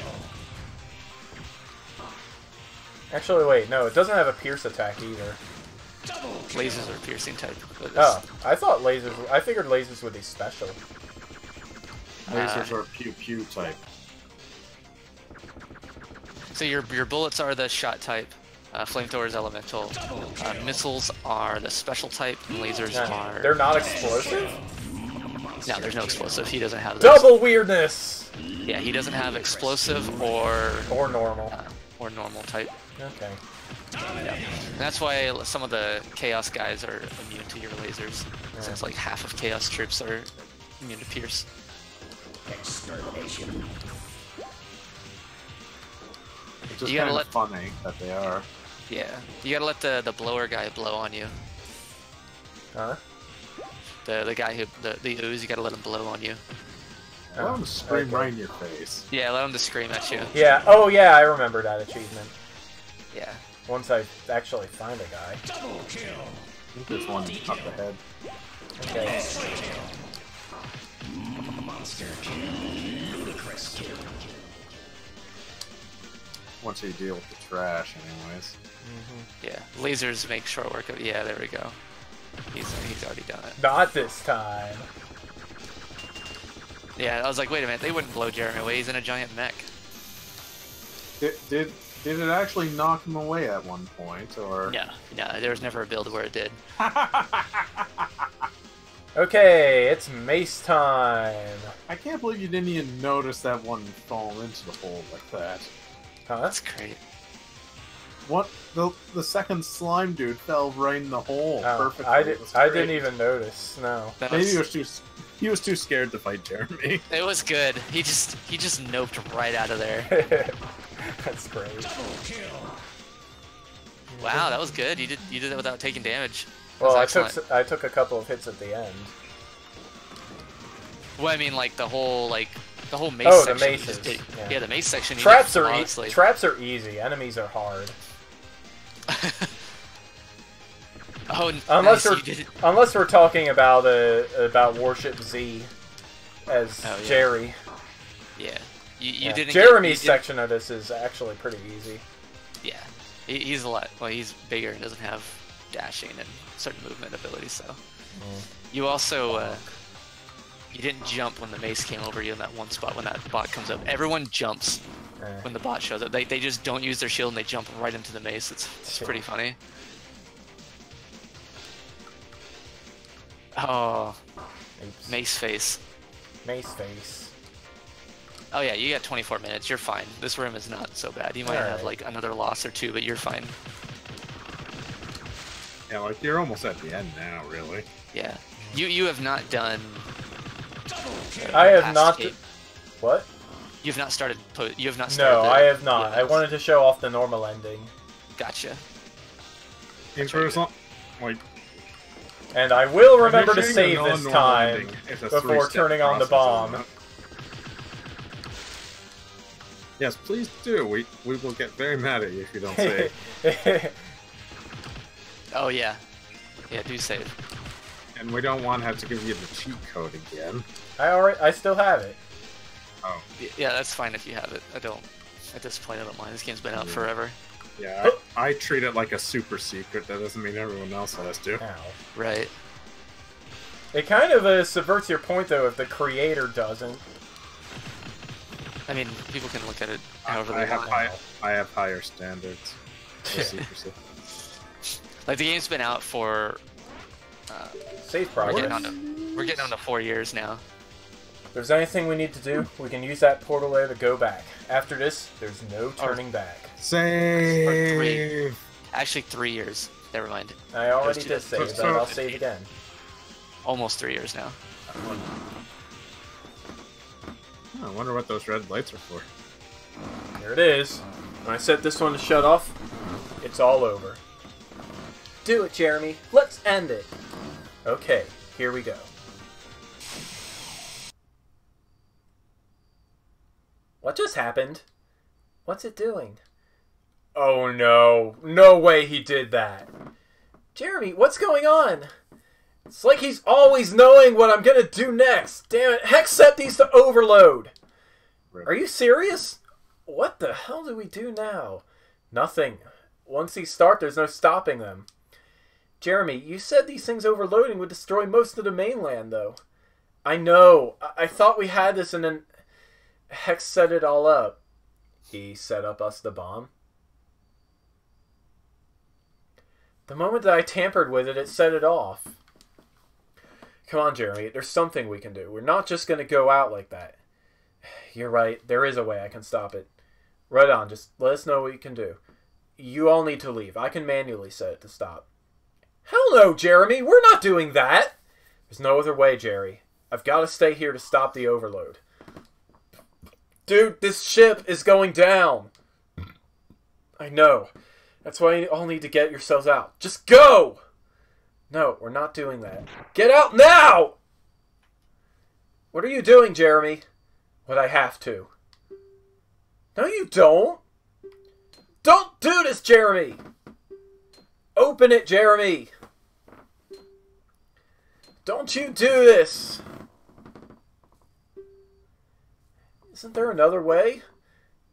Actually, wait, no, it doesn't have a pierce attack either. Double kill. Lasers are piercing type. But Oh, I thought lasers. I figured lasers would be special. Lasers are pew pew type. So your bullets are the shot type, flamethrowers elemental, missiles are the special type, and lasers are. They're not explosive? No, there's no explosive. He doesn't have those. Double weirdness! Yeah, he doesn't have explosive or normal. or normal type. Okay. Yeah. And that's why some of the chaos guys are immune to your lasers, since like half of chaos troops are immune to pierce. Extermination. It's just You gotta kind let- of funny that they are. Yeah, you gotta let the blower guy blow on you. Huh? The guy who the ooze, you gotta let him blow on you. Let them scream okay. right in your face. Yeah, let him just scream at you. Yeah, oh yeah, I remember that achievement. Yeah. Once I actually find a guy. Double kill. I think there's one up ahead. Okay. Monster kill. Ludicrous kill. Once you deal with the trash, anyways. Yeah, lasers make short work of. Yeah, there we go. He's already done it. Not this time. Yeah, I was like, wait a minute, they wouldn't blow Jeremy away. He's in a giant mech. Did it actually knock him away at one point, or? No, there was never a build where it did. Okay, it's mace time. I can't believe you didn't even notice that one fall into the hole like that. Huh? That's great. What? The second slime dude fell right in the hole Oh, perfectly. I It was didn't great. even notice. No. That Maybe was, he was too scared to fight Jeremy. it was good. He just noped right out of there. That's great. Double kill. Wow, that was good. You did that without taking damage. That Well, was excellent. I took a couple of hits at the end. Well, I mean, like the whole mace Oh, the section. maces, yeah. The mace section. you Traps did are flawlessly. traps are easy. Enemies are hard. Oh, Unless nice, we're you did it. unless we're talking about Warship Z as Oh, yeah. Jerry. Yeah, you Yeah. didn't. Jeremy's you didn't- section of this is actually pretty easy. Yeah, he's a lot. Well, he's bigger and doesn't have dashing and certain movement abilities. So you also you didn't jump when the mace came over you in that one spot when that bot comes up. Everyone jumps when the bot shows up. They just don't use their shield and they jump right into the mace. It's pretty funny. Oh, Oops. mace face. Mace face. Oh yeah, you got 24 minutes. You're fine. This room is not so bad. You might have Alright. like another loss or two, but you're fine. Yeah, like you're almost at the end now, really. Yeah. You have not done. Double kill. I have past not. tape. What? You've not started. You have not started. No, the- I have not. the I events. wanted to show off the normal ending, Gotcha. In person, like and I will remember to initiating save a this non-normal time ending is a before three-step turning on the process, bomb. isn't it? Yes, please do. We will get very mad at you if you don't say it. Oh yeah. Yeah, do save. And we don't want to have to give you the cheat code again. I still have it. Oh, Yeah, that's fine if you have it. I don't. At this point, I don't mind. This game's been out forever. yeah. I treat it like a super secret. That doesn't mean everyone else has to. Ow. Right. It kind of subverts your point, though, if the creator doesn't. I mean, people can look at it however I they have want. I have higher standards for secrecy. Like the game's been out for. Save We're progress. getting on to 4 years now. If there's anything we need to do, we can use that portal there to go back. After this, there's no turning back. Save. Actually, 3 years. Never mind. I already There's did two- save, but I'll save again. Almost 3 years now. I wonder what those red lights are for. Here it is. When I set this one to shut off, it's all over. Do it, Jeremy. Let's end it. Okay, here we go. What just happened? What's it doing? Oh no. No way he did that. Jeremy, what's going on? It's like he's always knowing what I'm gonna do next. Damn it. Hex set these to overload. Are you serious? What the hell do we do now? Nothing. Once these start, there's no stopping them. Jeremy, you said these things overloading would destroy most of the mainland, though. I know. I thought we had this and then Hex set it all up. He set up us the bomb. The moment that I tampered with it, it set it off. Come on, Jeremy. There's something we can do. We're not just going to go out like that. You're right. There is a way I can stop it. Right on. Just let us know what you can do. You all need to leave. I can manually set it to stop. Hell no, Jeremy. We're not doing that. There's no other way, Jerry. I've got to stay here to stop the overload. Dude, this ship is going down. I know. That's why you all need to get yourselves out. Just go! No, we're not doing that. Get out now! What are you doing, Jeremy? What I have to. No, you don't. Don't do this, Jeremy! Open it, Jeremy! Don't you do this! Isn't there another way?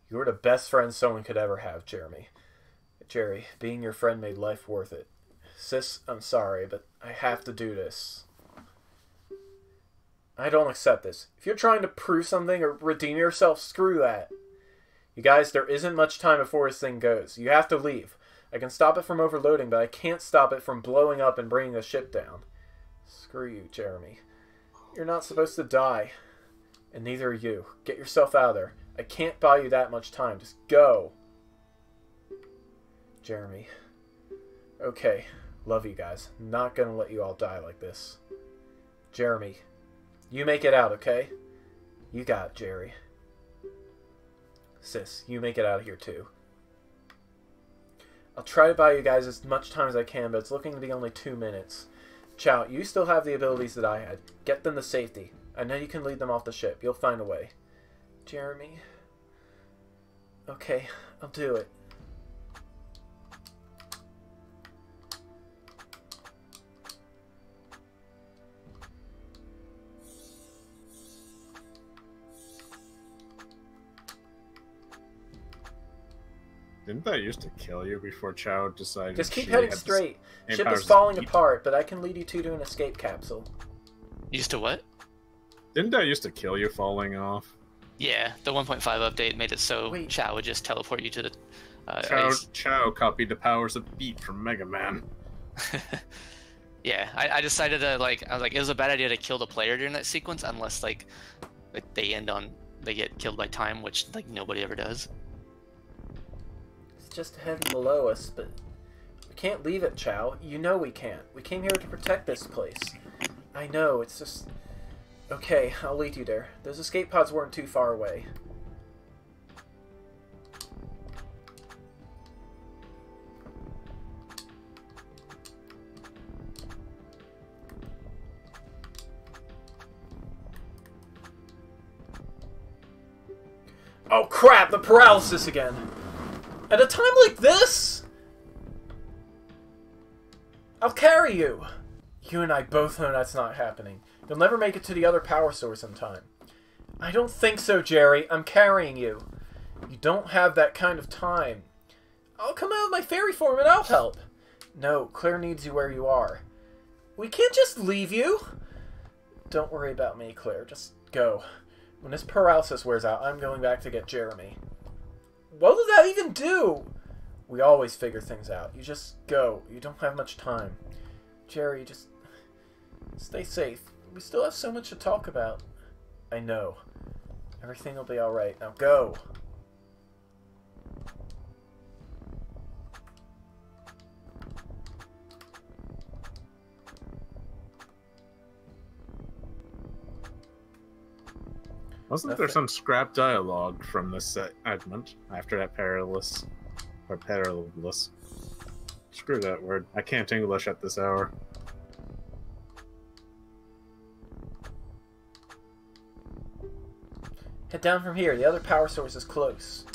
You're the best friend someone could ever have, Jeremy. Jerry, being your friend made life worth it. Sis, I'm sorry, but I have to do this. I don't accept this. If you're trying to prove something or redeem yourself, screw that. You guys, there isn't much time before this thing goes. You have to leave. I can stop it from overloading, but I can't stop it from blowing up and bringing the ship down. Screw you, Jeremy. You're not supposed to die. And neither are you. Get yourself out of there. I can't buy you that much time. Just go. Jeremy. Okay. Love you guys. Not gonna let you all die like this. Jeremy. You make it out, okay? You got it, Jerry. Sis, you make it out of here too. I'll try to buy you guys as much time as I can, but it's looking to be only 2 minutes. Chow, you still have the abilities that I had. Get them to safety. I know you can lead them off the ship. You'll find a way. Jeremy. Okay, I'll do it. Didn't that used to kill you before Chow decided? Just keep heading straight. Ship is falling apart, but I can lead you two to an escape capsule. Used to what? Didn't that used to kill you falling off? Yeah, the 1.5 update made it so Wait. Chow would just teleport you to the Chow copied the powers of Beat from Mega Man. Yeah, I decided to I was like, it was a bad idea to kill the player during that sequence unless they get killed by time, which nobody ever does. It's just ahead and below us, but we can't leave it, Chow. You know we can't. We came here to protect this place. I know, it's just... Okay, I'll lead you there. Those escape pods weren't too far away. Oh crap, the paralysis again! At a time like this? I'll carry you! You and I both know that's not happening. You'll never make it to the other power source in time. I don't think so, Jerry. I'm carrying you. You don't have that kind of time. I'll come out with my fairy form and I'll help. No, Claire needs you where you are. We can't just leave you. Don't worry about me, Claire. Just go. When this paralysis wears out, I'm going back to get Jeremy. What will that even do? We always figure things out. You just go. You don't have much time. Jerry, just stay safe. We still have so much to talk about. I know. Everything will be alright. Now go. Wasn't there some scrap dialogue from this segment after that perilous? Or perilous? Screw that word. I can't English at this hour. Head down from here. The other power source is close.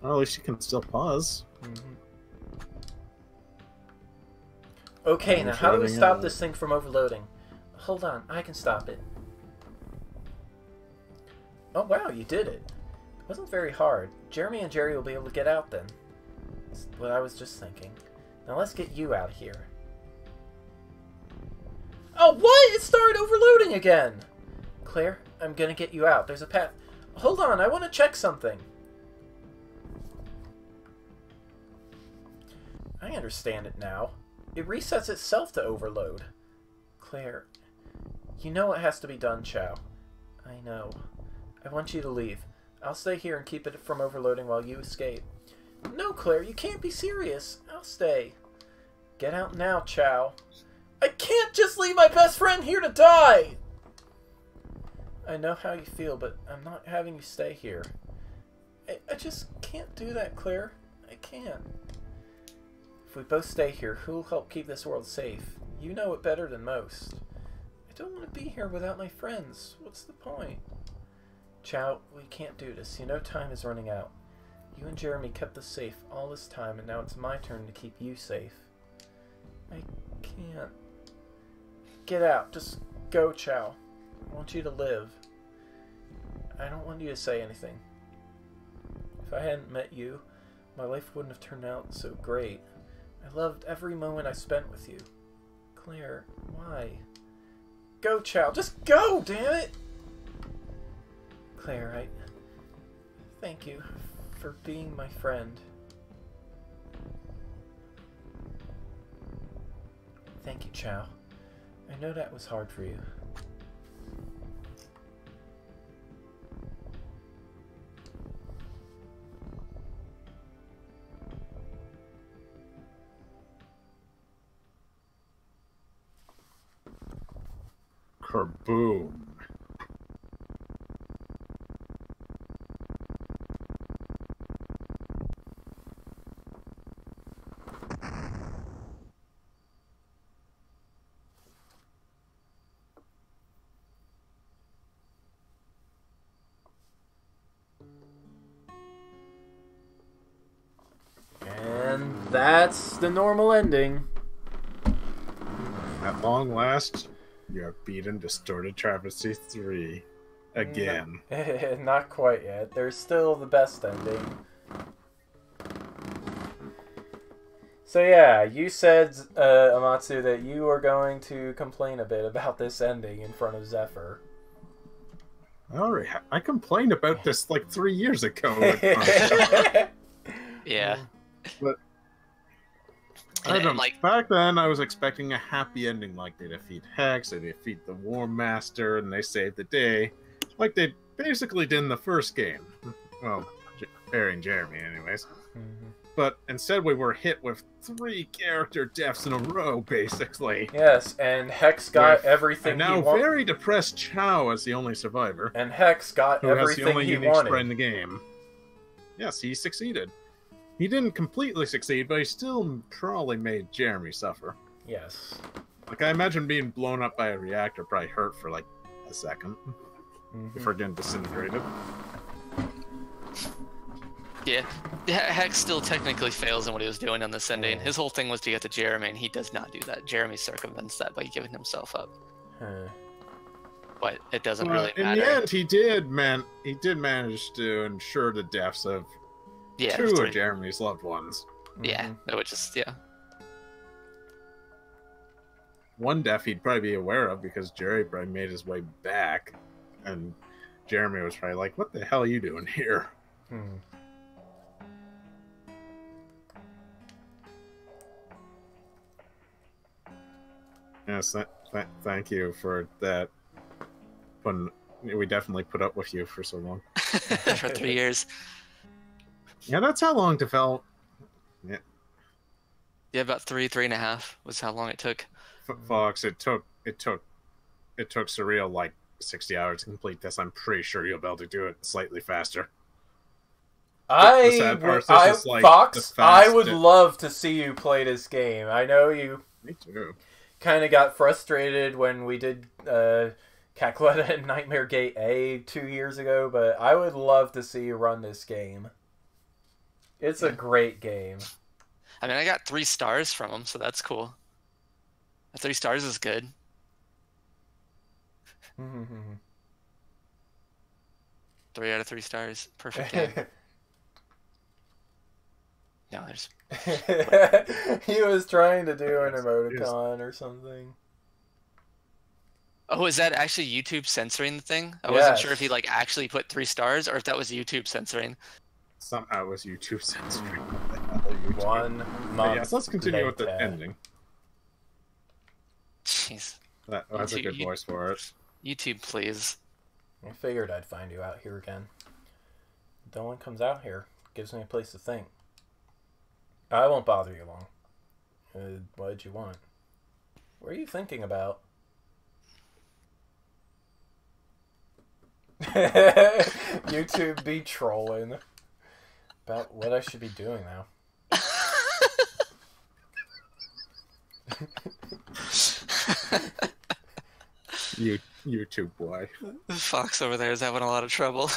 Well, at least you can still pause. Okay, I'm now how do we shutting stop it. this thing from overloading? Hold on, I can stop it. Oh wow, you did it. It wasn't very hard. Jeremy and Jerry will be able to get out then. That's what I was just thinking. Now let's get you out of here. Oh, what? It started overloading again! Claire, I'm gonna get you out. There's a path. Hold on, I want to check something. I understand it now. It resets itself to overload. Claire, you know it has to be done, Chow. I know. I want you to leave. I'll stay here and keep it from overloading while you escape. No, Claire, you can't be serious. I'll stay. Get out now, Chow. I can't just leave my best friend here to die! I know how you feel, but I'm not having you stay here. I just can't do that, Claire. I can't. If we both stay here, who'll help keep this world safe? You know it better than most. I don't want to be here without my friends. What's the point? Chow, we can't do this. You know time is running out. You and Jeremy kept us safe all this time, and now it's my turn to keep you safe. I can't. Get out. Just go, Chow. I want you to live. I don't want you to say anything. If I hadn't met you, my life wouldn't have turned out so great. I loved every moment I spent with you. Claire, why? Go, Chow. Just go, damn it! Claire, I thank you for being my friend. Thank you, Chow. I know that was hard for you. Kerboom. And that's the normal ending. At long last, you have beaten Distorted Travesty 3 again. Not quite yet. There's still the best ending. So yeah, you said, Amatsu, that you were going to complain a bit about this ending in front of Zephyr. Alright, I complained about this like 3 years ago. Yeah. But I And, don't like, back then I was expecting a happy ending, like they defeat Hex, they defeat the War Master, and they save the day, like they basically did in the first game. Well, Barry and Jeremy, anyways. But instead, we were hit with 3 character deaths in a row, basically. Yes, and Hex got With everything a now he wanted. very depressed Chow as the only survivor, And Hex got who has the everything only he unique sprite in wanted. the game. Yes, he succeeded. He didn't completely succeed, but he still probably made Jeremy suffer. Yes. Like, I imagine being blown up by a reactor probably hurt for, like, a second before getting disintegrated. yeah. Hex still technically fails in what he was doing on this ending. His whole thing was to get to Jeremy, and he does not do that. Jeremy circumvents that by giving himself up. But it doesn't really In matter. the end, he did manage to ensure the deaths of Yeah, 2 three. of Jeremy's loved ones. Yeah, that would just, yeah. One death he'd probably be aware of because Jerry probably made his way back, and Jeremy was probably like, "What the hell are you doing here?" Yes, thank you for that. We definitely put up with you for so long. For 3 years. Yeah, that's how long it felt. Yeah, about 3.5 was how long it took. Fox, it took Surreal like 60 hours to complete this. I'm pretty sure you'll be able to do it slightly faster. Fox, I would love to see you play this game. I know you Me too. kind of got frustrated when we did Cackletta and Nightmare Gate A 2 years ago, but I would love to see you run this game. It's a great game. I mean, I got 3 stars from him, so that's cool. 3 stars is good. 3 out of 3 stars. Perfect game. No, there's... He was trying to do an emoticon or something. Oh, is that actually YouTube censoring the thing? I wasn't sure if he like actually put 3 stars or if that was YouTube censoring. Somehow it was YouTube censoring. 1 month. Yes, let's continue with the ending. Jeez. That's a good voice for it. YouTube, please. I figured I'd find you out here again. No one comes out here. Gives me a place to think. I won't bother you long. What did you want? What are you thinking about? YouTube be trolling. About what I should be doing now. YouTube boy. Fox over there is having a lot of trouble.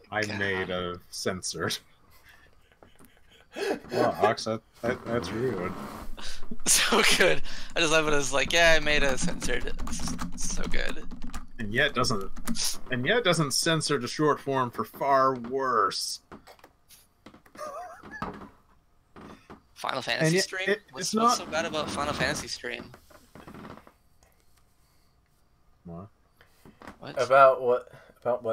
I made a censored. Well, Ox, that's rude. So good. I just love it as like, yeah, I made a censored. It's so good. And yet doesn't censor the short form for far worse. Final Fantasy stream? What's so bad about Final Fantasy stream? What? About what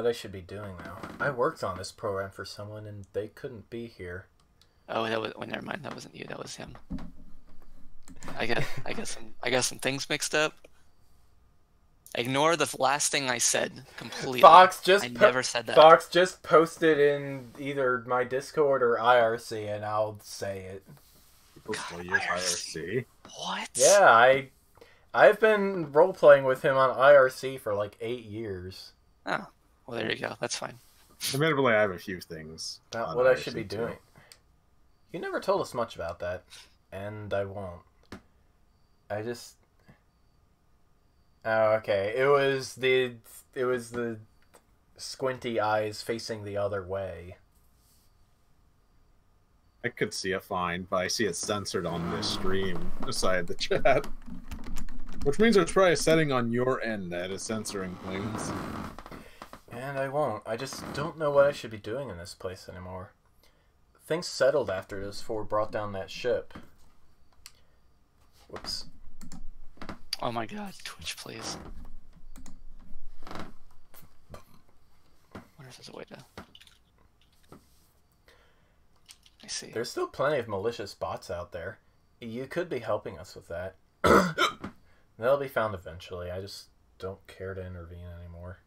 I should be doing now. I worked on this program for someone and they couldn't be here. Oh, that was. Oh, never mind. That wasn't you. That was him. I got some things mixed up. Ignore the last thing I said completely. I never said that. Fox just posted in either my Discord or IRC, and I'll say it. People still use IRC. What? Yeah, I've been role playing with him on IRC for like 8 years. Oh, well, there you go. That's fine. Admittedly, I have a few things about what I should be doing. You never told us much about that, and I won't. I just. Oh, okay. It was the squinty eyes facing the other way. I could see it fine, but I see it censored on this stream beside the chat. Which means there's probably a setting on your end that is censoring things. And I won't. I just don't know what I should be doing in this place anymore. Things settled after those 4 brought down that ship. Whoops. Oh my god, Twitch, please. I wonder if there's a way to... I see. There's still plenty of malicious bots out there. You could be helping us with that. They'll be found eventually. I just don't care to intervene anymore.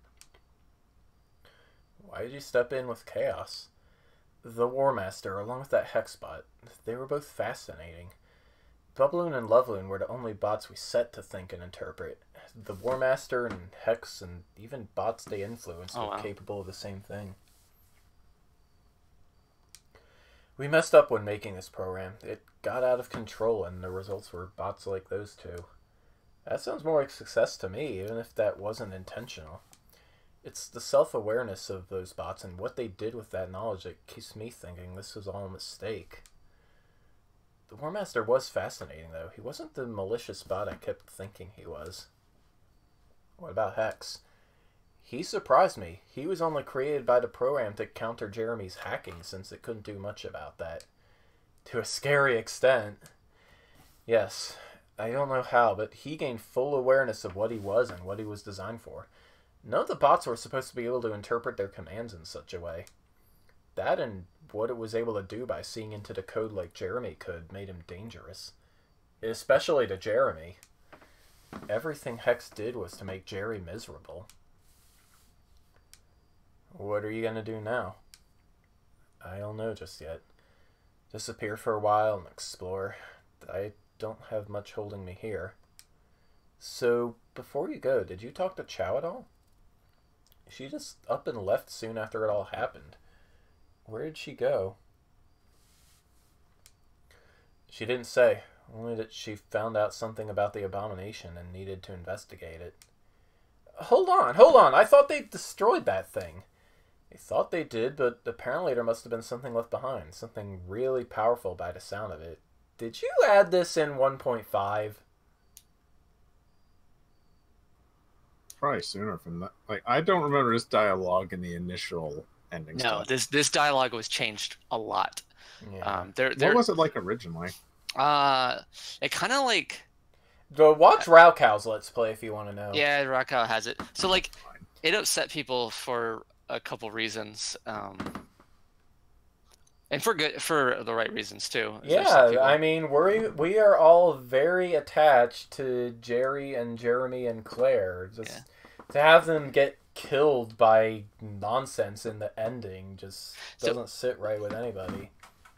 Why did you step in with Chaos? The War Master, along with that Hex bot, they were both fascinating. Bubloon and Loveloon were the only bots we set to think and interpret. The War Master and Hex and even bots they influenced were capable of the same thing. We messed up when making this program. It got out of control and the results were bots like those 2. That sounds more like success to me, even if that wasn't intentional. It's the self-awareness of those bots and what they did with that knowledge that keeps me thinking this was all a mistake. The War Master was fascinating, though. He wasn't the malicious bot I kept thinking he was. What about Hex? He surprised me. He was only created by the program to counter Jeremy's hacking, since it couldn't do much about that. To a scary extent. Yes, I don't know how, but he gained full awareness of what he was and what he was designed for. None of the bots were supposed to be able to interpret their commands in such a way. That and what it was able to do by seeing into the code like Jeremy could made him dangerous. Especially to Jeremy. Everything Hex did was to make Jerry miserable. What are you gonna do now? I don't know just yet. Disappear for a while and explore. I don't have much holding me here. So, before you go, did you talk to Chow at all? She just up and left soon after it all happened. Where did she go? She didn't say, only that she found out something about the abomination and needed to investigate it. Hold on, I thought they destroyed that thing. They thought they did, but apparently there must have been something left behind. Something really powerful by the sound of it. Did you add this in 1.5? Probably sooner from that. Like, I don't remember this dialogue in the initial ending. No, stuff. this dialogue was changed a lot. Yeah. What was it like originally? It kind of like... Go watch Raukow's Let's Play if you want to know. Yeah, Rakow has it. So, like, it upset people for a couple reasons. And for the right reasons, too. Yeah, I mean, we are all very attached to Jerry and Jeremy and Claire. Just to have them get killed by nonsense in the ending just doesn't sit right with anybody.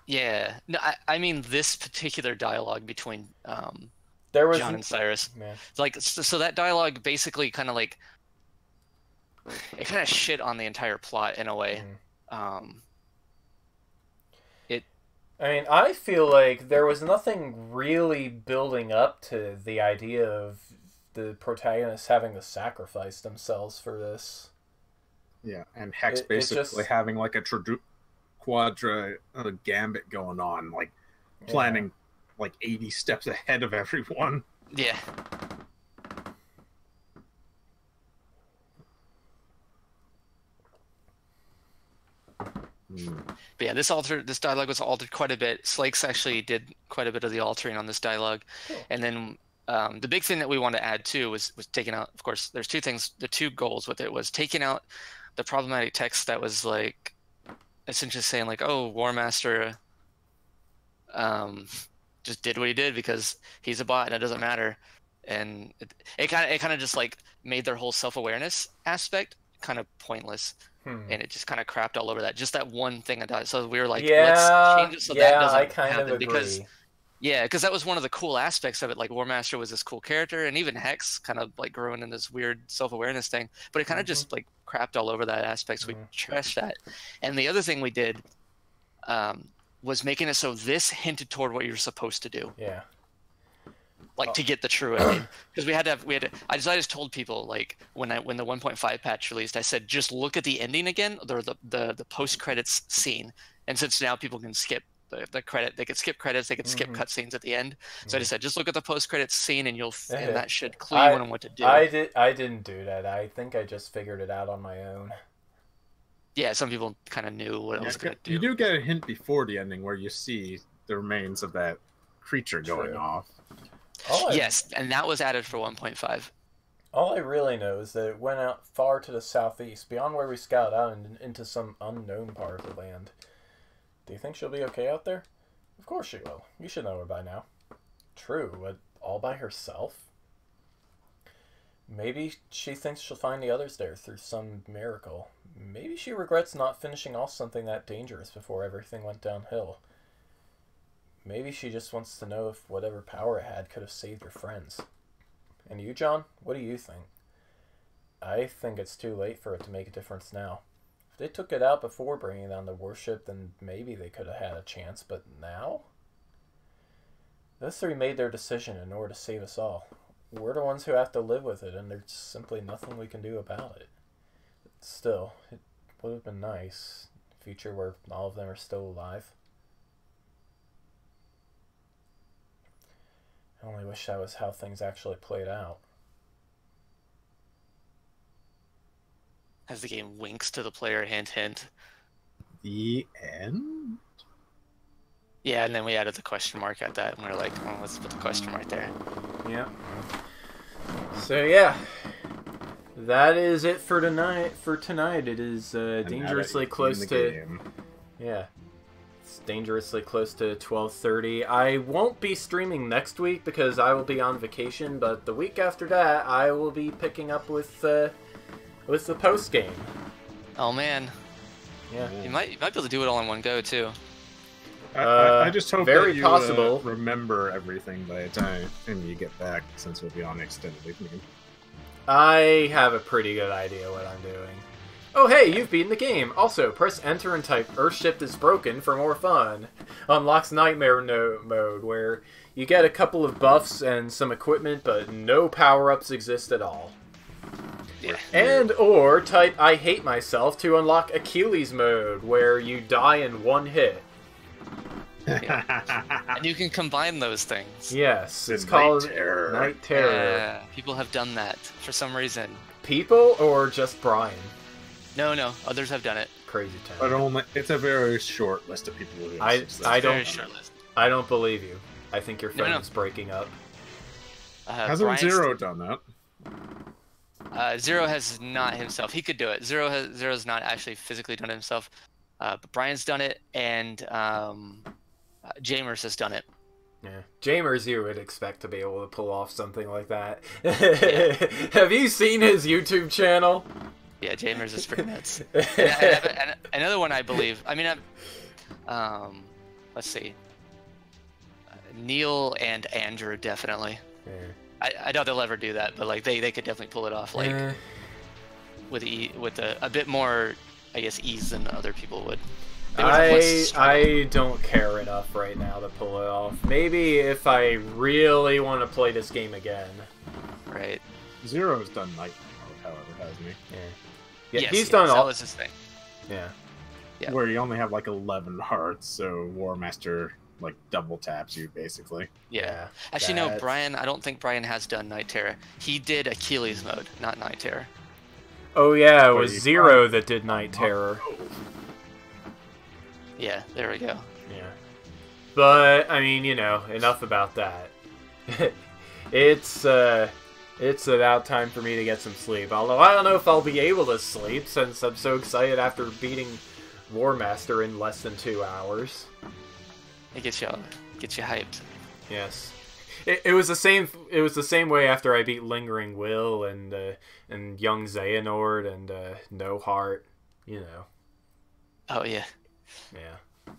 Yeah. No, I mean, this particular dialogue between... There was John and Cyrus. Man. Like, so that dialogue basically kind of like, it kind of shit on the entire plot in a way. I mean, I feel like there was nothing really building up to the idea of the protagonists having to sacrifice themselves for this. Yeah, and Hex basically having like a quadra gambit going on, like planning like 80 steps ahead of everyone. Yeah. But yeah, this dialogue was altered quite a bit. Slakes actually did quite a bit of the altering on this dialogue. Cool. And then the big thing that we wanted to add too was taking out, of course, there's two things, the two goals with it was taking out the problematic text that was like essentially saying like, oh, War Master just did what he did because he's a bot and it doesn't matter. And it kind of just like made their whole self-awareness aspect kind of pointless. And it just kind of crapped all over that. Just that one thing I thought. So we were like, let's change it so that doesn't happen. Because that was one of the cool aspects of it. Like War Master was this cool character, and even Hex kind of like growing in this weird self-awareness thing. But it kind of just like crapped all over that aspect. So we trashed that. And the other thing we did was making it so this hinted toward what you're supposed to do. Yeah. Like to get the true ending, because we had to. I just told people like when the 1.5 patch released, I said just look at the ending again, or the post credits scene. And since now people can skip the credit, they could skip credits, they could skip cutscenes at the end. So I just said just look at the post credits scene, and and that should clue you in on what to do. I didn't do that. I think I just figured it out on my own. Yeah, some people kind of knew what it was going to do. You do get a hint before the ending where you see the remains of that creature going off. Yes, and that was added for 1.5. All I really know is that it went out far to the southeast, beyond where we scouted out and into some unknown part of the land. Do you think she'll be okay out there? Of course she will. You should know her by now. True, but all by herself? Maybe she thinks she'll find the others there through some miracle. Maybe she regrets not finishing off something that dangerous before everything went downhill. Maybe she just wants to know if whatever power it had could have saved her friends. And you, John? What do you think? I think it's too late for it to make a difference now. If they took it out before bringing down the warship, then maybe they could have had a chance, but now? Those three made their decision in order to save us all. We're the ones who have to live with it, and there's simply nothing we can do about it. But still, it would have been nice. A future where all of them are still alive. I only wish that was how things actually played out. As the game winks to the player, hint, hint. The end? Yeah, and then we added the question mark at that, and we were like, oh, let's put the question mark there. Yeah. So yeah, that is it for tonight. It is dangerously close to game. Yeah. It's dangerously close to 12:30. I won't be streaming next week because I will be on vacation, but the week after that I will be picking up with the post game. Oh man. Yeah. You might be able to do it all in one go too. I just hope very that you possible. Remember everything by the time you get back, since we'll be on extended evening. I have a pretty good idea what I'm doing. Oh hey, you've beaten the game! Also, press enter and type Earthship is broken for more fun. Unlocks Nightmare mode, where you get a couple of buffs and some equipment, but no power-ups exist at all. Yeah. And or type I hate myself to unlock Achilles mode, where you die in one hit. And you can combine those things. Yes, it's Night called Terror. Night Terror. People have done that for some reason. People or just Brian? No, others have done it. Crazy But town. only it's a very short list of people who I Very don't short list. I don't believe you. I think your No, no. phone's breaking up. Hasn't Brian's- Zero done that? Zero has not himself. He could do it. Zero's not actually physically done it himself. But Brian's done it, and Jamers has done it. Yeah. Jamers you would expect to be able to pull off something like that. Have you seen his YouTube channel? Yeah, Jamers is pretty nuts. And another one, I believe. I mean, let's see. Neil and Andrew definitely. Yeah. I doubt they'll ever do that, but like they could definitely pull it off, like with a bit more, I guess, ease than other people would. They would have less struggle. I don't care enough right now to pull it off. Maybe if I really want to play this game again. Right. Zero's done night mode, however, hasn't he? Yeah, Yes, he's done that all. was his thing. Yeah. Yeah. Where you only have like 11 hearts, so War Master like double taps you basically. Yeah. Actually, no, that's- Brian. I don't think Brian has done Night Terror. He did Achilles mode, not Night Terror. Oh yeah, it was you Zero find- that did Night Terror. Yeah, there we go. Yeah. But I mean, you know, enough about that. It's about time for me to get some sleep. Although I don't know if I'll be able to sleep since I'm so excited after beating War Master in less than 2 hours. It gets you hyped. Yes. It was the same. It was the same way after I beat Lingering Will and Young Xehanort and No Heart. You know. Oh yeah. Yeah.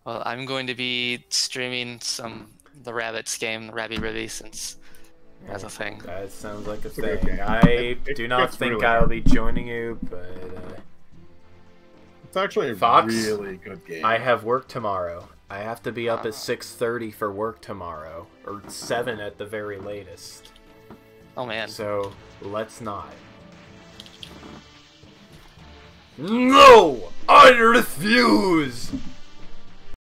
Well, I'm going to be streaming the Rabbids game, the Rabby Ribby, since that's a thing. That sounds like a a good thing. game. I It do not gets think really I'll good. be joining you, but It's actually a Fox, really good game. I have work tomorrow. I have to be up at Ah. 6:30 for work tomorrow, or 7 at the very latest. Oh man. So let's not. No! I refuse!